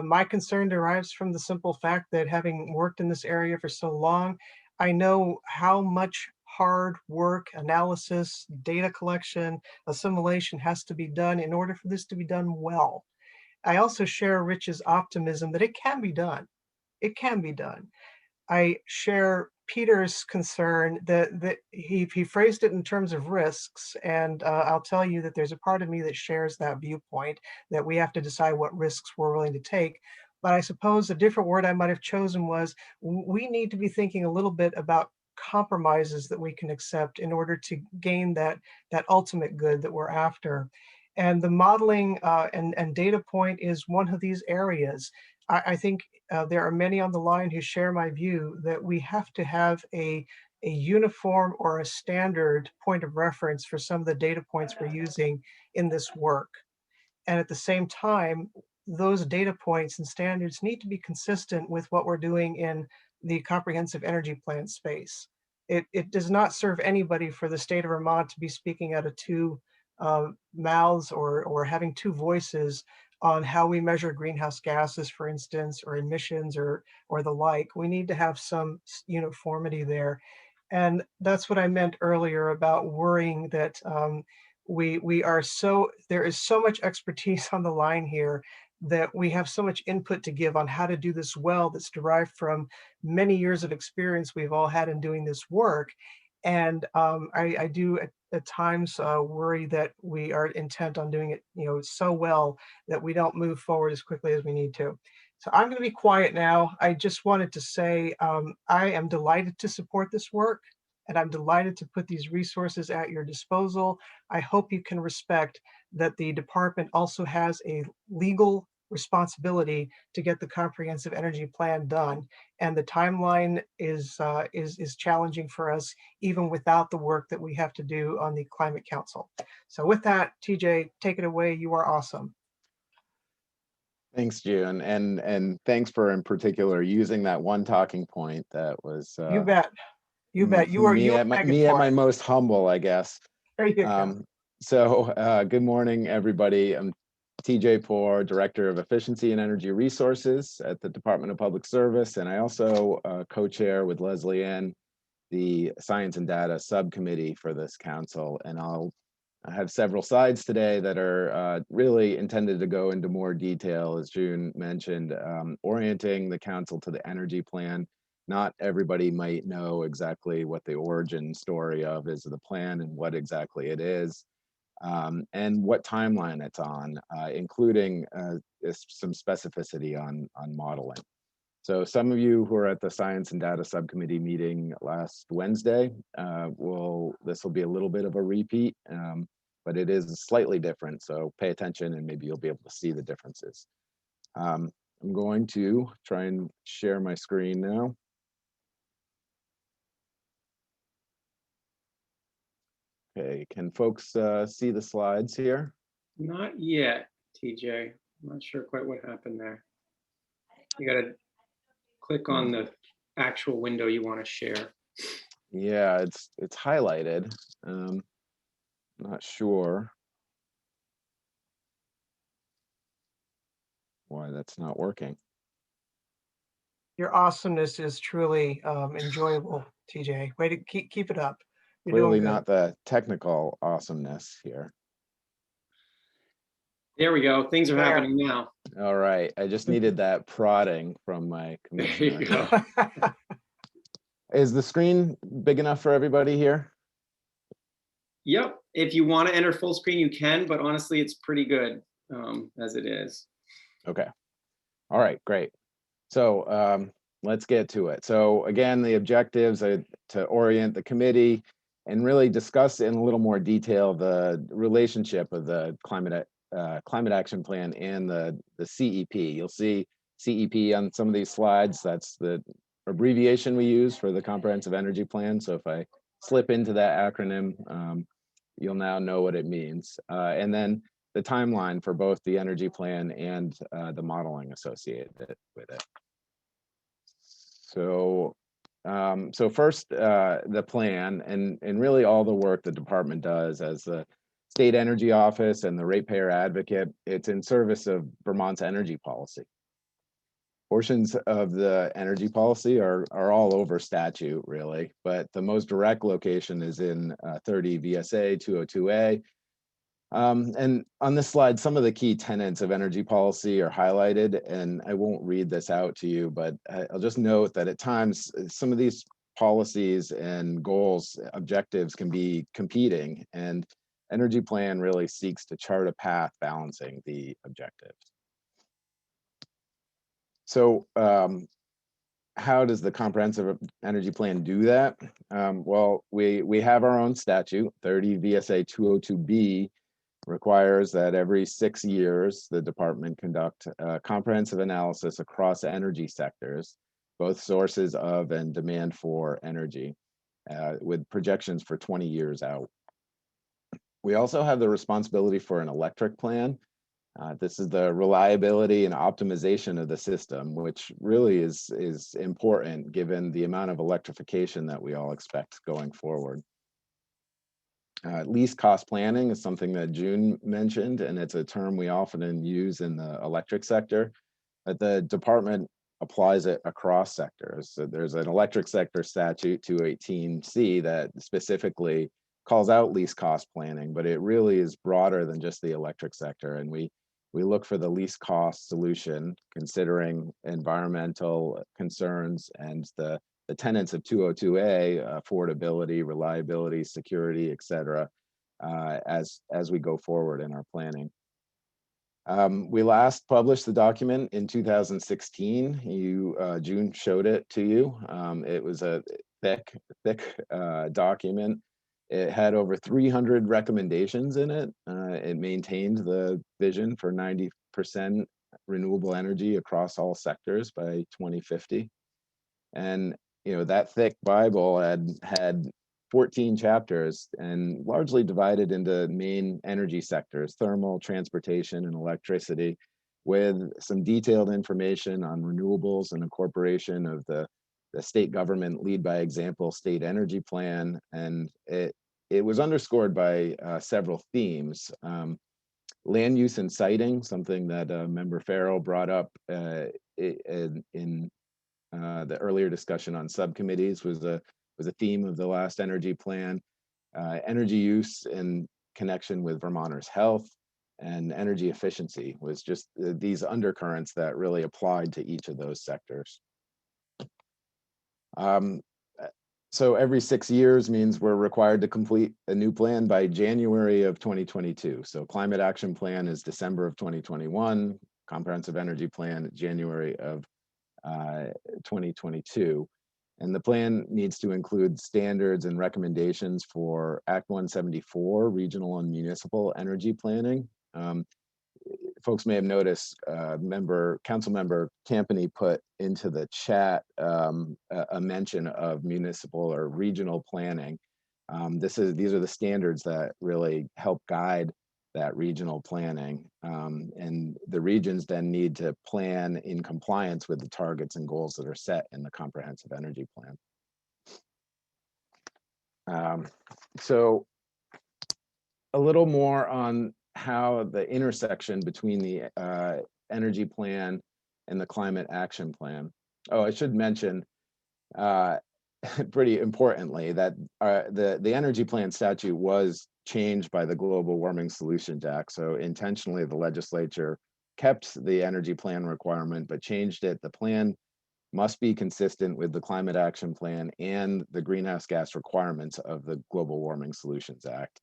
My concern derives from the simple fact that having worked in this area for so long, I know how much hard work, analysis, data collection, assimilation has to be done in order for this to be done well. I also share Rich's optimism that it can be done. It can be done. I share Peter's concern that he phrased it in terms of risks, and I'll tell you that there's a part of me that shares that viewpoint, that we have to decide what risks we're willing to take. but I suppose a different word I might have chosen was we need to be thinking a little bit about compromises that we can accept in order to gain that ultimate good that we're after. And the modeling and data point is one of these areas. I think there are many on the line who share my view that we have to have a uniform or a standard point of reference for some of the data points we're using in this work. And at the same time, those data points and standards need to be consistent with what we're doing in the comprehensive energy plan space. It does not serve anybody for the state of Vermont to be speaking out of two mouths or having two voices on how we measure greenhouse gases, for instance, or emissions or the like. We need to have some uniformity there. And that's what I meant earlier about worrying that there is so much expertise on the line here that we have so much input to give on how to do this well that's derived from many years of experience we've all had in doing this work. And I do at times worry that we are intent on doing it, so well that we don't move forward as quickly as we need to. So I'm going to be quiet now. I just wanted to say I am delighted to support this work, and I'm delighted to put these resources at your disposal. I hope you can respect that the department also has a legal responsibility to get the comprehensive energy plan done. And the timeline is challenging for us, even without the work that we have to do on the Climate Council. So with that, TJ, take it away. You are awesome. Thanks, June, and thanks for in particular using that one talking point that was. You bet. You bet. You are me at my most humble, I guess. There you go. So good morning, everybody. I'm TJ Poor, Director of Efficiency and Energy Resources at the Department of Public Service, and I also co-chair with Leslie Ann the Science and Data Subcommittee for this council. And I have several slides today that are really intended to go into more detail, as June mentioned, orienting the council to the energy plan. Not everybody might know exactly what the origin story of is of the plan and what exactly it is, and what timeline it's on, including some specificity on modeling. So some of you who are at the Science and Data Subcommittee meeting last Wednesday, this will be a little bit of a repeat, but it is slightly different. So pay attention and maybe you'll be able to see the differences. I'm going to try and share my screen now. Okay, can folks see the slides here? Not yet, TJ. I'm not sure quite what happened there. You got to click on the actual window you want to share. Yeah, it's highlighted. Not sure why that's not working. Your awesomeness is truly enjoyable, TJ. Way to keep it up. You're Clearly doing good. not the technical awesomeness here. There we go. Things are happening now. All right. I just needed that prodding from my commissioner. There you go. Is the screen big enough for everybody here? Yep. If you want to enter full screen, you can, but honestly, it's pretty good as it is. Okay. All right, great. So let's get to it. So again, the objectives are to orient the committee and really discuss in a little more detail the relationship of the climate action plan and the CEP. You'll see CEP on some of these slides. That's the abbreviation we use for the comprehensive energy plan. So if I slip into that acronym, you'll now know what it means. And then the timeline for both the energy plan and the modeling associated with it. So first, the plan and really all the work the department does as the state energy office and the ratepayer advocate, it's in service of Vermont's energy policy. Portions of the energy policy are all over statute, really, but the most direct location is in 30 VSA 202A. And on this slide, some of the key tenets of energy policy are highlighted, and I won't read this out to you, but I'll just note that at times, some of these policies and goals, objectives can be competing, and energy plan really seeks to chart a path balancing the objectives. So how does the comprehensive energy plan do that? Well, we have our own statute, 30 VSA 202B requires that every 6 years, the department conduct a comprehensive analysis across energy sectors, both sources of and demand for energy, with projections for 20 years out. We also have the responsibility for an electric plan. This is the reliability and optimization of the system, which really is important given the amount of electrification that we all expect going forward. Least cost planning is something that June mentioned, and it's a term we often use in the electric sector, but the department applies it across sectors. So there's an electric sector statute 218C that specifically calls out least cost planning, but it really is broader than just the electric sector. And we look for the least cost solution, considering environmental concerns and the tenets of 202A, affordability, reliability, security, et cetera, as we go forward in our planning. We last published the document in 2016. June showed it to you. It was a thick document. It had over 300 recommendations in it. It maintained the vision for 90% renewable energy across all sectors by 2050. And that thick Bible had 14 chapters and largely divided into main energy sectors: thermal, transportation, and electricity, with some detailed information on renewables and incorporation of the state government lead by example state energy plan. And it was underscored by several themes. Land use and siting, something that Member Farrell brought up in the earlier discussion on subcommittees, was a theme of the last energy plan. Energy use in connection with Vermonters' health, and energy efficiency was just these undercurrents that really applied to each of those sectors. So every 6 years means we're required to complete a new plan by January of 2022. So climate action plan is December of 2021, comprehensive energy plan January of 2022. And the plan needs to include standards and recommendations for Act 174, regional and municipal energy planning. Folks may have noticed Council Member Campany put into the chat a mention of municipal or regional planning. These are the standards that really help guide that regional planning. And the regions then need to plan in compliance with the targets and goals that are set in the comprehensive energy plan. So a little more on how the intersection between the energy plan and the climate action plan. Oh, I should mention, pretty importantly, that the energy plan statute was changed by the Global Warming Solutions Act. So intentionally, the legislature kept the energy plan requirement, but changed it. The plan must be consistent with the climate action plan and the greenhouse gas requirements of the Global Warming Solutions Act.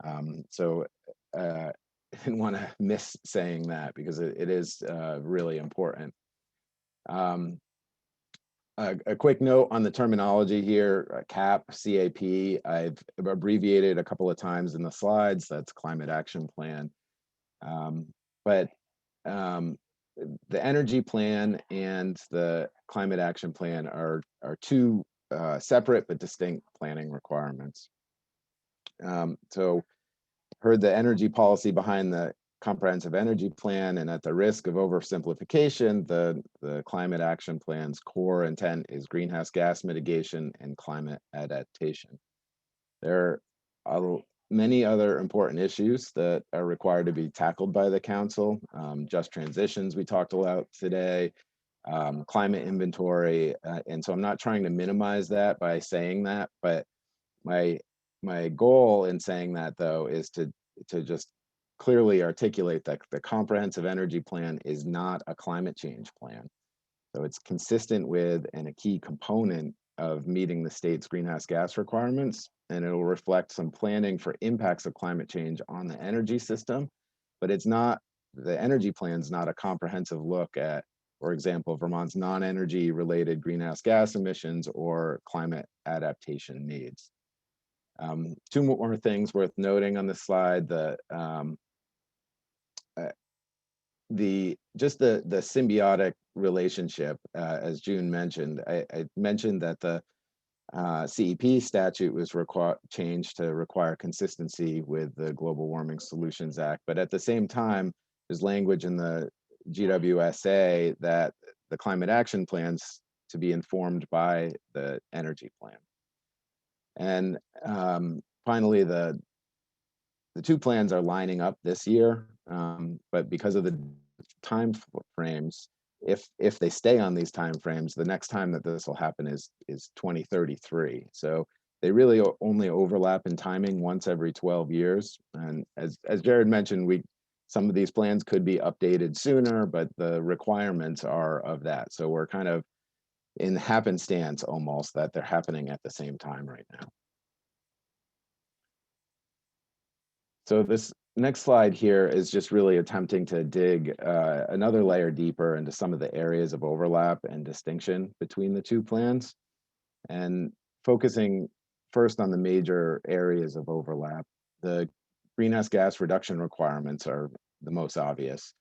I didn't want to miss saying that, because it is really important. A quick note on the terminology here: CAP, CAP, I've abbreviated a couple of times in the slides. That's Climate Action Plan. But the energy plan and the climate action plan are two separate but distinct planning requirements. So heard the energy policy behind the comprehensive energy plan, and at the risk of oversimplification, the climate action plan's core intent is greenhouse gas mitigation and climate adaptation. There are many other important issues that are required to be tackled by the council. Just transitions we talked about today, climate inventory, and so I'm not trying to minimize that by saying that, but my goal in saying that, though, is to just clearly articulate that the comprehensive energy plan is not a climate change plan. So it's consistent with and a key component of meeting the state's greenhouse gas requirements, and it will reflect some planning for impacts of climate change on the energy system. But it's not, the energy plan is not a comprehensive look at climate for example, Vermont's non-energy related greenhouse gas emissions or climate adaptation needs. Two more things worth noting on this slide: the symbiotic relationship, as June mentioned. I mentioned that the CEP statute was changed to require consistency with the Global Warming Solutions Act, but at the same time, there's language in the GWSA that the climate action plans to be informed by the energy plan. And finally, the two plans are lining up this year, but because of the time frames, if they stay on these time frames, the next time that this will happen is 2033. So they really only overlap in timing once every 12 years. And as Jared mentioned, some of these plans could be updated sooner, but the requirements are of that. So we're kind of in happenstance almost that they're happening at the same time right now. So this next slide here is just really attempting to dig another layer deeper into some of the areas of overlap and distinction between the two plans, and focusing first on the major areas of overlap. The greenhouse gas reduction requirements are the most obvious.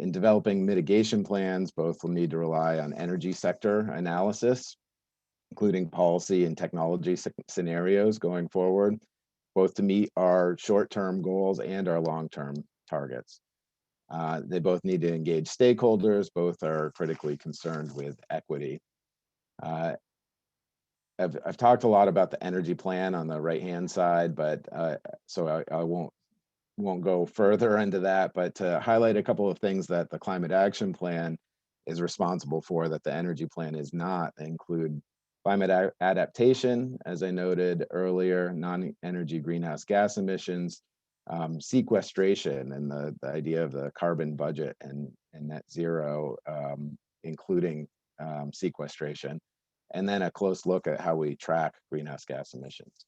In developing mitigation plans, both will need to rely on energy sector analysis, including policy and technology scenarios going forward, both to meet our short-term goals and our long-term targets. They both need to engage stakeholders. Both are critically concerned with equity. I've talked a lot about the energy plan on the right-hand side, but so I won't go further into that, but to highlight a couple of things that the climate action plan is responsible for that the energy plan is not. They include climate adaptation, as I noted earlier, non-energy greenhouse gas emissions, sequestration, and the idea of the carbon budget and net zero, including sequestration, and then a close look at how we track greenhouse gas emissions.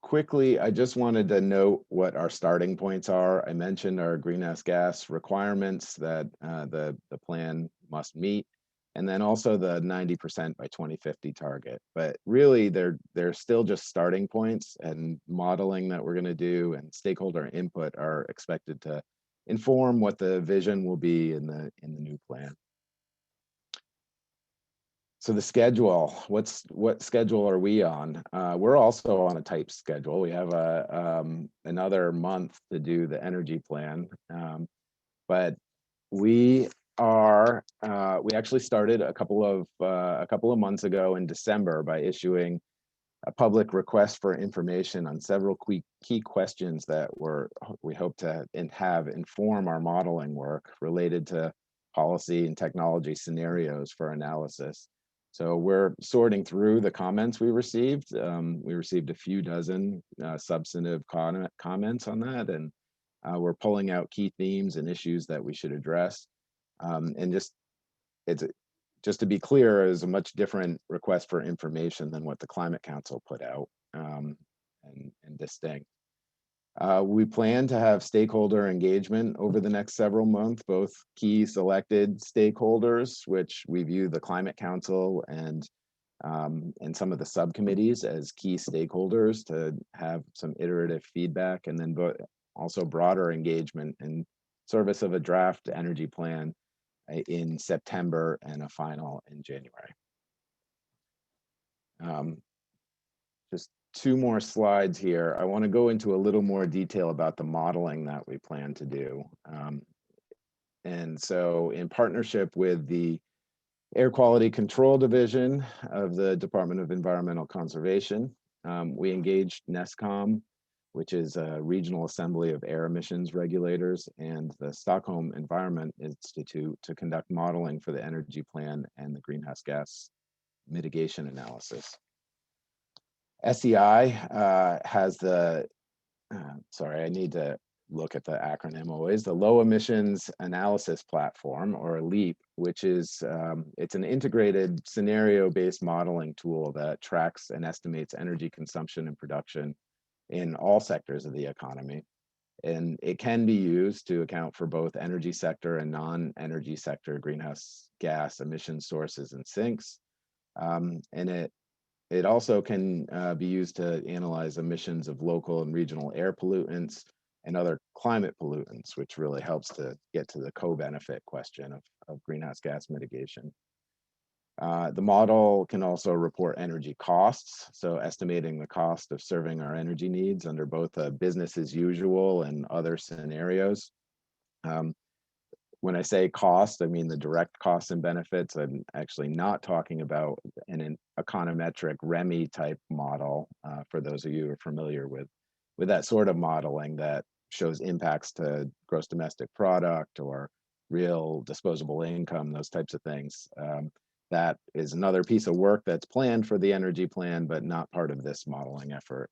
Quickly, I just wanted to note what our starting points are. I mentioned our greenhouse gas requirements that the plan must meet, and then also the 90% by 2050 target. But really, they're still just starting points, and modeling that we're going to do and stakeholder input are expected to inform what the vision will be in the new plan. So the schedule, what schedule are we on? We're also on a tight schedule. We have another month to do the energy plan, but we actually started a couple of months ago in December by issuing a public request for information on several key questions that we hope to have inform our modeling work related to policy and technology scenarios for analysis. So we're sorting through the comments we received. We received a few dozen substantive comments on that, and we're pulling out key themes and issues that we should address. And just to be clear, is a much different request for information than what the Climate Council put out, and distinct. We plan to have stakeholder engagement over the next several months, both key selected stakeholders, which we view the Climate Council and some of the subcommittees as key stakeholders to have some iterative feedback, and then also broader engagement in service of a draft energy plan in September and a final in January. Just two more slides here. I want to go into a little more detail about the modeling that we plan to do. And so in partnership with the Air Quality Control Division of the Department of Environmental Conservation, we engaged NESCOM, which is a regional assembly of air emissions regulators, and the Stockholm Environment Institute to conduct modeling for the energy plan and the greenhouse gas mitigation analysis. SEI has sorry, I need to look at the acronym always, the Low Emissions Analysis Platform, or LEAP, which is, it's an integrated scenario-based modeling tool that tracks and estimates energy consumption and production in all sectors of the economy. and it can be used to account for both energy sector and non-energy sector greenhouse gas emission sources and sinks. And it also can be used to analyze emissions of local and regional air pollutants and other climate pollutants, which really helps to get to the co-benefit question of greenhouse gas mitigation. The model can also report energy costs, so estimating the cost of serving our energy needs under both a business as usual and other scenarios. When I say cost, I mean the direct costs and benefits. I'm actually not talking about an econometric REMI type model, for those of you who are familiar with that sort of modeling that shows impacts to gross domestic product or real disposable income, those types of things. That is another piece of work that's planned for the energy plan, but not part of this modeling effort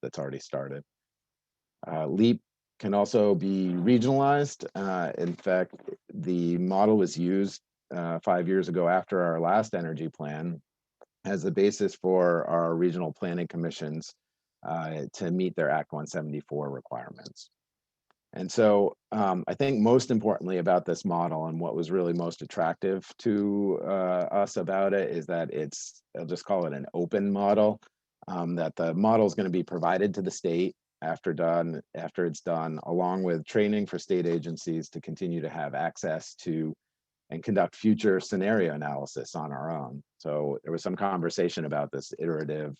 that's already started. LEAP can also be regionalized. In fact, the model was used 5 years ago after our last energy plan as the basis for our regional planning commissions to meet their Act 174 requirements. And so I think most importantly about this model and what was really most attractive to us about it is that I'll just call it an open model, that the model is going to be provided to the state after it's done, along with training for state agencies to continue to have access to and conduct future scenario analysis on our own. So there was some conversation about this iterative,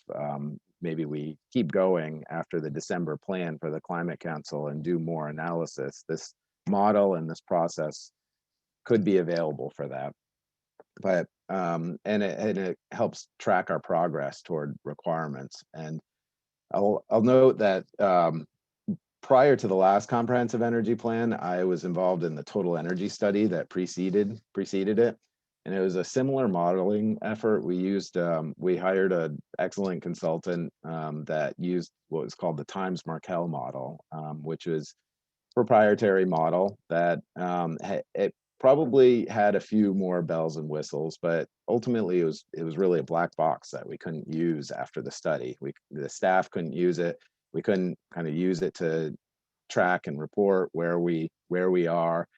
maybe we keep going after the December plan for the Climate Council and do more analysis. This model and this process could be available for that. But, and it helps track our progress toward requirements. And I'll note that prior to the last comprehensive energy plan, I was involved in the total energy study that preceded it. And it was a similar modeling effort. We hired an excellent consultant that used what was called the Times Markel model, which was a proprietary model that it probably had a few more bells and whistles, but ultimately it was really a black box that we couldn't use after the study. The staff couldn't use it. We couldn't kind of use it to track and report where we are.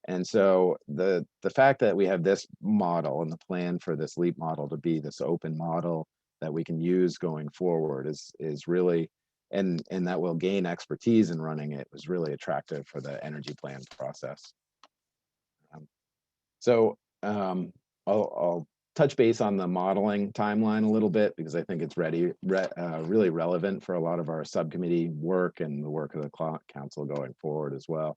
And so the fact that we have this model and the plan for this LEAP model to be this open model that we can use going forward is really, and that we'll gain expertise in running it, was really attractive for the energy plan process. I'll touch base on the modeling timeline a little bit because I think it's really relevant for a lot of our subcommittee work and the work of the council going forward as well.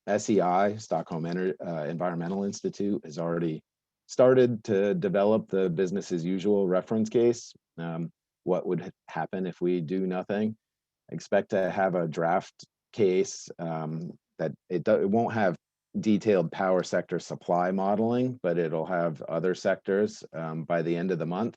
SEI, Stockholm Environmental Institute, has already started to develop the business as usual reference case. What would happen if we do nothing? I expect to have a draft case that it won't have detailed power sector supply modeling, but it'll have other sectors by the end of the month.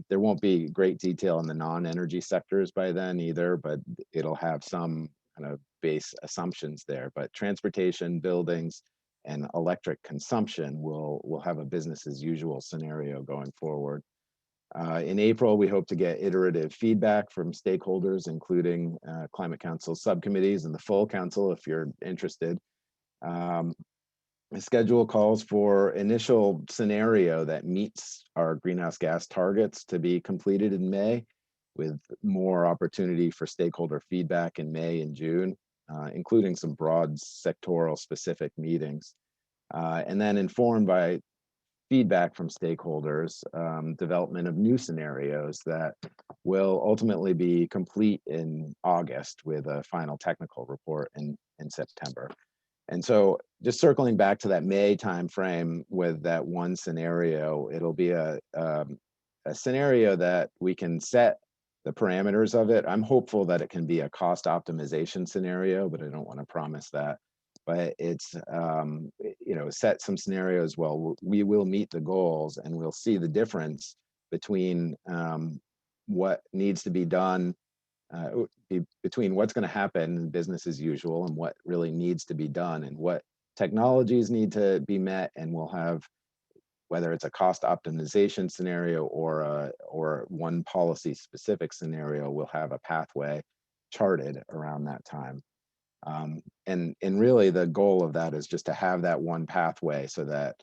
There won't be great detail in the non-energy sectors by then either, but it'll have some kind of base assumptions there. But transportation, buildings, and electric consumption will have a business as usual scenario going forward. In April, we hope to get iterative feedback from stakeholders, including Climate Council subcommittees and the full council if you're interested. The schedule calls for initial scenario that meets our greenhouse gas targets to be completed in May, with more opportunity for stakeholder feedback in May and June, including some broad sectoral specific meetings. And then informed by feedback from stakeholders, development of new scenarios that will ultimately be complete in August with a final technical report in September. And so just circling back to that May timeframe with that one scenario, it'll be a scenario that we can set the parameters of it. I'm hopeful that it can be a cost optimization scenario, but I don't want to promise that. But it's, set some scenarios, well, we will meet the goals and we'll see the difference between what needs to be done, between what's going to happen in business as usual and what really needs to be done and what technologies need to be met. And we'll have, whether it's a cost optimization scenario or one policy specific scenario, we'll have a pathway charted around that time. And really the goal of that is just to have that one pathway so that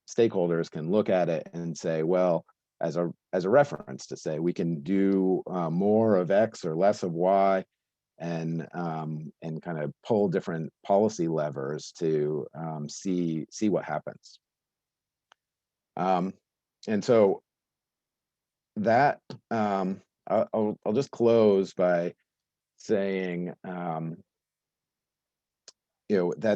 stakeholders can look at it and say, well, as a reference to say we can do more of X or less of Y, and kind of pull different policy levers to see what happens. And so that I'll just close by saying, that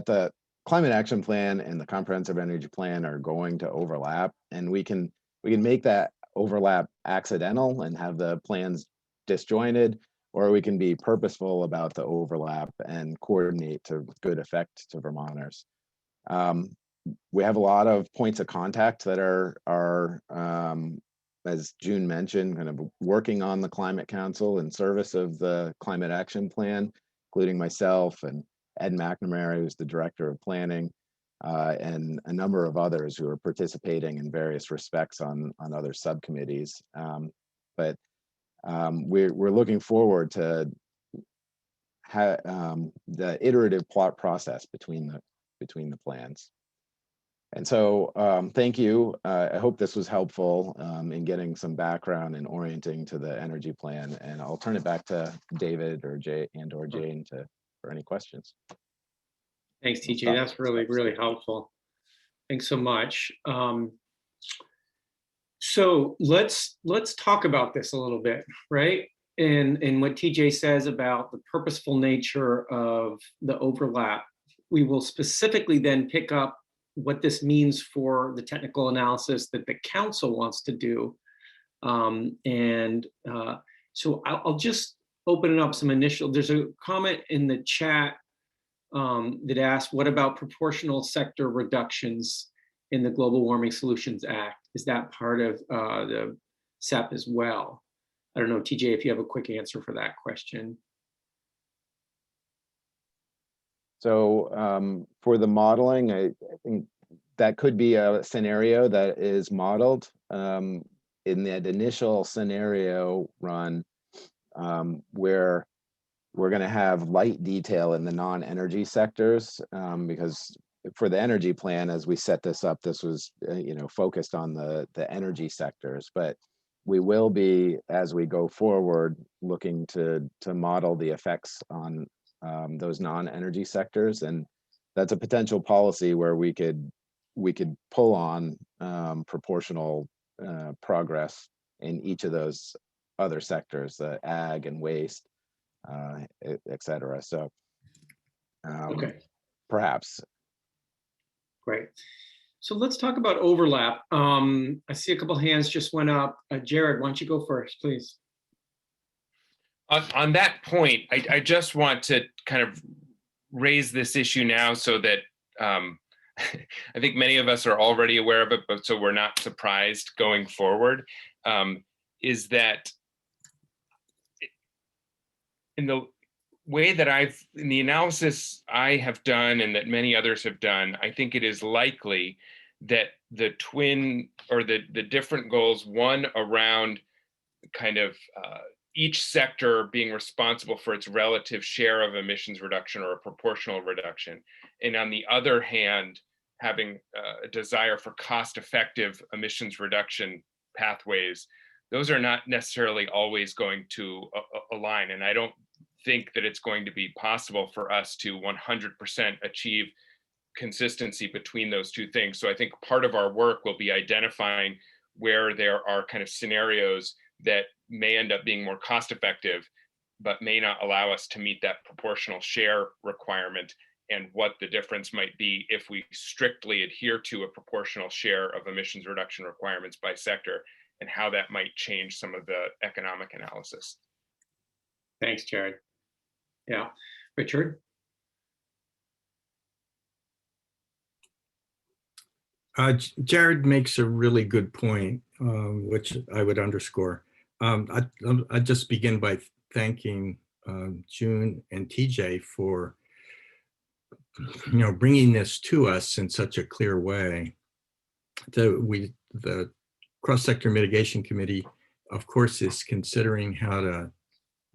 the climate action plan and the comprehensive energy plan are going to overlap, and we can make that overlap accidental and have the plans disjointed, or we can be purposeful about the overlap and coordinate to good effect to Vermonters. We have a lot of points of contact that are as June mentioned, kind of working on the Climate Council in service of the Climate Action Plan, including myself and Ed McNamara, who's the Director of Planning, and a number of others who are participating in various respects on other subcommittees. But we're looking forward to the iterative plot process between the plans. And so thank you. I hope this was helpful in getting some background and orienting to the energy plan. And I'll turn it back to David or Jane for any questions. Thanks, TJ. That's really helpful. Thanks so much. So let's talk about this a little bit, right? And what TJ says about the purposeful nature of the overlap. We will specifically then pick up what this means for the technical analysis that the council wants to do. So I'll just open it up some initial, there's a comment in the chat that asked, what about proportional sector reductions in the Global Warming Solutions Act? Is that part of the SEP as well? I don't know, TJ, if you have a quick answer for that question. So for the modeling, I think that could be a scenario that is modeled in that initial scenario run where we're going to have light detail in the non-energy sectors because for the energy plan, as we set this up, this was focused on the energy sectors, but we will be, as we go forward, looking to model the effects on those non-energy sectors, and that's a potential policy where we could pull on proportional progress in each of those other sectors, ag and waste, et cetera. So okay, perhaps. Great. So let's talk about overlap. I see a couple hands just went up. Jared, why don't you go first, please? On that point, I just want to kind of raise this issue now so that I think many of us are already aware of it, but so we're not surprised going forward, is that in the way that in the analysis I have done and that many others have done, I think it is likely that the twin or the different goals, one around kind of each sector being responsible for its relative share of emissions reduction or a proportional reduction, and on the other hand, having a desire for cost-effective emissions reduction pathways, those are not necessarily always going to align. And I don't think that it's going to be possible for us to 100% achieve consistency between those two things. So I think part of our work will be identifying where there are kind of scenarios that may end up being more cost effective, but may not allow us to meet that proportional share requirement, and what the difference might be if we strictly adhere to a proportional share of emissions reduction requirements by sector, and how that might change some of the economic analysis. Thanks, Jared. Yeah, Richard? Jared makes a really good point, which I would underscore. I just begin by thanking June and TJ for bringing this to us in such a clear way. The cross-sector mitigation committee, of course, is considering how to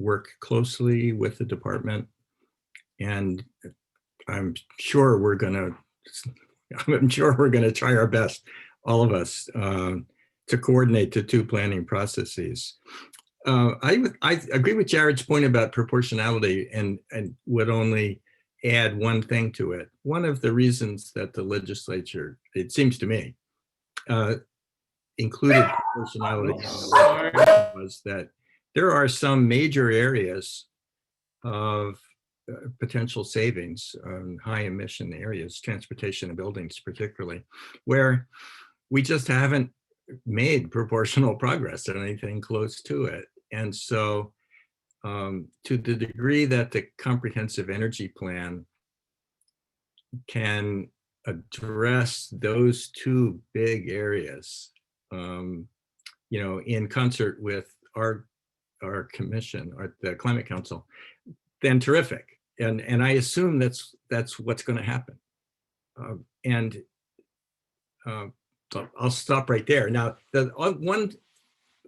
work closely with the department. And I'm sure we're going to try our best, all of us, to coordinate the two planning processes. I agree with Jared's point about proportionality and would only add one thing to it. One of the reasons that the legislature, it seems to me, included proportionality in the legislation was that there are some major areas of potential savings on high emission areas, transportation and buildings particularly, where we just haven't made proportional progress or anything close to it. And so to the degree that the comprehensive energy plan can address those two big areas, in concert with our commission or the Climate Council, then terrific. And I assume that's what's going to happen. I'll stop right there. Now, the one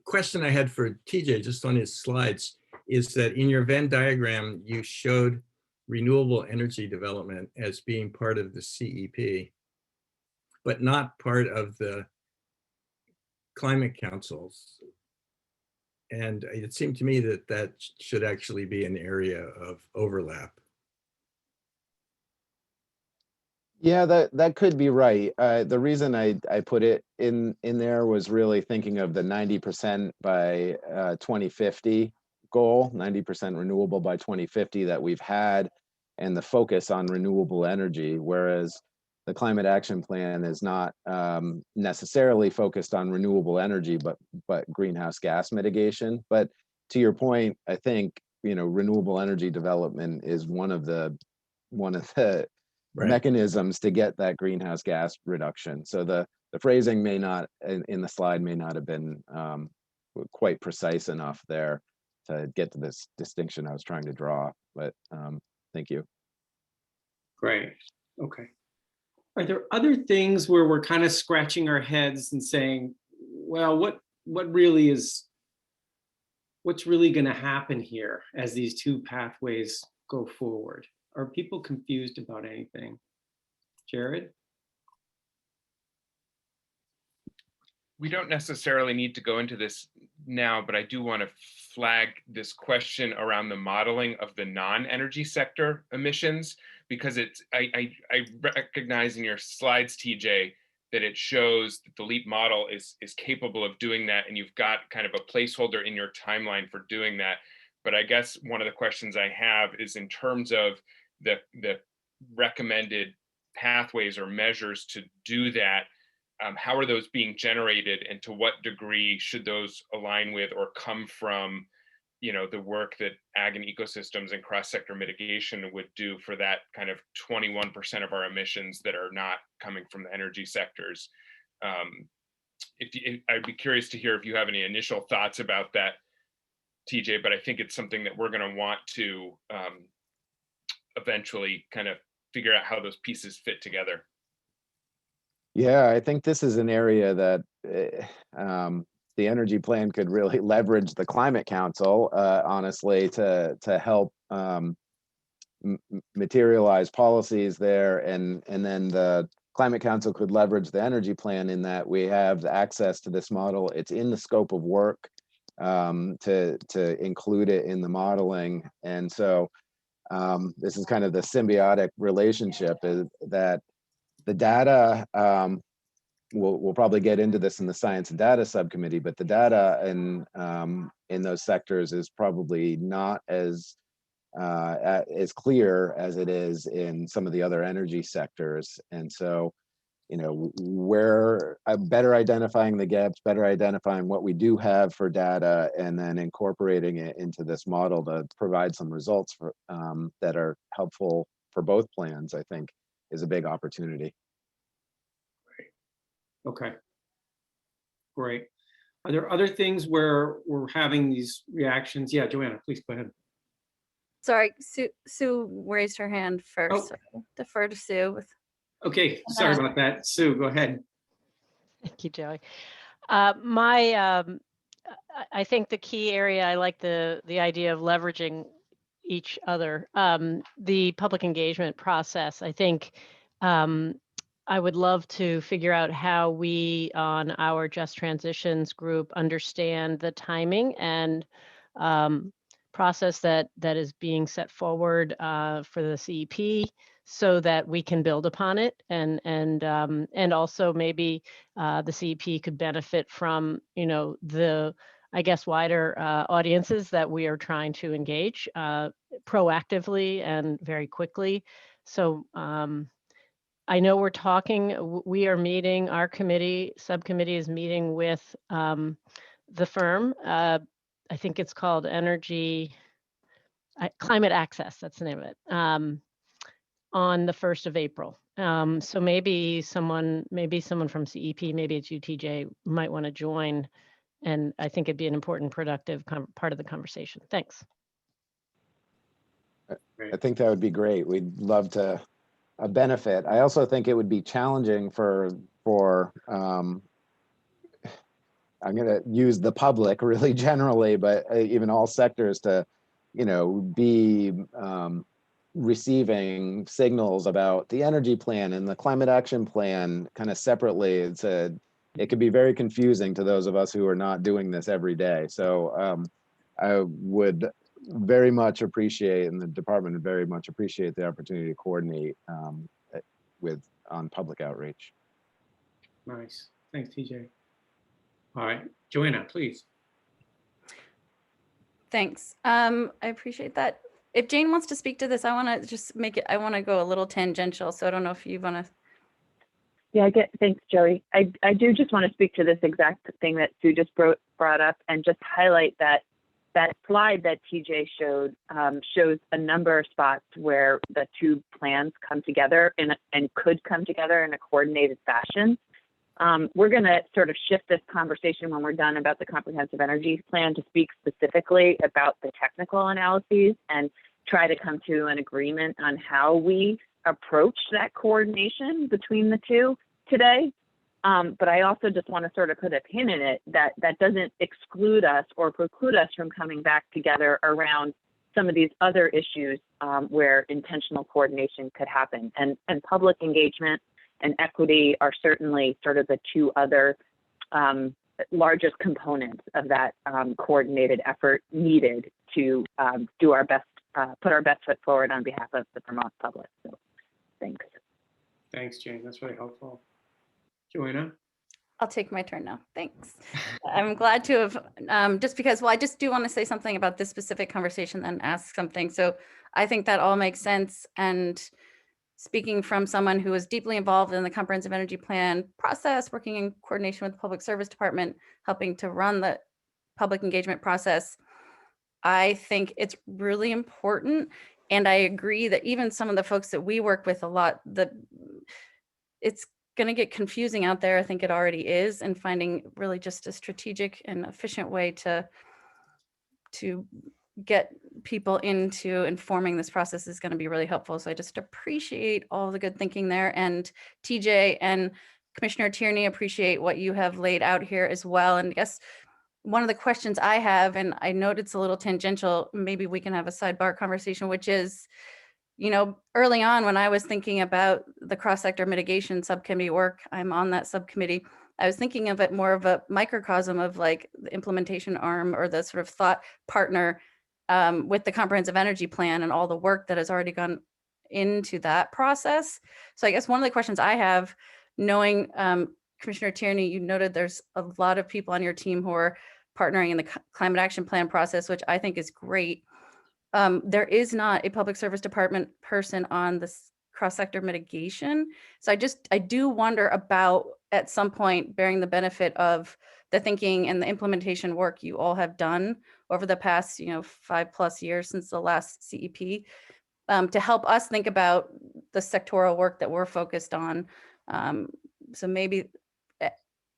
question I had for TJ, just on his slides, is that in your Venn diagram, you showed renewable energy development as being part of the CEP, but not part of the Climate Councils. And it seemed to me that that should actually be an area of overlap. Yeah, that could be right. The reason I put it in there was really thinking of the 90% by 2050 goal, 90% renewable by 2050 that we've had, and the focus on renewable energy, whereas the climate action plan is not necessarily focused on renewable energy, but greenhouse gas mitigation. But to your point, I think renewable energy development is one of the Right. mechanisms to get that greenhouse gas reduction. So the phrasing may not in the slide may not have been quite precise enough there to get to this distinction I was trying to draw. But thank you. Great. Okay. Are there other things where we're kind of scratching our heads and saying, well, what's really going to happen here as these two pathways go forward? Are people confused about anything? Jared? We don't necessarily need to go into this now, but I do want to flag this question around the modeling of the non-energy sector emissions, because I recognize in your slides, TJ, that it shows that the LEAP model is capable of doing that, and you've got kind of a placeholder in your timeline for doing that. But I guess one of the questions I have is in terms of the recommended pathways or measures to do that, how are those being generated, and to what degree should those align with or come from the work that ag and ecosystems and cross-sector mitigation would do for that kind of 21% of our emissions that are not coming from the energy sectors? I'd be curious to hear if you have any initial thoughts about that, TJ, but I think it's something that we're going to want to eventually kind of figure out how those pieces fit together. Yeah, I think this is an area that the energy plan could really leverage the Climate Council, honestly, to help materialize policies there, and then the Climate Council could leverage the energy plan in that we have access to this model. It's in the scope of work to include it in the modeling, and so this is kind of the symbiotic relationship is that the data, we'll probably get into this in the science and data subcommittee, but the data in those sectors is probably not as clear as it is in some of the other energy sectors. And so, we're better identifying the gaps, better identifying what we do have for data, and then incorporating it into this model to provide some results for that are helpful for both plans, I think, is a big opportunity. Okay. Great. Are there other things where we're having these reactions? Yeah, Joanna, please go ahead. Sorry, Sue raised her hand first. Oh. So I'll defer to Sue. Okay, sorry about that. Sue, go ahead. Thank you, Joey. My I think the key area, I like the idea of leveraging each other. The public engagement process, I think I would love to figure out how we on our Just Transitions group understand the timing and process that is being set forward for the CEP, so that we can build upon it, and also maybe the CEP could benefit from, you know, the, I guess, wider audiences that we are trying to engage proactively and very quickly. So I know we're talking, we are meeting, our subcommittee is meeting with the firm. I think it's called Climate Access, that's the name of it, on the 1st of April. So maybe someone from CEP, maybe it's UTJ, might want to join. And I think it'd be an important, productive part of the conversation. Thanks. I think that would be great. We'd love to benefit. I also think it would be challenging for I'm going to use the public really generally, but even all sectors to, you know, be receiving signals about the energy plan and the climate action plan kind of separately. It could be very confusing to those of us who are not doing this every day. So I would very much appreciate, and the department would very much appreciate, the opportunity to coordinate on public outreach. Nice. Thanks, TJ. All right, Joanna, please. Thanks. I appreciate that. If Jane wants to speak to this, I want to just I want to go a little tangential. So I don't know if you want to. Yeah, thanks, Joey. I do just want to speak to this exact thing that Sue just brought up, and just highlight that slide that TJ showed shows a number of spots where the two plans come together and could come together in a coordinated fashion. We're going to sort of shift this conversation when we're done about the comprehensive energy plan to speak specifically about the technical analyses and try to come to an agreement on how we approach that coordination between the two today. But I also just want to sort of put a pin in it that doesn't exclude us or preclude us from coming back together around some of these other issues where intentional coordination could happen. And public engagement and equity are certainly sort of the two other largest components of that coordinated effort needed to do our best, put our best foot forward on behalf of the Vermont public. So thanks. Thanks, Jane. That's really helpful. Joanna? I'll take my turn now. Thanks. I'm glad to have, just because, well, I just do want to say something about this specific conversation and ask something. So I think that all makes sense. And speaking from someone who is deeply involved in the comprehensive energy plan process, working in coordination with the Public Service Department, helping to run the public engagement process, I think it's really important. And I agree that even some of the folks that we work with a lot, it's going to get confusing out there. I think it already is, and finding really just a strategic and efficient way to get people into informing this process is going to be really helpful. So I just appreciate all the good thinking there. And TJ and Commissioner Tierney, appreciate what you have laid out here as well. And I guess one of the questions I have, and I know it's a little tangential, maybe we can have a sidebar conversation, which is, you know, early on when I was thinking about the cross-sector mitigation subcommittee work, I'm on that subcommittee, I was thinking of it more of a microcosm of like the implementation arm or the sort of thought partner with the comprehensive energy plan and all the work that has already gone into that process. So I guess one of the questions I have, knowing Commissioner Tierney, you noted there's a lot of people on your team who are partnering in the climate action plan process, which I think is great. There is not a public service department person on this cross-sector mitigation. So I do wonder about, at some point, bearing the benefit of the thinking and the implementation work you all have done over the past, 5+ years since the last CEP, to help us think about the sectoral work that we're focused on. So maybe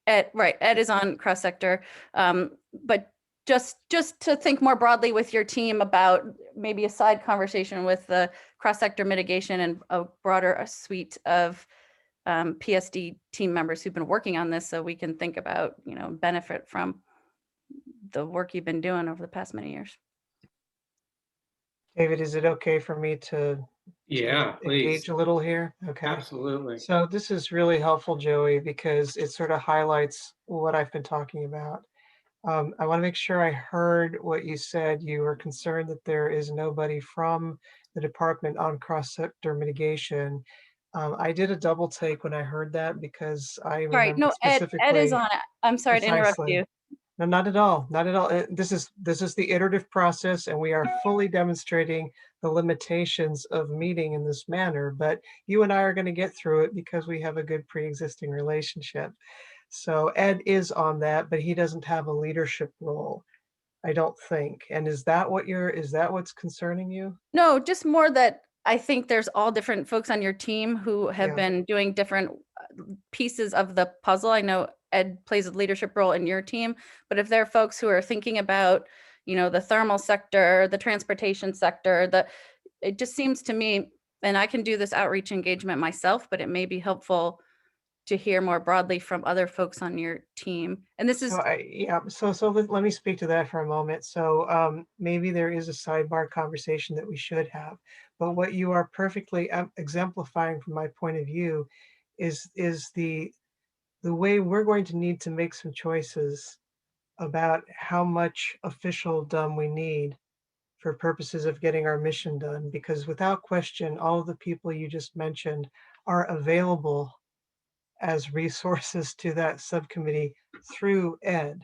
Ed is on cross-sector, but just to think more broadly with your team about maybe a side conversation with the cross-sector mitigation and a broader suite of PSD team members who've been working on this, so we can think about, benefit from the work you've been doing over the past many years. David, is it okay for me to Yeah, please. engage a little here? Okay. Absolutely. So this is really helpful, Joey, because it sort of highlights what I've been talking about. I want to make sure I heard what you said. You were concerned that there is nobody from the department on cross-sector mitigation. I did a double take when I heard that because I Sorry, remember no, specifically. Ed is on it. I'm sorry to interrupt Precisely. you. No, not at all. Not at all. This is the iterative process, and we are fully demonstrating the limitations of meeting in this manner. But you and I are going to get through it because we have a good pre-existing relationship. So Ed is on that, but he doesn't have a leadership role, I don't think. And is that what's concerning you? No, just more that I think there's all different folks on your team who have Yeah. been doing different pieces of the puzzle. I know Ed plays a leadership role in your team, but if there are folks who are thinking about, the thermal sector, the transportation sector, it just seems to me, and I can do this outreach engagement myself, but it may be helpful to hear more broadly from other folks on your team. And this is, So let me speak to that for a moment. So maybe there is a sidebar conversation that we should have, but what you are perfectly exemplifying from my point of view is the way we're going to need to make some choices about how much officialdom we need for purposes of getting our mission done, because without question, all of the people you just mentioned are available as resources to that subcommittee through Ed.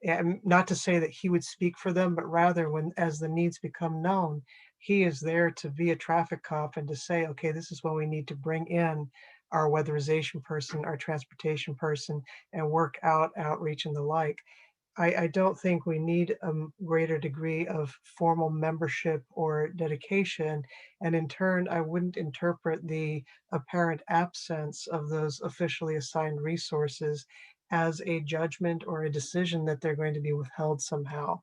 And not to say that he would speak for them, but rather as the needs become known, he is there to be a traffic cop and to say, okay, this is when we need to bring in our weatherization person, our transportation person, and work out outreach and the like. I don't think we need a greater degree of formal membership or dedication. And in turn, I wouldn't interpret the apparent absence of those officially assigned resources as a judgment or a decision that they're going to be withheld somehow.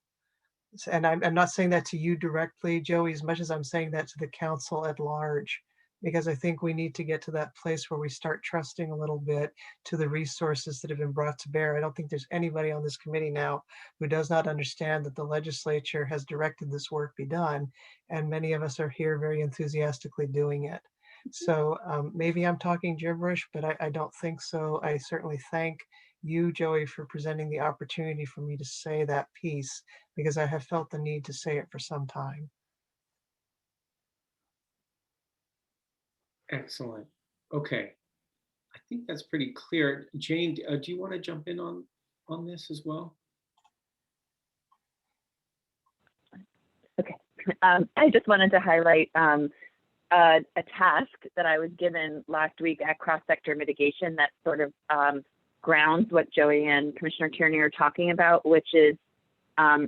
And I'm not saying that to you directly, Joey, as much as I'm saying that to the council at large, because I think we need to get to that place where we start trusting a little bit to the resources that have been brought to bear. I don't think there's anybody on this committee now who does not understand that the legislature has directed this work be done, and many of us are here very enthusiastically doing it. So maybe I'm talking gibberish, but I don't think so. I certainly thank you, Joey, for presenting the opportunity for me to say that piece, because I have felt the need to say it for some time. Excellent. Okay. I think that's pretty clear. Jane, do you want to jump in on this as well? Okay. I just wanted to highlight a task that I was given last week at cross-sector mitigation that sort of grounds what Joey and Commissioner Tierney are talking about, which is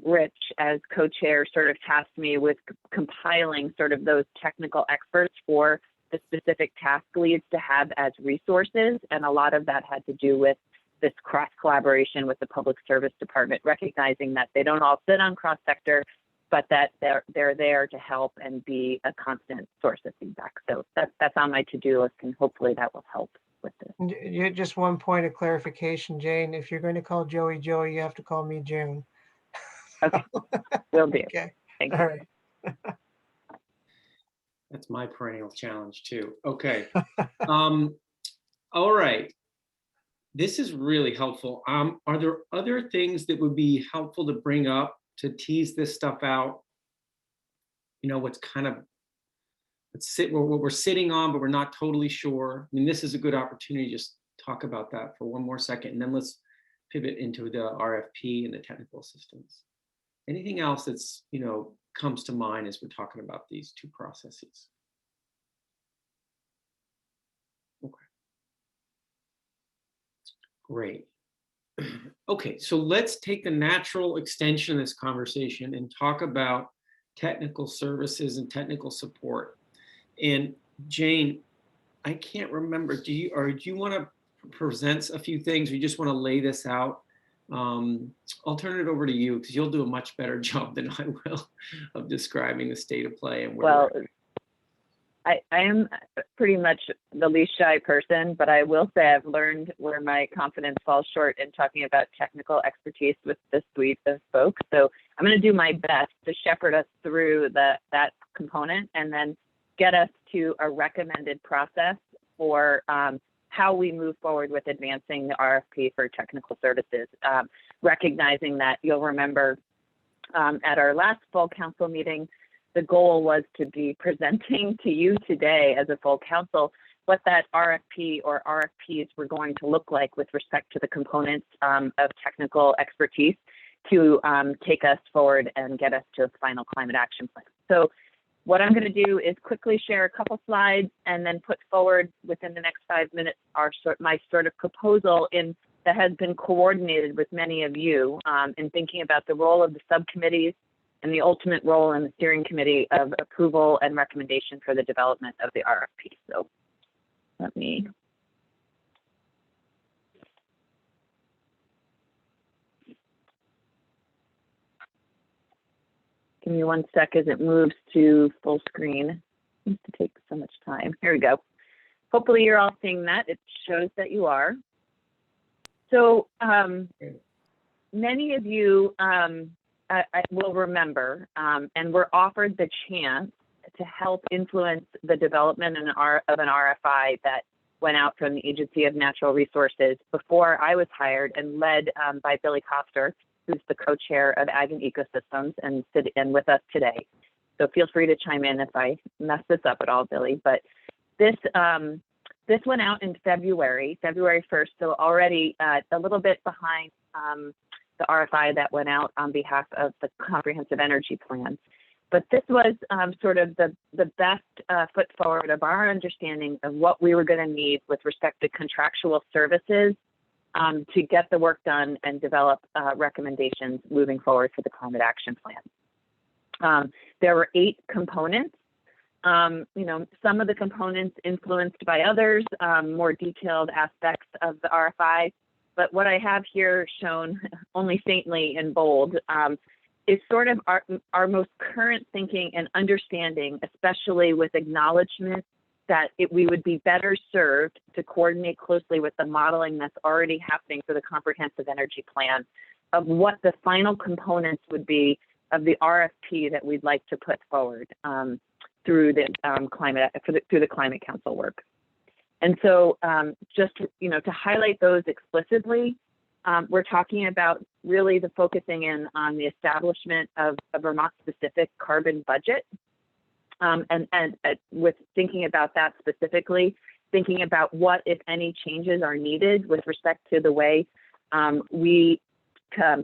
Rich, as co-chair, sort of tasked me with compiling sort of those technical experts for the specific task leads to have as resources. And a lot of that had to do with this cross collaboration with the Public Service Department, recognizing that they don't all sit on cross-sector, but that they're there to help and be a constant source of feedback. So that's on my to-do list, and hopefully that will help with this. Just one point of clarification, Jane. If you're going to call Joey, you have to call me June. Okay, will do. Okay. Thank All you. right. That's my perennial challenge too. Okay. All right. This is really helpful. Are there other things that would be helpful to bring up to tease this stuff out? What's kind of what we're sitting on, but we're not totally sure. I mean, this is a good opportunity to just talk about that for one more second, and then let's pivot into the RFP and the technical assistance. Anything else that's, comes to mind as we're talking about these two processes? Okay. Great. Okay, so let's take the natural extension of this conversation and talk about technical services and technical support. And Jane, I can't remember, do you want to present a few things, or you just want to lay this out? I'll turn it over to you because you'll do a much better job than I will of describing the state of play and where. Well, I am pretty much the least shy person, but I will say I've learned where my confidence falls short in talking about technical expertise with this suite of folks. So I'm going to do my best to shepherd us through that component and then get us to a recommended process for how we move forward with advancing the RFP for technical services, recognizing that you'll remember at our last full council meeting, the goal was to be presenting to you today as a full council what that RFP or RFPs were going to look like with respect to the components of technical expertise to take us forward and get us to a final climate action plan. So what I'm going to do is quickly share a couple slides and then put forward within the next 5 minutes my sort of proposal that has been coordinated with many of you in thinking about the role of the subcommittees and the ultimate role in the steering committee of approval and recommendation for the development of the RFP. So let me. Give me 1 sec as it moves to full screen. It seems to take so much time. Here we go. Hopefully you're all seeing that. It shows that you are. So many of you I will remember and were offered the chance to help influence the development of an RFI that went out from the Agency of Natural Resources before I was hired and led by Billy Koster, who's the co-chair of Ag and Ecosystems and with us today. So feel free to chime in if I mess this up at all, Billy. But this went out in February 1st, so already a little bit behind the RFI that went out on behalf of the Comprehensive Energy Plan. But this was sort of the best foot forward of our understanding of what we were going to need with respect to contractual services to get the work done and develop recommendations moving forward for the Climate Action Plan. There were 8 components. Some of the components influenced by others, more detailed aspects of the RFI. But what I have here shown only faintly in bold is sort of our most current thinking and understanding, especially with acknowledgement that we would be better served to coordinate closely with the modeling that's already happening for the Comprehensive Energy Plan of what the final components would be of the RFP that we'd like to put forward through the Climate Council work. And so just, to highlight those explicitly, we're talking about really the focusing in on the establishment of a Vermont-specific carbon budget. And with thinking about that specifically, thinking about what, if any, changes are needed with respect to the way we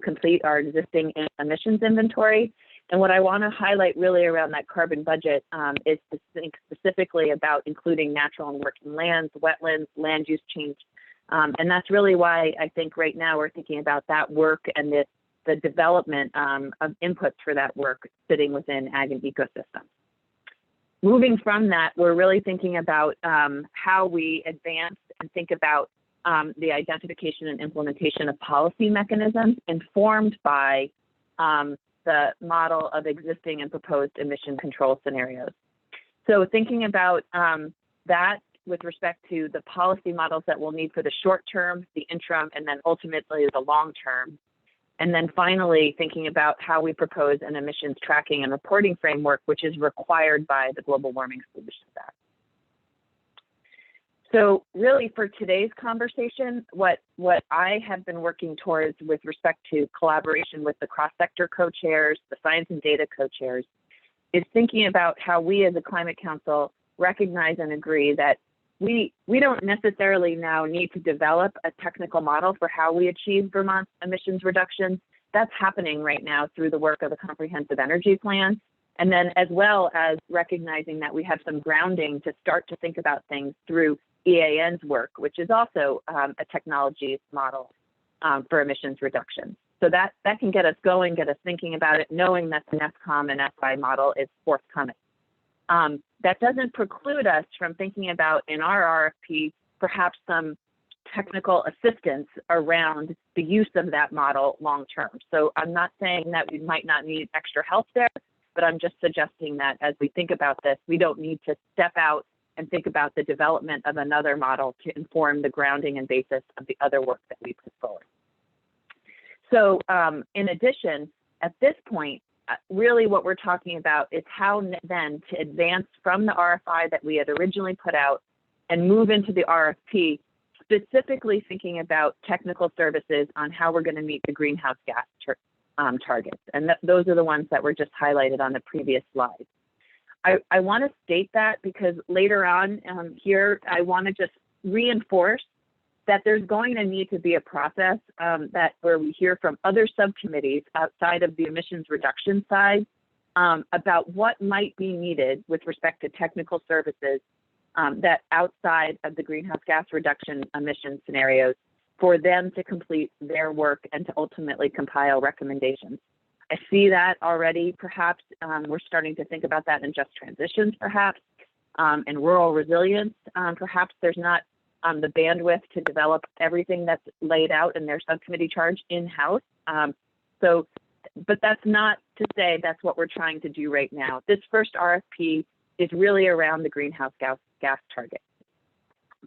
complete our existing emissions inventory. And what I want to highlight really around that carbon budget is to think specifically about including natural and working lands, wetlands, land use change. And that's really why I think right now we're thinking about that work and the development of inputs for that work sitting within Ag and Ecosystems. Moving from that, we're really thinking about how we advance and think about the identification and implementation of policy mechanisms informed by the model of existing and proposed emission control scenarios. So thinking about that with respect to the policy models that we'll need for the short term, the interim, and then ultimately the long term. And then finally, thinking about how we propose an emissions tracking and reporting framework, which is required by the Global Warming Solutions Act. So really for today's conversation, what I have been working towards with respect to collaboration with the cross-sector co-chairs, the science and data co-chairs, is thinking about how we as a Climate Council recognize and agree that we don't necessarily now need to develop a technical model for how we achieve Vermont's emissions reductions. That's happening right now through the work of the Comprehensive Energy Plan. And then as well as recognizing that we have some grounding to start to think about things through EAN's work, which is also a technology model for emissions reduction. So that can get us going, get us thinking about it, knowing that the NESCOM and SI model is forthcoming. That doesn't preclude us from thinking about in our RFP, perhaps some technical assistance around the use of that model long term. So I'm not saying that we might not need extra help there, but I'm just suggesting that as we think about this, we don't need to step out and think about the development of another model to inform the grounding and basis of the other work that we put forward. So in addition, at this point, really what we're talking about is how then to advance from the RFI that we had originally put out and move into the RFP, specifically thinking about technical services on how we're going to meet the greenhouse gas targets. And those are the ones that were just highlighted on the previous slide. I want to state that because later on here, I want to just reinforce that there's going to need to be a process where we hear from other subcommittees outside of the emissions reduction side about what might be needed with respect to technical services that outside of the greenhouse gas reduction emission scenarios for them to complete their work and to ultimately compile recommendations. I see that already. Perhaps we're starting to think about that in just transitions, perhaps, and rural resilience. Perhaps there's not the bandwidth to develop everything that's laid out in their subcommittee charge in-house. But that's not to say that's what we're trying to do right now. This first RFP is really around the greenhouse gas target.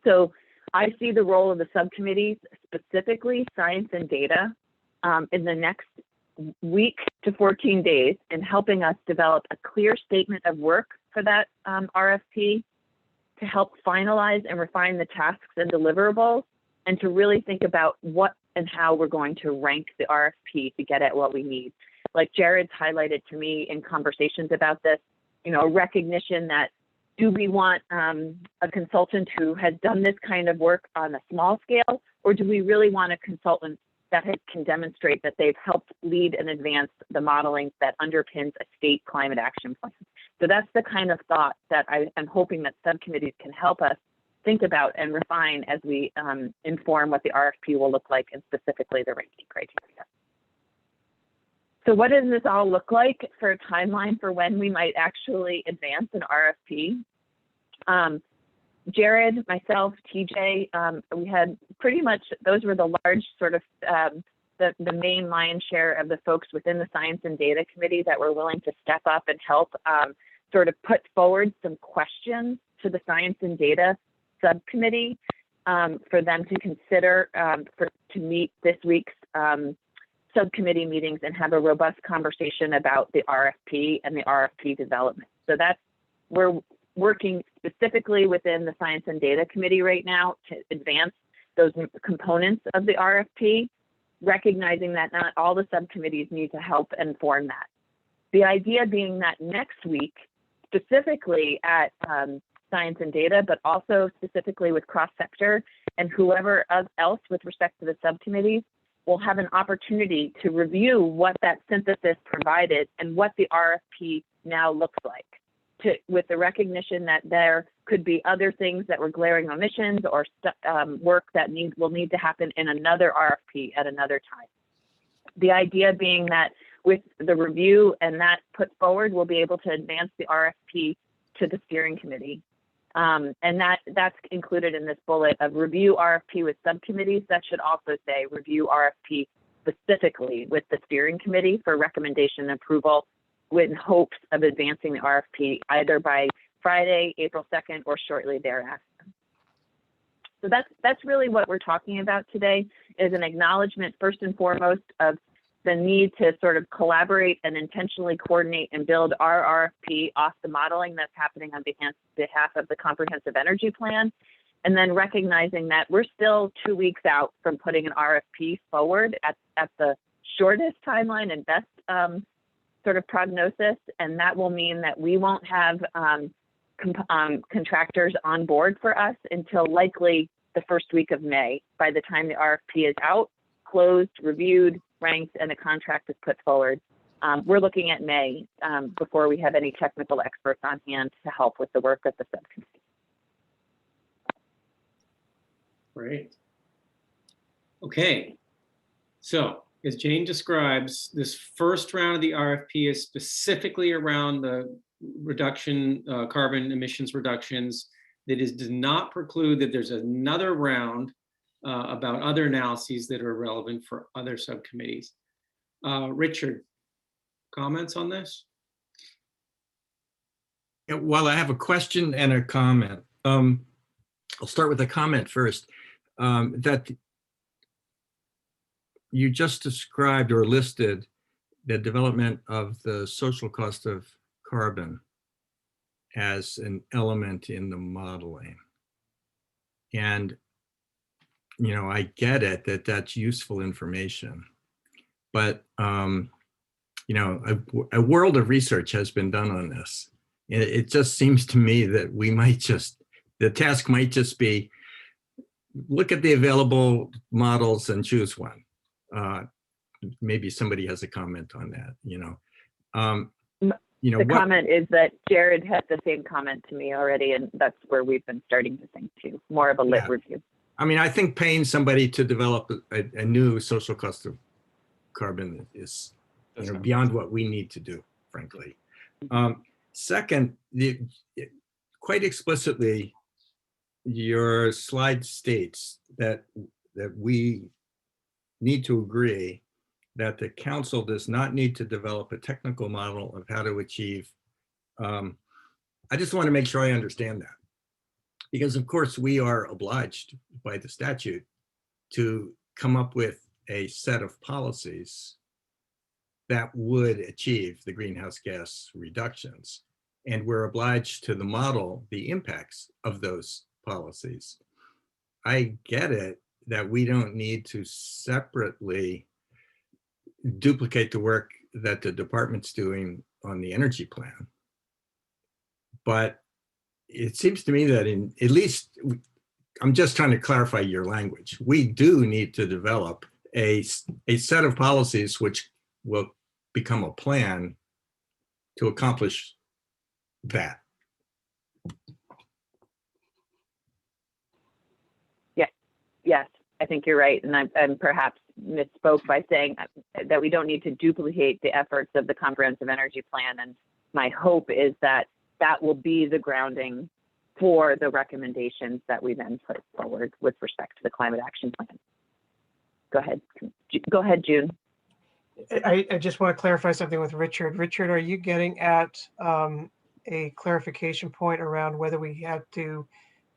So I see the role of the subcommittees, specifically science and data, in the next week to 14 days in helping us develop a clear statement of work for that RFP to help finalize and refine the tasks and deliverables and to really think about what and how we're going to rank the RFP to get at what we need. Like Jared's highlighted to me in conversations about this, recognition that do we want a consultant who has done this kind of work on a small scale, or do we really want a consultant that can demonstrate that they've helped lead and advance the modeling that underpins a state climate action plan? So that's the kind of thought that I'm hoping that subcommittees can help us think about and refine as we inform what the RFP will look like and specifically the ranking criteria. So what does this all look like for a timeline for when we might actually advance an RFP? Jared, myself, TJ, we had pretty much, those were the large sort of, the main lion's share of the folks within the Science and Data Committee that were willing to step up and help sort of put forward some questions to the Science and Data Subcommittee for them to consider to meet this week's subcommittee meetings and have a robust conversation about the RFP and the RFP development. So we're working specifically within the Science and Data Committee right now to advance those components of the RFP, recognizing that not all the subcommittees need to help inform that. The idea being that next week, specifically at Science and Data, but also specifically with cross-sector and whoever else with respect to the subcommittees, will have an opportunity to review what that synthesis provided and what the RFP now looks like, with the recognition that there could be other things that were glaring omissions or work that will need to happen in another RFP at another time. The idea being that with the review and that put forward, we'll be able to advance the RFP to the steering committee. And that's included in this bullet of review RFP with subcommittees. That should also say review RFP specifically with the steering committee for recommendation and approval, with hopes of advancing the RFP either by Friday, April 2nd, or shortly thereafter. So that's really what we're talking about today, is an acknowledgement first and foremost of the need to sort of collaborate and intentionally coordinate and build our RFP off the modeling that's happening on behalf of the Comprehensive Energy Plan, and then recognizing that we're still 2 weeks out from putting an RFP forward at the shortest timeline and best sort of prognosis, and that will mean that we won't have contractors on board for us until likely the first week of May, by the time the RFP is out, closed, reviewed, ranked, and a contract is put forward. We're looking at May before we have any technical experts on hand to help with the work of the subcommittee. Great. Okay. So as Jane describes, this first round of the RFP is specifically around the reduction, carbon emissions reductions. That does not preclude that there's another round about other analyses that are relevant for other subcommittees. Richard, comments on this? Well, I have a question and a comment. I'll start with a comment first. That you just described or listed the development of the social cost of carbon as an element in the modeling. And, you know, I get it that that's useful information, but, you know, a world of research has been done on this. It just seems to me that we might just, the task might just be, look at the available models and choose one. Maybe somebody has a comment on that, you know. The comment is that Jared had the same comment to me already, and that's where we've been starting to think too, more of a lit review. I mean, I think paying somebody to develop a new social cost of carbon is, you know, beyond what we need to do, frankly. Second, quite explicitly, your slide states that we need to agree that the council does not need to develop a technical model of how to achieve. I just want to make sure I understand that, because of course we are obliged by the statute to come up with a set of policies that would achieve the greenhouse gas reductions. And we're obliged to model the impacts of those policies. I get it that we don't need to separately duplicate the work that the department's doing on the energy plan. But it seems to me that at least, I'm just trying to clarify your language. We do need to develop a set of policies which will become a plan to accomplish that. Yes, I think you're right. And I perhaps misspoke by saying that we don't need to duplicate the efforts of the comprehensive energy plan. And my hope is that that will be the grounding for the recommendations that we then put forward with respect to the climate action plan. Go ahead. Go ahead, June. I just want to clarify something with Richard. Richard, are you getting at a clarification point around whether we have to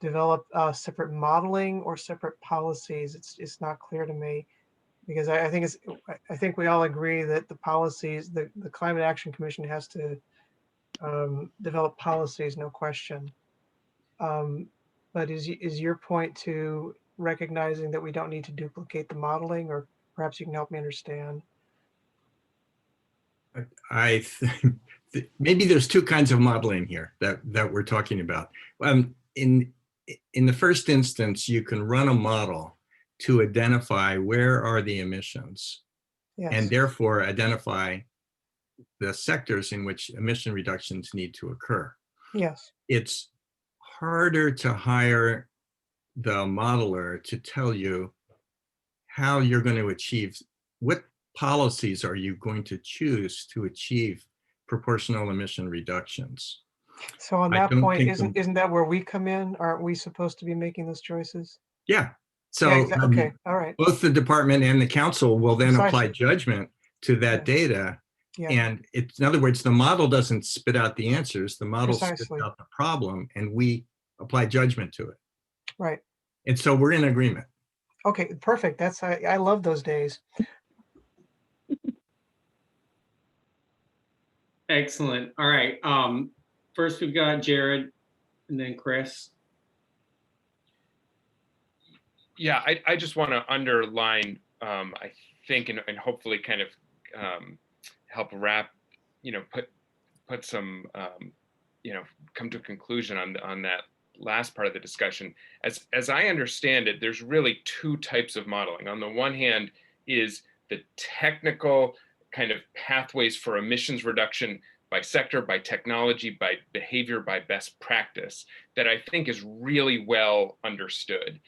develop separate modeling or separate policies? It's not clear to me, because I think we all agree that the policies, the Climate Action Commission has to develop policies, no question. But is your point to recognizing that we don't need to duplicate the modeling, or perhaps you can help me understand? I think maybe there's two kinds of modeling here that we're talking about. In the first instance, you can run a model to identify where are the emissions, and therefore identify the sectors in which emission reductions need to occur. Yes. It's harder to hire the modeler to tell you how you're going to achieve, what policies are you going to choose to achieve proportional emission reductions. So on that point, isn't that where we come in? Aren't we supposed to be making those choices? Yeah. So yeah, okay, all right. Both the department and the council will then apply judgment to that data. Yeah. And it's, in other words, the model doesn't spit out the answers, the model spits out the problem, and we apply judgment to it. Right. And so we're in agreement. Okay, perfect. That's, I love those days. Excellent. All right. First we've got Jared and then Chris. Yeah, I just want to underline, I think, and hopefully kind of help wrap, put some, come to a conclusion on that last part of the discussion. As I understand it, there's really two types of modeling. On the one hand is the technical kind of pathways for emissions reduction by sector, by technology, by behavior, by best practice that I think is really well understood.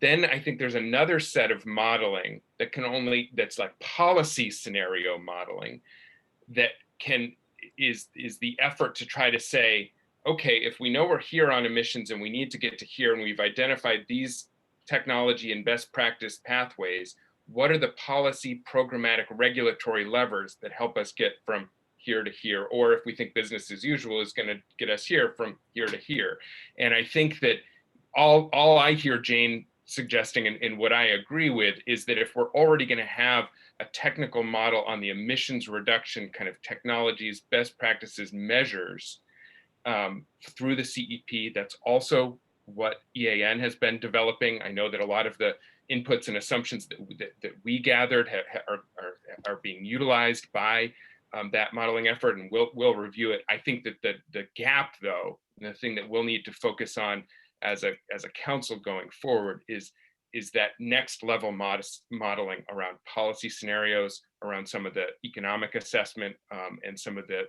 Then I think there's another set of modeling that's like policy scenario modeling that is the effort to try to say, okay, if we know we're here on emissions and we need to get to here and we've identified these technology and best practice pathways, what are the policy, programmatic, regulatory levers that help us get from here to here, or if we think business as usual is going to get us here, from here to here. And I think that all I hear Jane suggesting, and what I agree with, is that if we're already going to have a technical model on the emissions reduction kind of technologies, best practices, measures through the CEP, that's also what EAN has been developing. I know that a lot of the inputs and assumptions that we gathered are being utilized by that modeling effort, and we'll review it. I think that the gap, though, the thing that we'll need to focus on as a council going forward is that next level modeling around policy scenarios, around some of the economic assessment, and some of the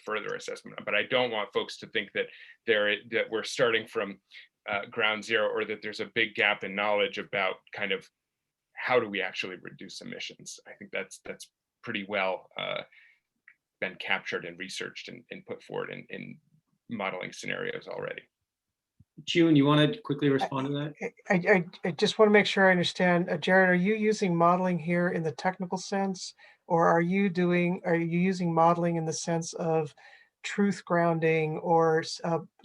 further assessment. But I don't want folks to think that that we're starting from ground zero, or that there's a big gap in knowledge about kind of how do we actually reduce emissions. I think that's pretty well been captured and researched and put forward in modeling scenarios already. June, you want to quickly respond to that? I just want to make sure I understand. Jared, are you using modeling here in the technical sense, or are you using modeling in the sense of truth grounding, or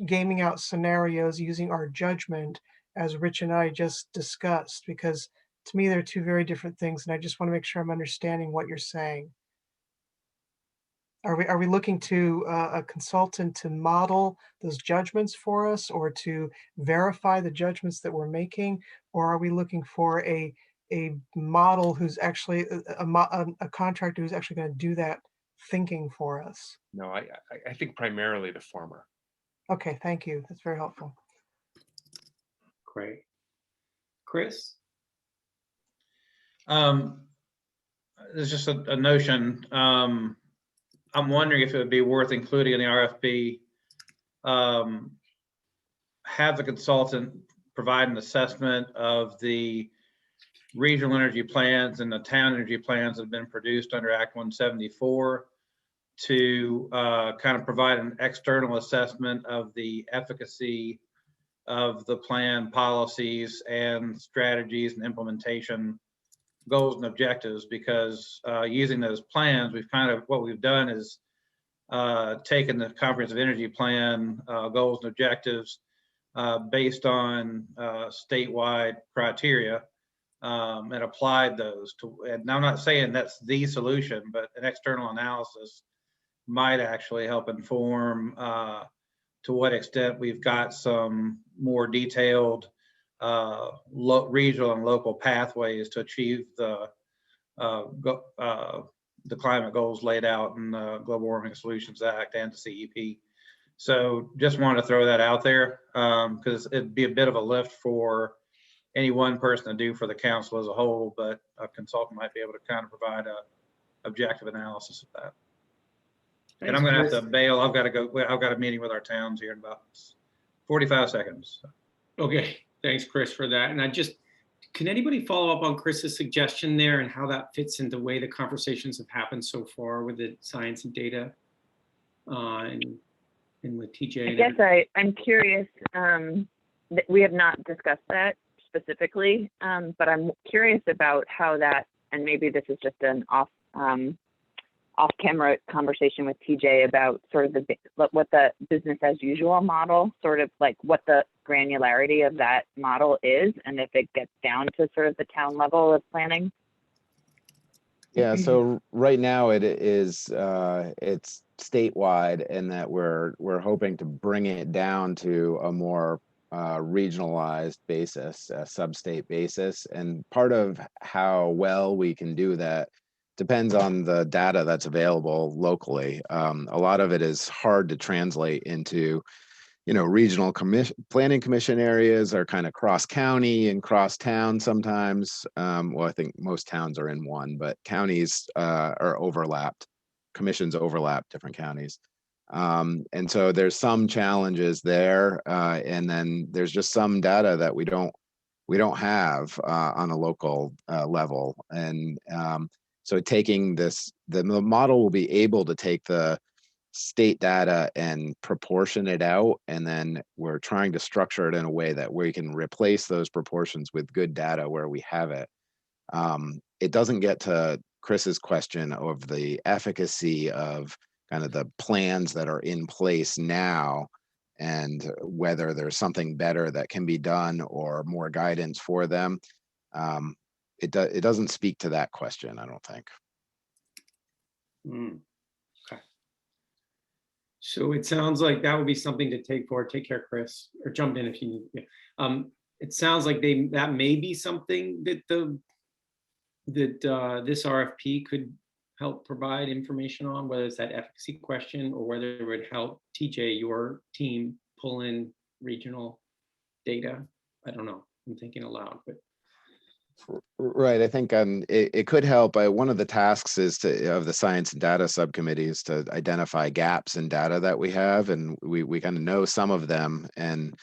gaming out scenarios using our judgment, as Rich and I just discussed? Because to me, they're two very different things, and I just want to make sure I'm understanding what you're saying. Are we looking to a consultant to model those judgments for us, or to verify the judgments that we're making? Or are we looking for a model who's actually a contractor who's actually going to do that thinking for us? No, I think primarily the former. Okay, thank you. That's very helpful. Great. Chris? There's just a notion. I'm wondering if it would be worth including in the RFP, have the consultant provide an assessment of the regional energy plans and the town energy plans that have been produced under Act 174 to kind of provide an external assessment of the efficacy of the plan policies and strategies and implementation goals and objectives. Because using those plans, what we've done is taken the comprehensive energy plan goals and objectives based on statewide criteria and applied those to, and I'm not saying that's the solution, but an external analysis might actually help inform to what extent we've got some more detailed regional and local pathways to achieve the climate goals laid out in the Global Warming Solutions Act and the CEP. So just wanted to throw that out there because it'd be a bit of a lift for any one person to do for the council as a whole, but a consultant might be able to kind of provide a objective analysis of that. And I'm going to have to bail. I've got to go. I've got a meeting with our towns here in about 45 seconds. Okay, thanks, Chris, for that. And can anybody follow up on Chris's suggestion there and how that fits into the way the conversations have happened so far with the science and data and with TJ? I guess I'm curious. We have not discussed that specifically, but I'm curious about how that, and maybe this is just an off-camera conversation with TJ about sort of what the business as usual model, sort of like what the granularity of that model is, and if it gets down to sort of the town level of planning. Yeah, so right now it's statewide, and that we're hoping to bring it down to a more regionalized basis, a sub-state basis. And part of how well we can do that depends on the data that's available locally. A lot of it is hard to translate into, regional planning commission areas are kind of cross county and cross town sometimes. Well, I think most towns are in one, but counties are overlapped. Commissions overlap different counties. And so there's some challenges there. And then there's just some data that we don't have on a local level. And so taking the model will be able to take the state data and proportion it out, and then we're trying to structure it in a way that we can replace those proportions with good data where we have it. It doesn't get to Chris's question of the efficacy of kind of the plans that are in place now and whether there's something better that can be done or more guidance for them. It doesn't speak to that question, I don't think. Okay. So it sounds like that would be something to take forward. Take care, Chris, or jump in if you need. Yeah. It sounds like that may be something that this RFP could help provide information on, whether it's that efficacy question or whether it would help TJ, your team, pull in regional data. I don't know. I'm thinking aloud, but. Right. I think it could help. One of the tasks of the Science and Data Subcommittee is to identify gaps in data that we have, and we kind of know some of them. And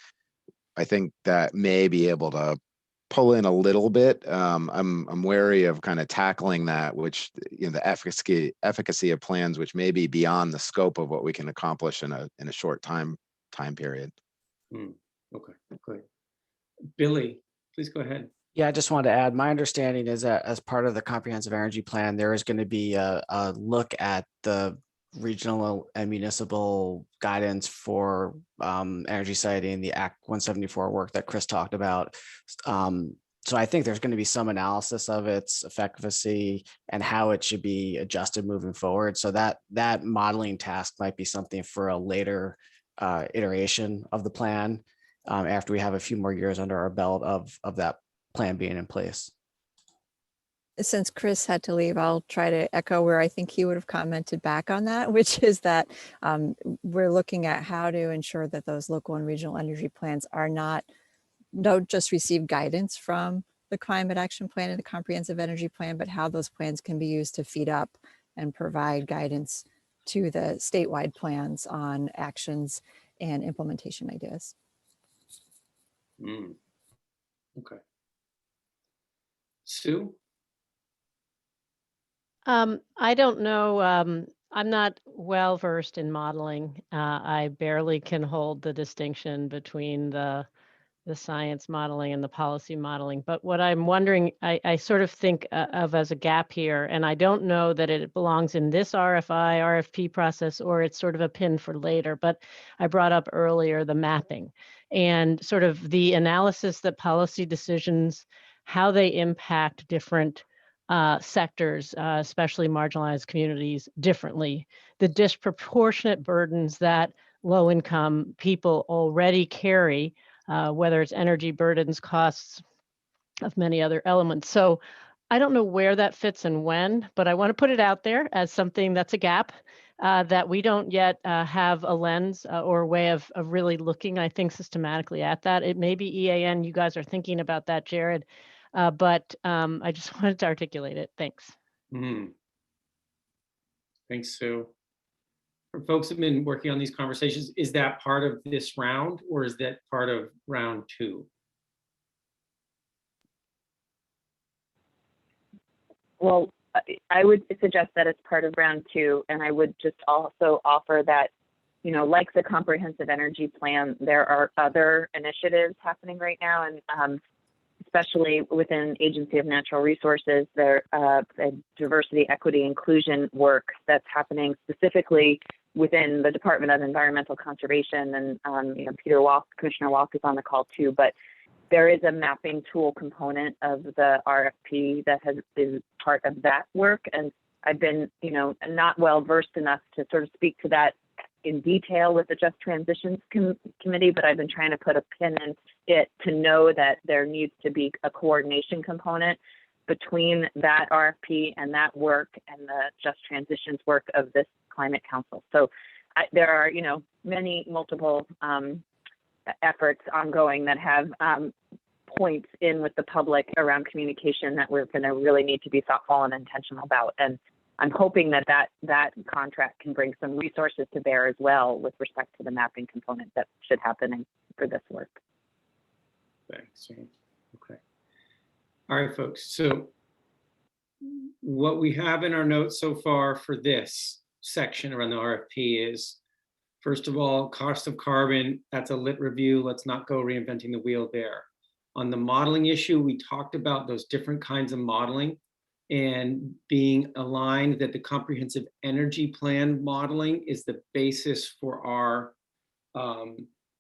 I think that may be able to pull in a little bit. I'm wary of kind of tackling that, which, you know, the efficacy of plans, which may be beyond the scope of what we can accomplish in a short time period. Okay, good. Billy, please go ahead. Yeah, I just wanted to add, my understanding is that as part of the comprehensive energy plan, there is going to be a look at the regional and municipal guidance for energy siting, the Act 174 work that Chris talked about. So I think there's going to be some analysis of its efficacy and how it should be adjusted moving forward. So that modeling task might be something for a later iteration of the plan after we have a few more years under our belt of that plan being in place. Since Chris had to leave, I'll try to echo where I think he would have commented back on that, which is that we're looking at how to ensure that those local and regional energy plans don't just receive guidance from the climate action plan and the comprehensive energy plan, but how those plans can be used to feed up and provide guidance to the statewide plans on actions and implementation ideas. Okay. Sue? I don't know. I'm not well versed in modeling. I barely can hold the distinction between the science modeling and the policy modeling. But what I'm wondering, I sort of think of as a gap here, and I don't know that it belongs in this RFP process, or it's sort of a pin for later, but I brought up earlier the mapping and sort of the analysis that policy decisions, how they impact different sectors, especially marginalized communities, differently. The disproportionate burdens that low-income people already carry, whether it's energy burdens, costs of many other elements. So I don't know where that fits and when, but I want to put it out there as something that's a gap that we don't yet have a lens or a way of really looking, I think, systematically at that. It may be EAN, you guys are thinking about that, Jared, but I just wanted to articulate it. Thanks. Thanks, Sue. For folks who've been working on these conversations, is that part of this round or is that part of round 2? Well, I would suggest that it's part of round 2, and I would just also offer that, you know, like the comprehensive energy plan, there are other initiatives happening right now, and especially within Agency of Natural Resources, there diversity, equity, inclusion work that's happening specifically within the Department of Environmental Conservation, and you know, Commissioner Walk is on the call too, but there is a mapping tool component of the RFP that is part of that work. And I've been, you know, not well versed enough to sort of speak to that in detail with the Just Transitions Committee, but I've been trying to put a pin in it to know that there needs to be a coordination component between that RFP and that work and the Just Transitions work of this Climate Council. So there are, you know, multiple efforts ongoing that have points in with the public around communication that we're going to really need to be thoughtful and intentional about. And I'm hoping that contract can bring some resources to bear as well with respect to the mapping component that should happen for this work. Thanks. Okay. All right, folks. So what we have in our notes so far for this section around the RFP is, first of all, cost of carbon, that's a lit review. Let's not go reinventing the wheel there. On the modeling issue, we talked about those different kinds of modeling and being aligned that the comprehensive energy plan modeling is the basis for our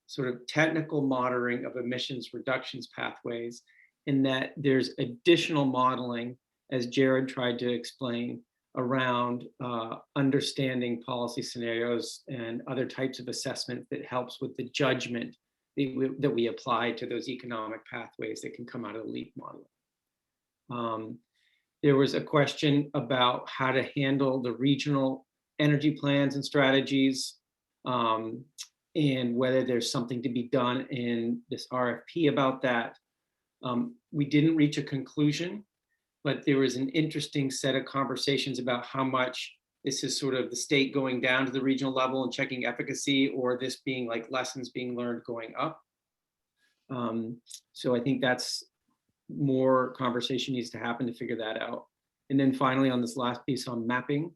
sort of technical monitoring of emissions reductions pathways, and that there's additional modeling, as Jared tried to explain, around understanding policy scenarios and other types of assessment that helps with the judgment that we apply to those economic pathways that can come out of the LEAP modeling. There was a question about how to handle the regional energy plans and strategies, and whether there's something to be done in this RFP about that. We didn't reach a conclusion, but there was an interesting set of conversations about how much this is sort of the state going down to the regional level and checking efficacy, or this being like lessons being learned going up. So I think that's more conversation needs to happen to figure that out. And then finally, on this last piece on mapping,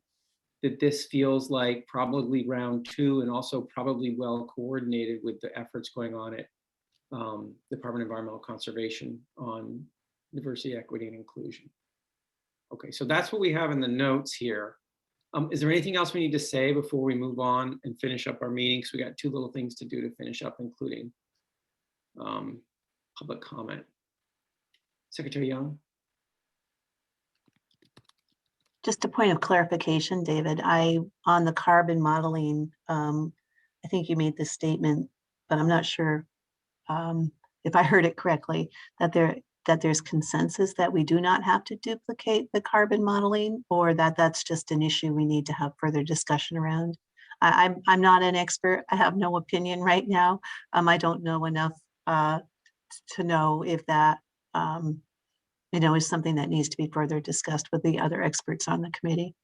that this feels like probably round 2 and also probably well coordinated with the efforts going on at Department of Environmental Conservation on diversity, equity, and inclusion. Okay, so that's what we have in the notes here. Is there anything else we need to say before we move on and finish up our meeting? So we got 2 little things to do to finish up, including public comment. Secretary Young? Just a point of clarification, David, on the carbon modeling, I think you made this statement, but I'm not sure if I heard it correctly, that there's consensus that we do not have to duplicate the carbon modeling, or that that's just an issue we need to have further discussion around. I'm not an expert. I have no opinion right now. I don't know enough to know if that is something that needs to be further discussed with the other experts on the committee.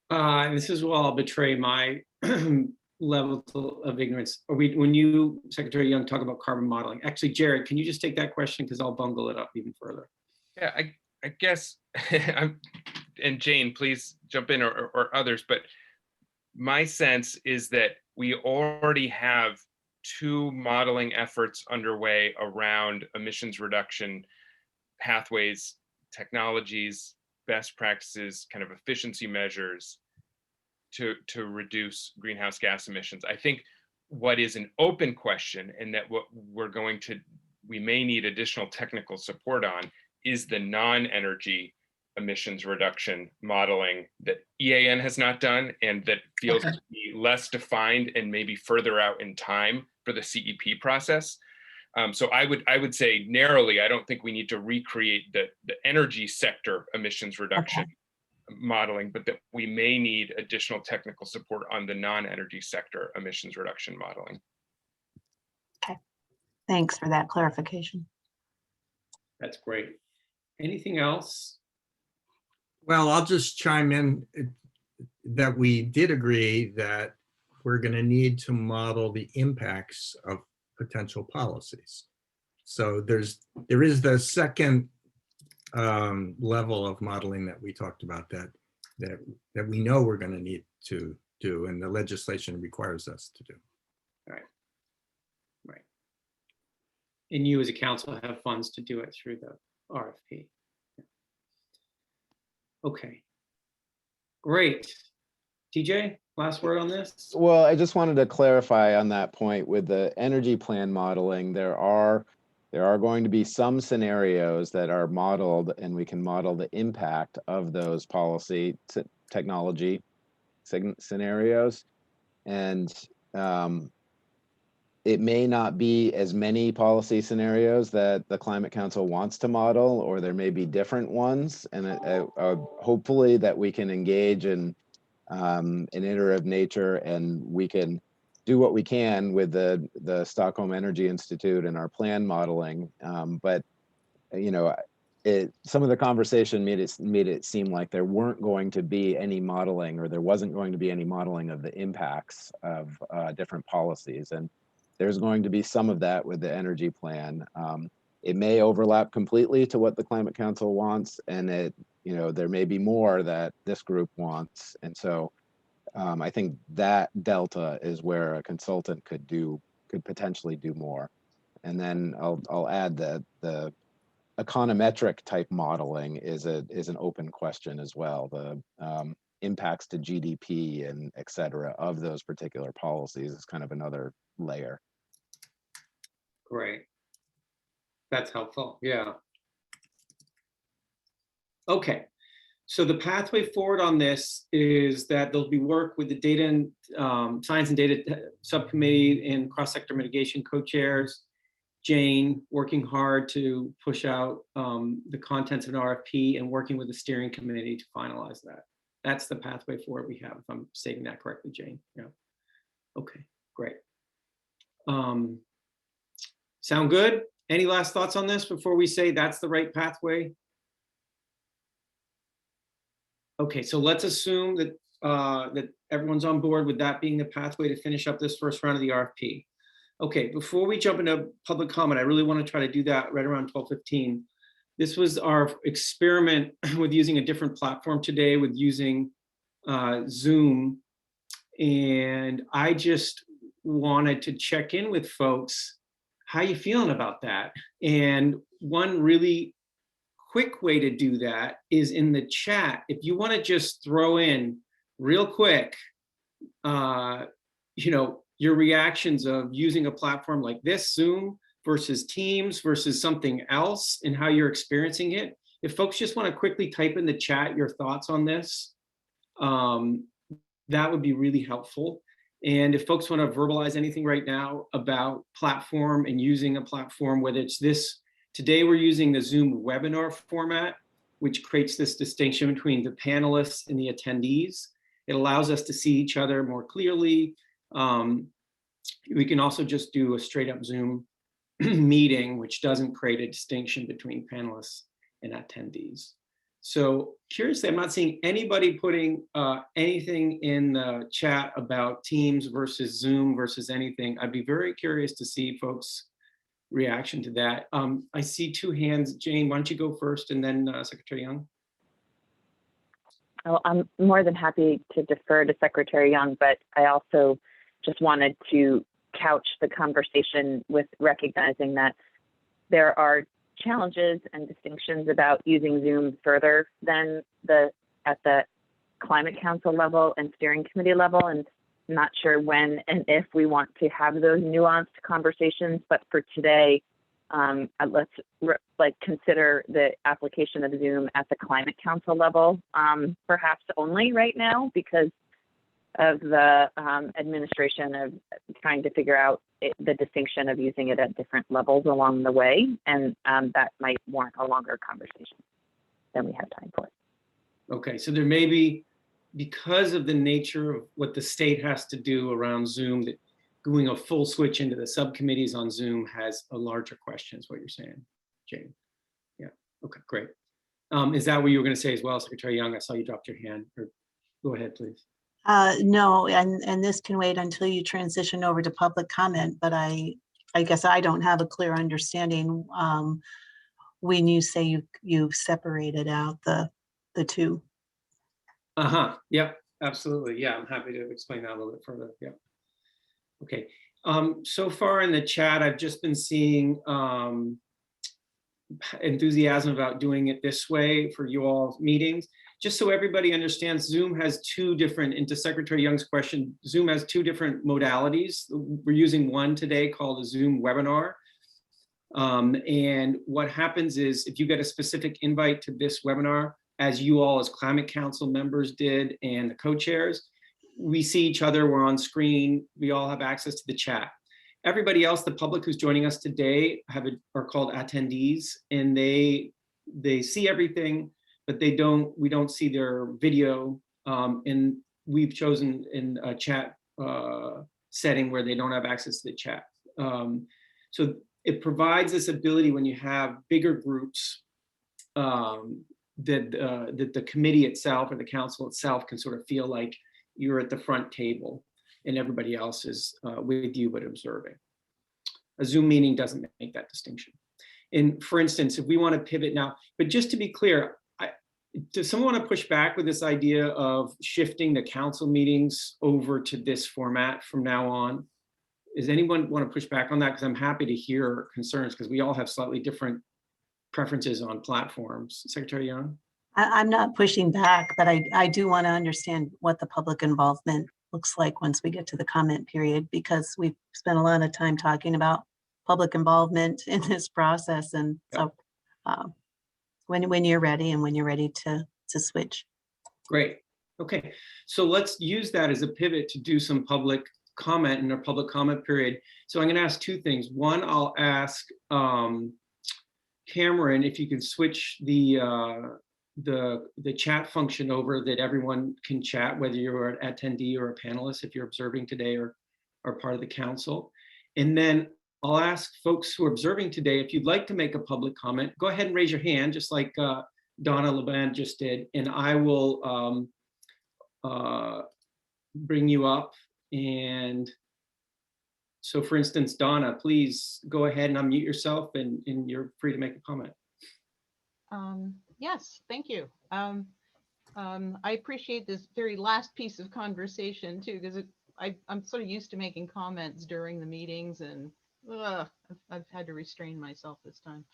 This is where I'll betray my level of ignorance. When you, Secretary Young, talk about carbon modeling, actually, Jared, can you just take that question, because I'll bungle it up even further. Yeah, I guess, and Jane, please jump in, or others, but my sense is that we already have 2 modeling efforts underway around emissions reduction pathways, technologies, best practices, kind of efficiency measures to reduce greenhouse gas emissions. I think what is an open question, and that what we may need additional technical support on, is the non-energy emissions reduction modeling that EAN has not done, and that feels to be less defined and maybe further out in time for the CEP process. So I would say narrowly, I don't think we need to recreate the energy sector emissions reduction modeling, but that we may need additional technical support on the non-energy sector emissions reduction modeling. Okay, thanks for that clarification. That's great. Anything else? Well, I'll just chime in that we did agree that we're going to need to model the impacts of potential policies. So there is the second level of modeling that we talked about that we know we're going to need to do, and the legislation requires us to do. Right. And you as a council have funds to do it through the RFP. Okay, great. TJ, last word on this? Well, I just wanted to clarify on that point with the energy plan modeling. There are going to be some scenarios that are modeled, and we can model the impact of those policy technology scenarios. And it may not be as many policy scenarios that the Climate Council wants to model, or there may be different ones. And hopefully that we can engage in an iterative nature, and we can do what we can with the Stockholm Energy Institute and our plan modeling. But some of the conversation made it seem like there weren't going to be any modeling, or there wasn't going to be any modeling of the impacts of different policies. And there's going to be some of that with the energy plan. It may overlap completely to what the Climate Council wants, and there may be more that this group wants. And so I think that delta is where a consultant could potentially do more. And then I'll add that the econometric type modeling is an open question as well. The impacts to GDP and et cetera of those particular policies is kind of another layer. Great. That's helpful. Yeah. Okay. So the pathway forward on this is that there'll be work with the data and science and data subcommittee and cross-sector mitigation co-chairs. Jane working hard to push out the contents of an RFP and working with the steering committee to finalize that. That's the pathway forward we have, if I'm stating that correctly, Jane. Yeah. Okay, great. Sound good? Any last thoughts on this before we say that's the right pathway? Okay, so let's assume that that everyone's on board with that being the pathway to finish up this first round of the RFP. Okay, before we jump into public comment, I really want to try to do that right around 12:15. This was our experiment with using a different platform today, with using Zoom. And I just wanted to check in with folks. How you feeling about that? And one really quick way to do that is in the chat. If you want to just throw in real quick, you know, your reactions of using a platform like this, Zoom versus Teams versus something else, and how you're experiencing it. If folks just want to quickly type in the chat your thoughts on this, that would be really helpful. And if folks want to verbalize anything right now about platform and using a platform, whether it's this, today we're using the Zoom webinar format, which creates this distinction between the panelists and the attendees. It allows us to see each other more clearly. We can also just do a straight up Zoom meeting, which doesn't create a distinction between panelists and attendees. So curiously, I'm not seeing anybody putting anything in the chat about Teams versus Zoom versus anything. I'd be very curious to see folks' reaction to that. I see two hands. Jane, why don't you go first, and then Secretary Young? Oh, I'm more than happy to defer to Secretary Young, but I also just wanted to couch the conversation with recognizing that there are challenges and distinctions about using Zoom further than at the Climate Council level and steering committee level, and I'm not sure when and if we want to have those nuanced conversations. But for today, let's consider the application of Zoom at the Climate Council level, perhaps only right now, because of the administration of trying to figure out the distinction of using it at different levels along the way. And that might warrant a longer conversation than we have time for. Okay, so there may be, because of the nature of what the state has to do around Zoom, that doing a full switch into the subcommittees on Zoom has a larger question, is what you're saying, Jane. Yeah, okay, great. Is that what you were gonna say as well, Secretary Young? I saw you dropped your hand. Or go ahead, please. No, and this can wait until you transition over to public comment, but I guess I don't have a clear understanding when you say you've separated out the two. Yep, absolutely. Yeah, I'm happy to explain that a little bit further. Yep. Okay. So far in the chat, I've just been seeing enthusiasm about doing it this way for you all meetings. Just so everybody understands, Zoom has two different, into Secretary Young's question, Zoom has two different modalities. We're using one today called a Zoom webinar. And what happens is, if you get a specific invite to this webinar, as you all as Climate Council members did and the co-chairs, we see each other, we're on screen, we all have access to the chat. Everybody else, the public who's joining us today, are called attendees, and they see everything, but we don't see their video, and we've chosen in a chat setting where they don't have access to the chat. So it provides this ability when you have bigger groups that the committee itself or the council itself can sort of feel like you're at the front table and everybody else is with you but observing. A Zoom meeting doesn't make that distinction. And for instance, if we want to pivot now, but just to be clear, does someone want to push back with this idea of shifting the council meetings over to this format from now on? Does anyone want to push back on that? Because I'm happy to hear concerns, because we all have slightly different preferences on platforms. Secretary Young? I'm not pushing back, but I do want to understand what the public involvement looks like once we get to the comment period, because we've spent a lot of time talking about public involvement in this process. And so when you're ready and when you're ready to switch. Great. Okay, so let's use that as a pivot to do some public comment in our public comment period. So I'm going to ask two things. One, I'll ask Cameron if you can switch the chat function over, that everyone can chat, whether you're an attendee or a panelist, if you're observing today or part of the council. And then I'll ask folks who are observing today, if you'd like to make a public comment, go ahead and raise your hand, just like Donna Laban just did, and I will bring you up. And so, for instance, Donna, please go ahead and unmute yourself, and you're free to make a comment. Yes, thank you. I appreciate this very last piece of conversation too, because I'm sort of used to making comments during the meetings, and I've had to restrain myself this time.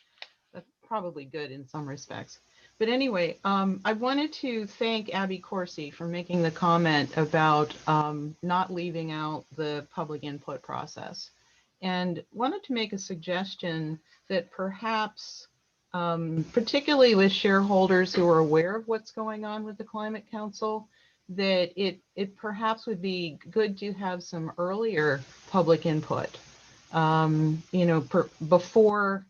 That's probably good in some respects. But anyway, I wanted to thank Abby Corsi for making the comment about not leaving out the public input process, and wanted to make a suggestion that perhaps, particularly with shareholders who are aware of what's going on with the Climate Council, that it perhaps would be good to have some earlier public input, before,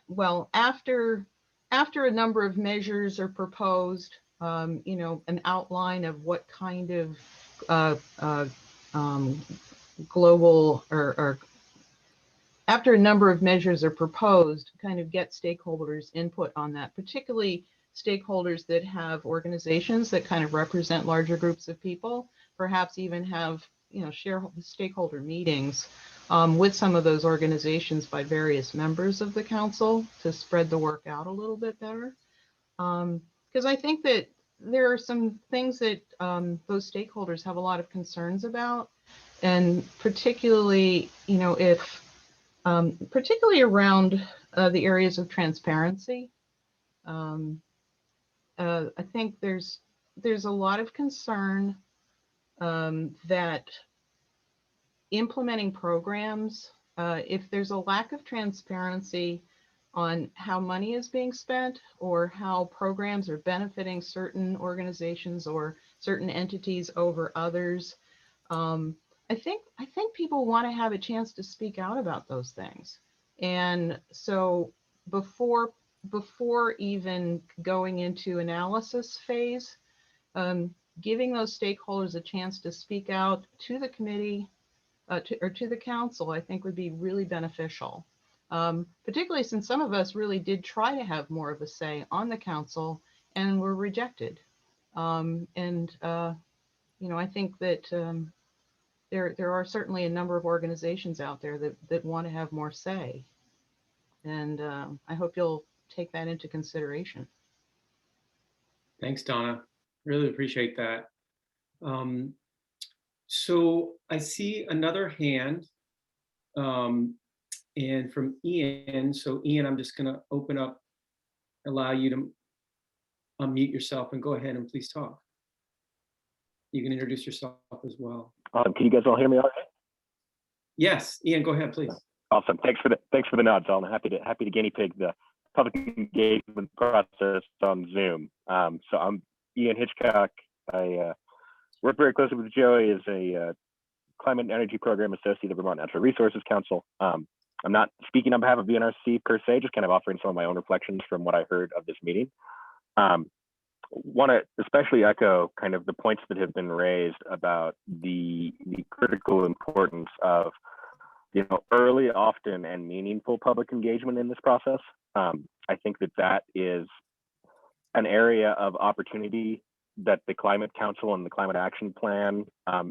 well, after a number of measures are proposed, an outline of what kind of global or after a number of measures are proposed, kind of get stakeholders' input on that, particularly stakeholders that have organizations that kind of represent larger groups of people, perhaps even have, stakeholder meetings with some of those organizations by various members of the council to spread the work out a little bit better. Because I think that there are some things that those stakeholders have a lot of concerns about, and particularly, if particularly around the areas of transparency. I think there's a lot of concern that implementing programs, if there's a lack of transparency on how money is being spent or how programs are benefiting certain organizations or certain entities over others, I think people want to have a chance to speak out about those things. And so before even going into analysis phase, giving those stakeholders a chance to speak out to the committee or to the council, I think would be really beneficial. Particularly since some of us really did try to have more of a say on the council and were rejected. I think that there are certainly a number of organizations out there that want to have more say. And I hope you'll take that into consideration. Thanks, Donna. Really appreciate that. So I see another hand, and from Ian. So Ian, I'm just going to open up, allow you to unmute yourself and go ahead and please talk. You can introduce yourself as well. Can you guys all hear me all right? Yes, Ian, go ahead, please. Awesome. Thanks for the nods. I'm happy to guinea pig the public engagement process on Zoom. So I'm Ian Hitchcock. I work very closely with Joey as a Climate and Energy Program Associate of Vermont Natural Resources Council. I'm not speaking on behalf of VNRC per se, just kind of offering some of my own reflections from what I heard of this meeting. Want to especially echo kind of the points that have been raised about the critical importance of early, often, and meaningful public engagement in this process. I think that is an area of opportunity that the Climate Council and the Climate Action Plan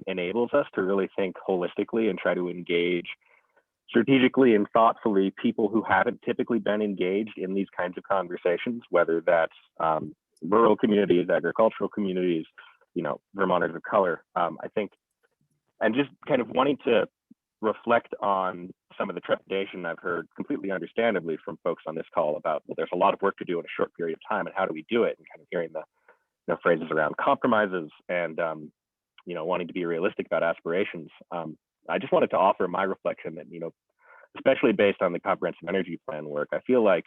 enables us to really think holistically and try to engage strategically and thoughtfully people who haven't typically been engaged in these kinds of conversations, whether that's rural communities, agricultural communities, Vermonters of color. I think, and just kind of wanting to reflect on some of the trepidation I've heard completely understandably from folks on this call about, well, there's a lot of work to do in a short period of time, and how do we do it? And kind of hearing the phrases around compromises and wanting to be realistic about aspirations. I just wanted to offer my reflection that, especially based on the comprehensive energy plan work, I feel like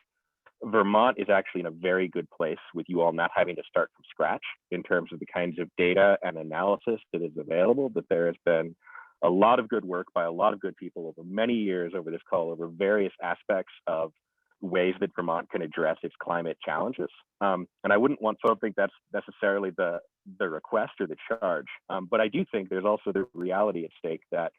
Vermont is actually in a very good place with you all not having to start from scratch in terms of the kinds of data and analysis that is available, that there has been a lot of good work by a lot of good people over many years over this call over various aspects of ways that Vermont can address its climate challenges. And I wouldn't want folks to think that's necessarily the request or the charge. But I do think there's also the reality at stake that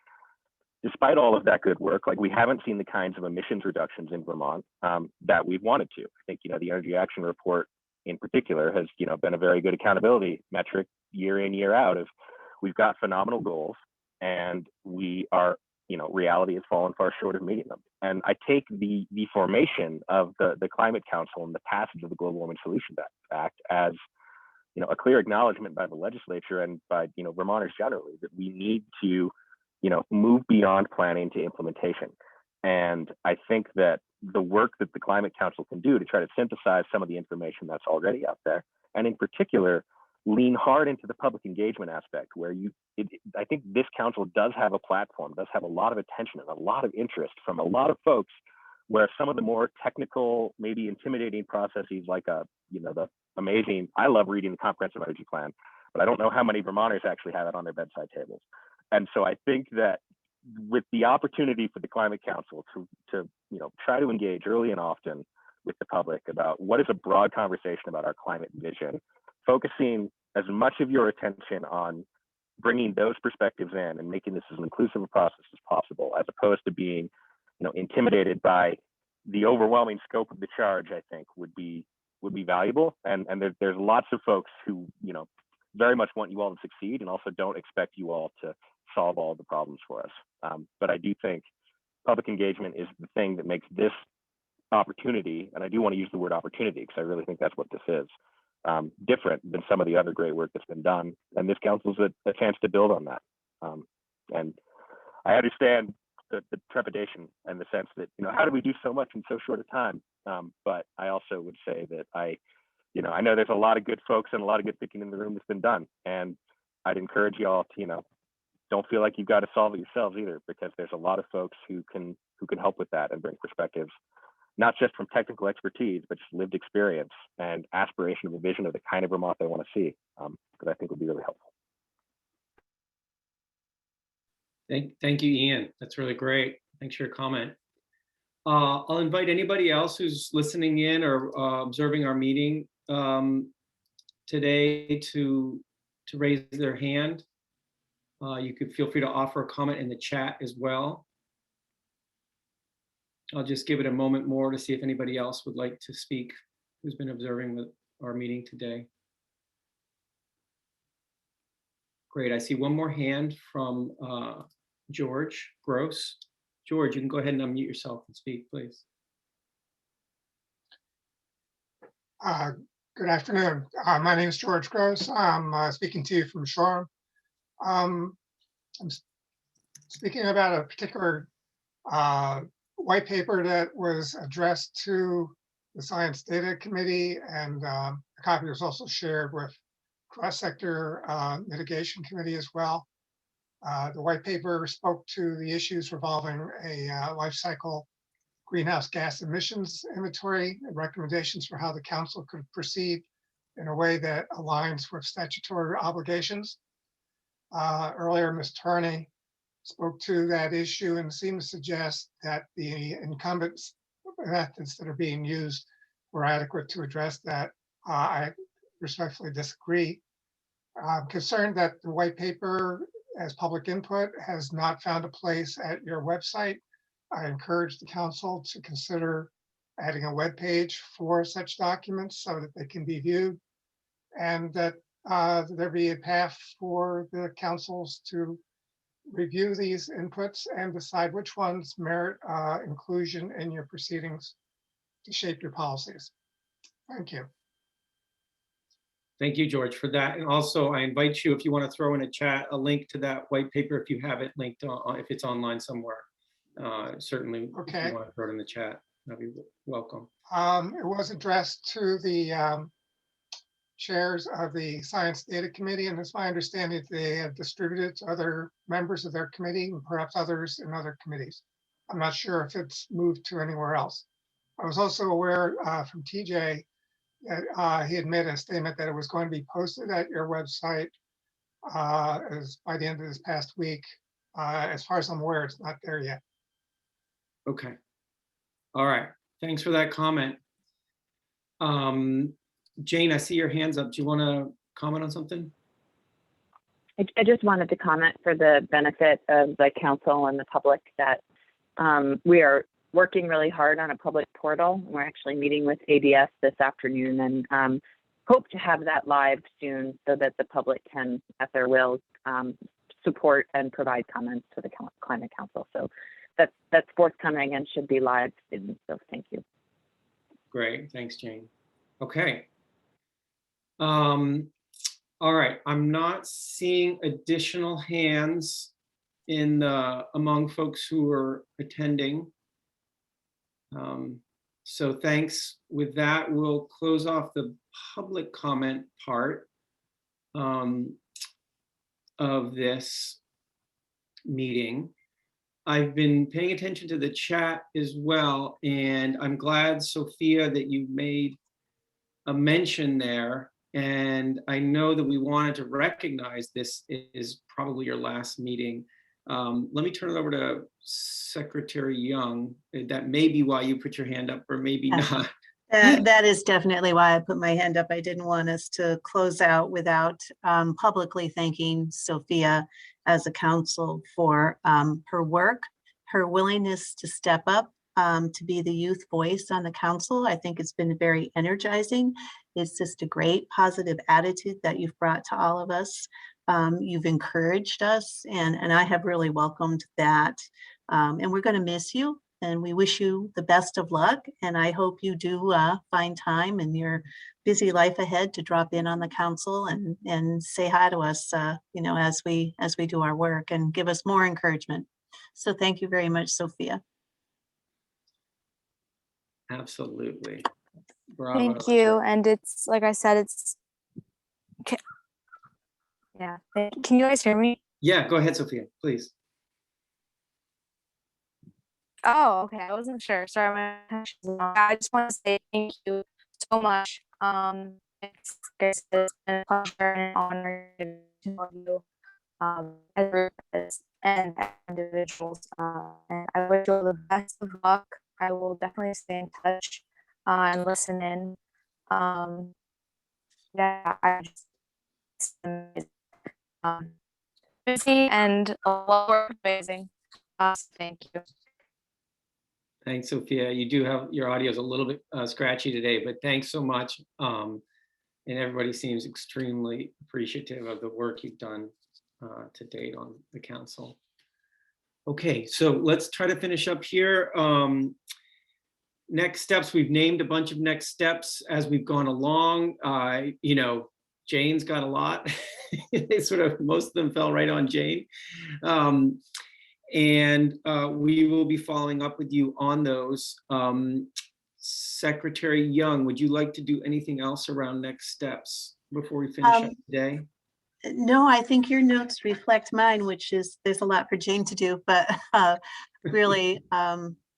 despite all of that good work, like we haven't seen the kinds of emissions reductions in Vermont that we've wanted to. I think, the Energy Action Report in particular has, been a very good accountability metric year in, year out of we've got phenomenal goals and we are, reality has fallen far short of meeting them. And I take the formation of the Climate Council and the passage of the Global Warming Solutions Act as, a clear acknowledgement by the legislature and by, Vermonters generally that we need to move beyond planning to implementation. And I think that the work that the Climate Council can do to try to synthesize some of the information that's already out there, and in particular, lean hard into the public engagement aspect where I think this council does have a platform, does have a lot of attention and a lot of interest from a lot of folks, where some of the more technical, maybe intimidating processes like the amazing, I love reading the comprehensive energy plan, but I don't know how many Vermonters actually have it on their bedside tables. And so I think that with the opportunity for the Climate Council to try to engage early and often with the public about what is a broad conversation about our climate vision, focusing as much of your attention on bringing those perspectives in and making this as inclusive a process as possible, as opposed to being intimidated by the overwhelming scope of the charge, I think would be valuable. And there's lots of folks who very much want you all to succeed and also don't expect you all to solve all the problems for us. But I do think public engagement is the thing that makes this opportunity, and I do want to use the word opportunity because I really think that's what this is, different than some of the other great work that's been done. And this council is a chance to build on that. And I understand the trepidation and the sense that, how do we do so much in so short a time? But I also would say that I know there's a lot of good folks and a lot of good thinking in the room that's been done. And I'd encourage you all to, don't feel like you've got to solve it yourselves either, because there's a lot of folks who can help with that and bring perspectives, not just from technical expertise, but just lived experience and aspiration of a vision of the kind of Vermont they want to see, that I think would be really helpful. Thank you, Ian. That's really great. Thanks for your comment. I'll invite anybody else who's listening in or observing our meeting today to raise their hand. You could feel free to offer a comment in the chat as well. I'll just give it a moment more to see if anybody else would like to speak who's been observing our meeting today. Great, I see one more hand from George Gross. George, you can go ahead and unmute yourself and speak, please. Good afternoon. My name is George Gross. I'm speaking to you from Shoreham. I'm speaking about a particular white paper that was addressed to the Science Data Committee, and a copy was also shared with cross-sector mitigation committee as well. The white paper spoke to the issues revolving a life cycle greenhouse gas emissions inventory and recommendations for how the council could proceed in a way that aligns with statutory obligations. Earlier, Ms. Turney spoke to that issue and seemed to suggest that the incumbent methods that are being used were adequate to address that. I respectfully disagree. I'm concerned that the white paper as public input has not found a place at your website. I encourage the council to consider adding a web page for such documents so that they can be viewed, and that there be a path for the councils to review these inputs and decide which ones merit inclusion in your proceedings to shape your policies. Thank you. Thank you, George, for that. And also, I invite you, if you want to throw in a chat, a link to that white paper, if you have it linked, if it's online somewhere. Certainly, if Okay. you want to throw it in the chat, that'd be welcome. It was addressed to the chairs of the Science Data Committee, and it's my understanding they have distributed to other members of their committee and perhaps others in other committees. I'm not sure if it's moved to anywhere else. I was also aware from TJ that he had made a statement that it was going to be posted at your website as by the end of this past week. As far as I'm aware, it's not there yet. Okay. All right. Thanks for that comment. Jane, I see your hands up. Do you want to comment on something? I just wanted to comment for the benefit of the council and the public that we are working really hard on a public portal. We're actually meeting with ABS this afternoon and hope to have that live soon so that the public can, at their will, support and provide comments to the Climate Council. So that's forthcoming and should be live soon. So thank you. Great. Thanks, Jane. Okay. All right. I'm not seeing additional hands in among folks who are attending. So thanks. With that, we'll close off the public comment part of this meeting. I've been paying attention to the chat as well, and I'm glad, Sophia, that you made a mention there. And I know that we wanted to recognize this is probably your last meeting. Let me turn it over to Secretary Young. That may be why you put your hand up, or maybe not. That is definitely why I put my hand up. I didn't want us to close out without publicly thanking Sophia as a council for her work, her willingness to step up, to be the youth voice on the council. I think it's been very energizing. It's just a great positive attitude that you've brought to all of us. You've encouraged us, and I have really welcomed that. And we're going to miss you, and we wish you the best of luck. And I hope you do find time in your busy life ahead to drop in on the council and say hi to us, you know, as we do our work, and give us more encouragement. So thank you very much, Sophia. Absolutely. Bravo. Thank you. And it's like I said, yeah. Can you guys hear me? Yeah, go ahead, Sophia, please. Oh, okay. I wasn't sure. Sorry, my connection is wrong. I just want to say thank you so much. It's been a pleasure and an honor to know you as groups and as individuals. And I wish you all the best of luck. I will definitely stay in touch and listen in. Yeah, I just busy and a lot of work, amazing. Thank you. Thanks, Sophia. You do have, your audio is a little bit scratchy today, but thanks so much. And everybody seems extremely appreciative of the work you've done to date on the council. Okay, so let's try to finish up here. Next steps, we've named a bunch of next steps as we've gone along. You know, Jane's got a lot. They sort of, most of them fell right on Jane. And we will be following up with you on those. Secretary Young, would you like to do anything else around next steps before we finish up today? No, I think your notes reflect mine, which is there's a lot for Jane to do, but really,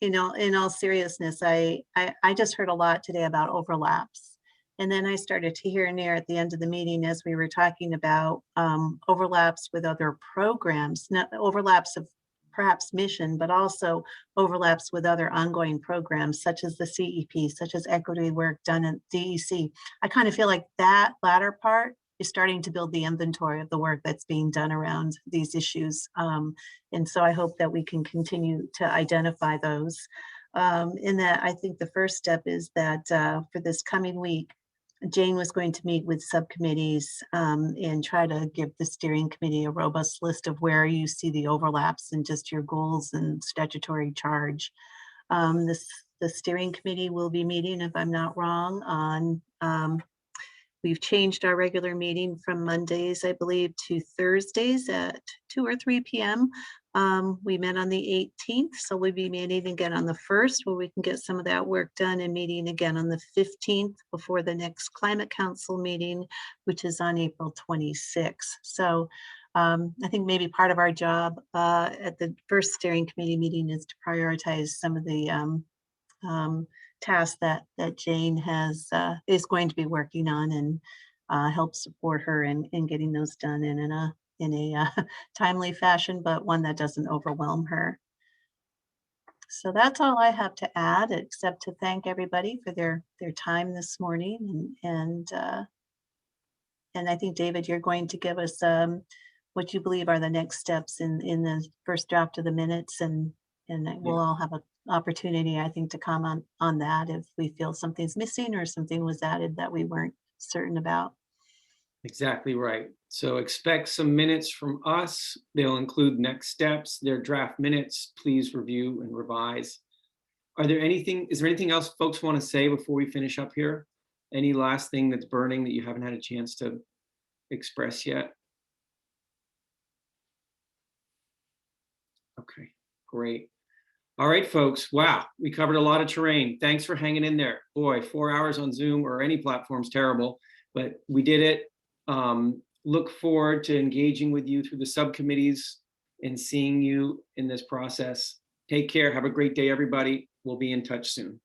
you know, in all seriousness, I just heard a lot today about overlaps. And then I started to hear near at the end of the meeting as we were talking about overlaps with other programs, not overlaps of perhaps mission, but also overlaps with other ongoing programs such as the CEP, such as equity work done at DEC. I kind of feel like that latter part is starting to build the inventory of the work that's being done around these issues. And so I hope that we can continue to identify those. In that, I think the first step is that for this coming week, Jane was going to meet with subcommittees and try to give the steering committee a robust list of where you see the overlaps and just your goals and statutory charge. The steering committee will be meeting, if I'm not wrong, on We've changed our regular meeting from Mondays, I believe, to Thursdays at 2 or 3 p.m. We met on the 18th, so we'll be meeting again on the 1st, where we can get some of that work done, and meeting again on the 15th before the next Climate Council meeting, which is on April 26th. So I think maybe part of our job at the first steering committee meeting is to prioritize some of the tasks that Jane is going to be working on, and help support her in getting those done in a timely fashion, but one that doesn't overwhelm her. So that's all I have to add, except to thank everybody for their time this morning. And I think, David, you're going to give us what you believe are the next steps in the first draft of the minutes, and we'll all have an opportunity, I think, to comment on that if we feel something's missing or something was added that we weren't certain about. Exactly right. So expect some minutes from us. They'll include next steps, their draft minutes. Please review and revise. Is there anything else folks want to say before we finish up here? Any last thing that's burning that you haven't had a chance to express yet? Okay, great. All right, folks. Wow, we covered a lot of terrain. Thanks for hanging in there. Boy, 4 hours on Zoom or any platform's terrible, but we did it. Look forward to engaging with you through the subcommittees and seeing you in this process. Take care. Have a great day, everybody. We'll be in touch soon.